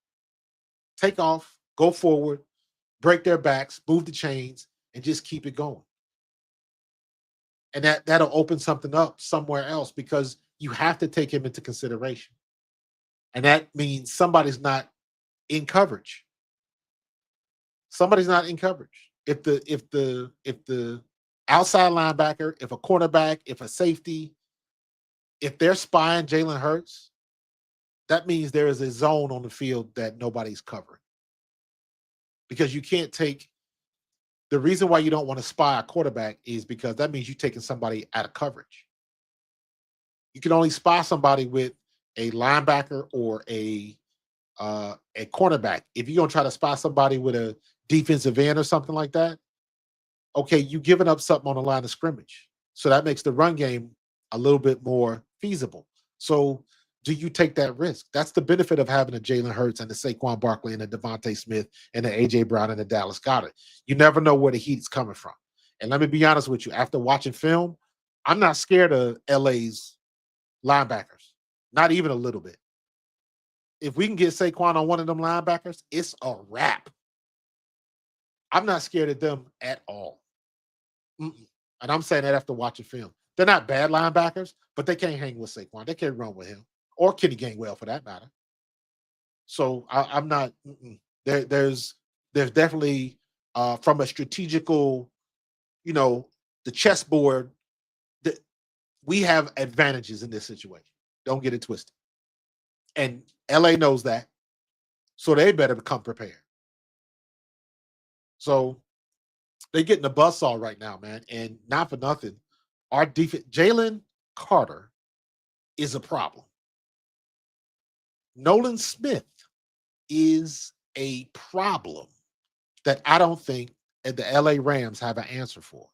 Speaker 2: Take off, go forward, break their backs, move the chains, and just keep it going. And that'll open something up somewhere else because you have to take him into consideration. And that means somebody's not in coverage. Somebody's not in coverage. If the outside linebacker, if a cornerback, if a safety, if they're spying Jalen Hurts, that means there is a zone on the field that nobody's covering. Because you can't take the reason why you don't want to spy a quarterback is because that means you're taking somebody out of coverage. You can only spy somebody with a linebacker or a cornerback. If you're going to try to spy somebody with a defensive end or something like that, okay, you're giving up something on the line of scrimmage. So that makes the run game a little bit more feasible. So do you take that risk? That's the benefit of having a Jalen Hurts and a Saquon Barkley and a Devontae Smith and an A.J. Brown and a Dallas Goedert. You never know where the heat's coming from. And let me be honest with you. After watching film, I'm not scared of L.A.'s linebackers. Not even a little bit. If we can get Saquon on one of them linebackers, it's a wrap. I'm not scared of them at all. Mm-mm. And I'm saying that after watching film. They're not bad linebackers, but they can't hang with Saquon. They can't run with him. Or Kenny Gainwell for that matter. So I'm not. There's definitely from a strategical, the chessboard. That we have advantages in this situation. Don't get it twisted. And LA knows that, so they better become prepared. So they're getting the buzzsaw right now, man. And not for nothing, our defense, Jalen Carter, is a problem. Nolan Smith is a problem that I don't think the LA Rams have an answer for.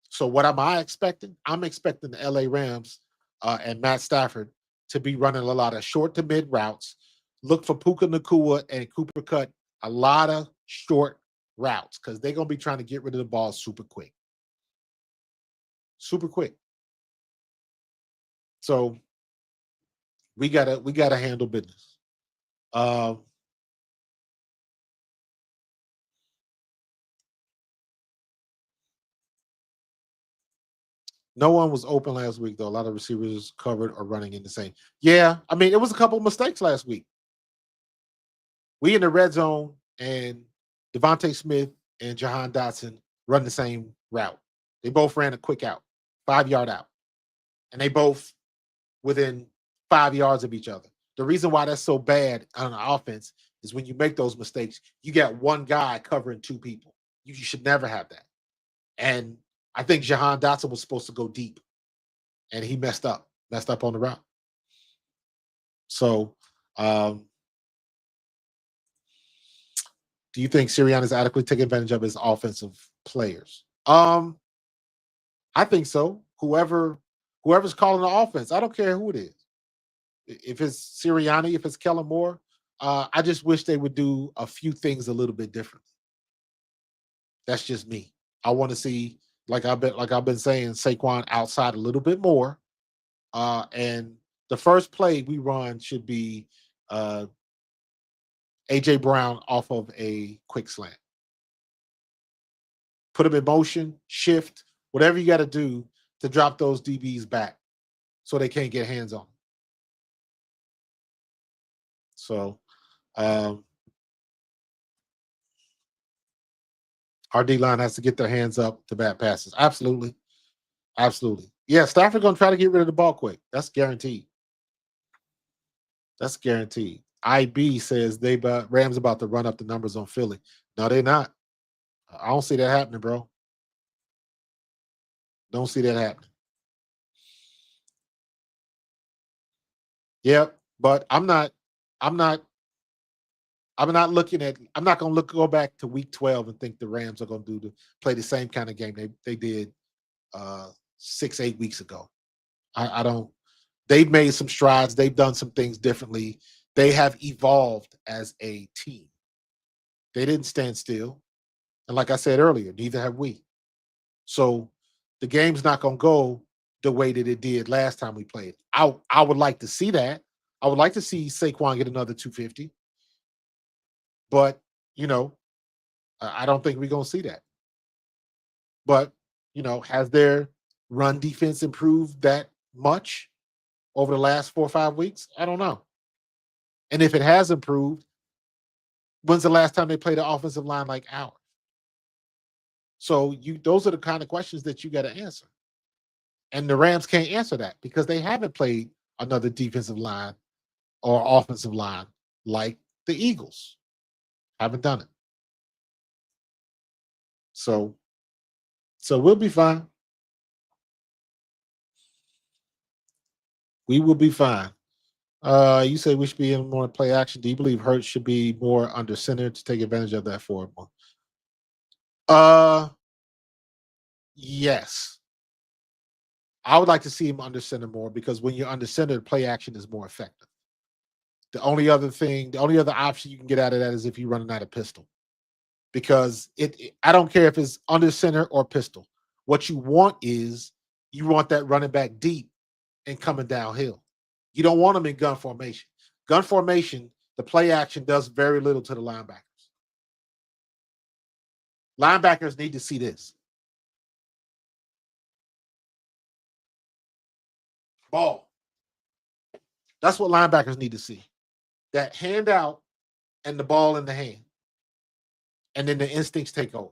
Speaker 2: So what am I expecting? I'm expecting the LA Rams and Matt Stafford to be running a lot of short to mid routes. Look for Puka Nacua and Cooper Kupp, a lot of short routes because they're going to be trying to get rid of the ball super quick. Super quick. So we gotta handle business. No one was open last week, though. A lot of receivers covered or running in the same. Yeah, I mean, it was a couple of mistakes last week. We in the red zone, and Devontae Smith and Jahan Dotson run the same route. They both ran a quick out, 5-yard out, and they both within 5 yards of each other. The reason why that's so bad on an offense is when you make those mistakes, you got one guy covering two people. You should never have that. And I think Jahan Dotson was supposed to go deep, and he messed up on the route. So, do you think Sirianni is adequately taking advantage of his offensive players? I think so. Whoever's calling the offense, I don't care who it is. If it's Sirianni, if it's Kellen Moore, I just wish they would do a few things a little bit differently. That's just me. I want to see, like I've been saying, Saquon outside a little bit more. And the first play we run should be AJ Brown off of a quick slant. Put him in motion, shift, whatever you got to do to drop those DBs back so they can't get hands on them. So our D-line has to get their hands up to bad passes. Absolutely. Absolutely. Yeah, Stafford going to try to get rid of the ball quick. That's guaranteed. That's guaranteed. IB says Rams about to run up the numbers on Philly. No, they're not. I don't see that happening, bro. Don't see that happening. Yep, but I'm not going to go back to week 12 and think the Rams are going to play the same kind of game they did 6-8 weeks ago. I don't. They've made some strides. They've done some things differently. They have evolved as a team. They didn't stand still. And like I said earlier, neither have we. So the game's not going to go the way that it did last time we played. I would like to see that. I would like to see Saquon get another 250. But, I don't think we're going to see that. But, has their run defense improved that much over the last 4 or 5 weeks? I don't know. And if it has improved, when's the last time they played an offensive line like ours? So those are the kind of questions that you got to answer. And the Rams can't answer that because they haven't played another defensive line or offensive line like the Eagles. Haven't done it. So we'll be fine. We will be fine. You say we should be in more play action. Do you believe Hurts should be more under center to take advantage of that forward one? Yes. I would like to see him under center more because when you're under center, play action is more effective. The only other option you can get out of that is if you're running out of pistol. Because I don't care if it's under center or pistol. What you want is you want that running back deep and coming downhill. You don't want them in gun formation. Gun formation, the play action does very little to the linebackers. Linebackers need to see this. Ball. That's what linebackers need to see. That hand out and the ball in the hand. And then the instincts take over.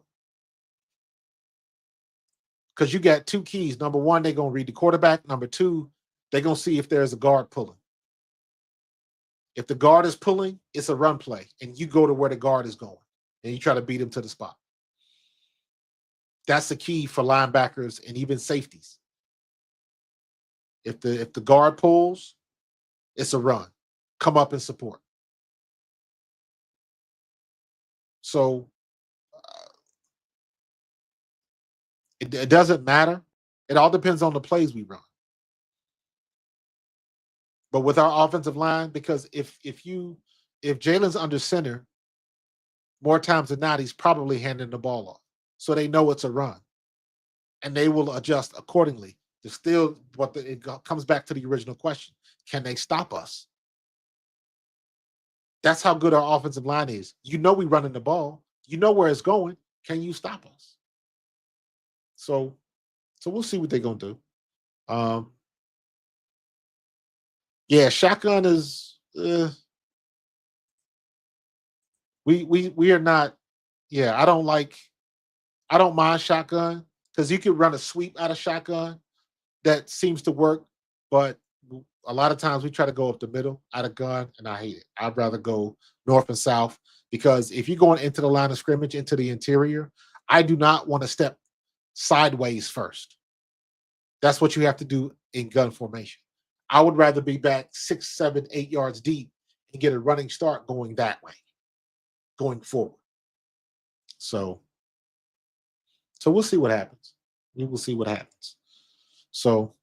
Speaker 2: Because you got two keys. Number one, they're going to read the quarterback. Number two, they're going to see if there's a guard pulling. If the guard is pulling, it's a run play. And you go to where the guard is going. And you try to beat him to the spot. That's the key for linebackers and even safeties. If the guard pulls, it's a run. Come up and support. So it doesn't matter. It all depends on the plays we run. But with our offensive line, because if Jalen's under center, more times than not, he's probably handing the ball off. So they know it's a run. And they will adjust accordingly. It comes back to the original question. Can they stop us? That's how good our offensive line is. We running the ball. You know where it's going. Can you stop us? So we'll see what they're going to do. Um, yeah, shotgun is we are not. Yeah, I don't mind shotgun because you could run a sweep out of shotgun that seems to work, but a lot of times we try to go up the middle out of gun, and I hate it. I'd rather go north and south because if you're going into the line of scrimmage, into the interior, I do not want to step sideways first. That's what you have to do in gun formation. I would rather be back 6, 7, 8 yards deep and get a running start going that way, going forward. So, so we'll see what happens. We will see what happens. So,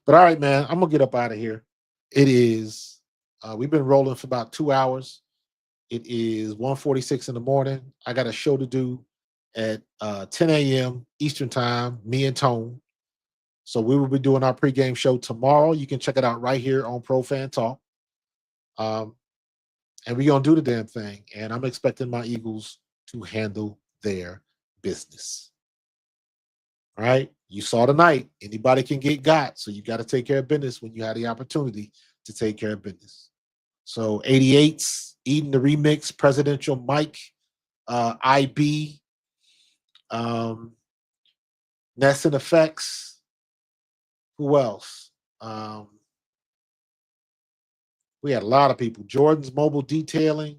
Speaker 2: but all right, man, I'm gonna get up out of here. It is. We've been rolling for about 2 hours. It is 1:46 in the morning. I got a show to do at 10 a.m. Eastern time. Me and Tone. So we will be doing our pregame show tomorrow. You can check it out right here on Pro Fan Talk. And we're gonna do the damn thing. And I'm expecting my Eagles to handle their business. All right. You saw tonight. Anybody can get got. So you got to take care of business when you have the opportunity to take care of business. So 88s, Eden the Remix, Presidential Mike, IB, Ness and Effects. Who else? We had a lot of people. Jordan's Mobile Detailing.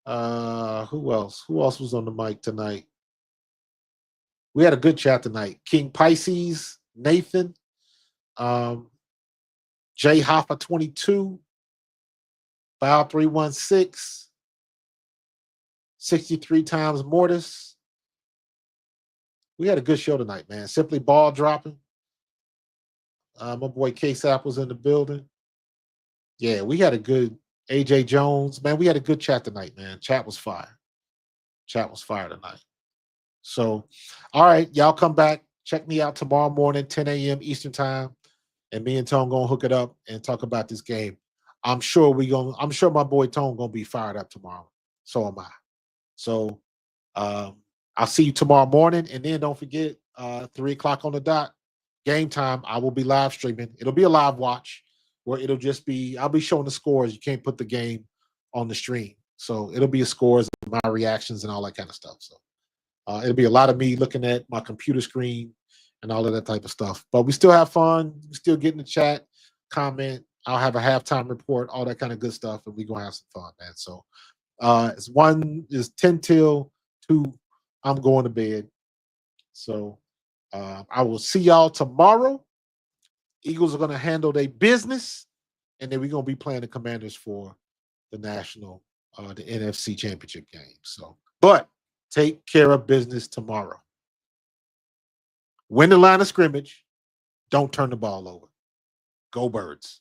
Speaker 2: Who else? Who else was on the mic tonight? We had a good chat tonight. King Pisces, Nathan, J Hoffa 22, Bow 316, 63 times Mortis. We had a good show tonight, man. Simply ball dropping. My boy K-Sap was in the building. Yeah, we had a good AJ Jones. Man, we had a good chat tonight, man. Chat was fire. Chat was fire tonight. So, all right, y'all come back. Check me out tomorrow morning, 10 a.m. Eastern time. And me and Tone gonna hook it up and talk about this game. I'm sure my boy Tone gonna be fired up tomorrow. So am I. So I'll see you tomorrow morning. And then don't forget, 3 o'clock on the dot, game time. I will be live streaming. It'll be a live watch where I'll be showing the scores. You can't put the game on the stream. So it'll be a scores, my reactions, and all that kind of stuff. So it'll be a lot of me looking at my computer screen and all of that type of stuff. But we still have fun. We still get in the chat, comment. I'll have a halftime report, all that kind of good stuff, and we're gonna have some fun, man. So it's 10 till 2. I'm going to bed. So I will see y'all tomorrow. Eagles are gonna handle their business, and then we're gonna be playing the Commanders for the the NFC Championship game. So, but take care of business tomorrow. Win the line of scrimmage. Don't turn the ball over. Go Birds.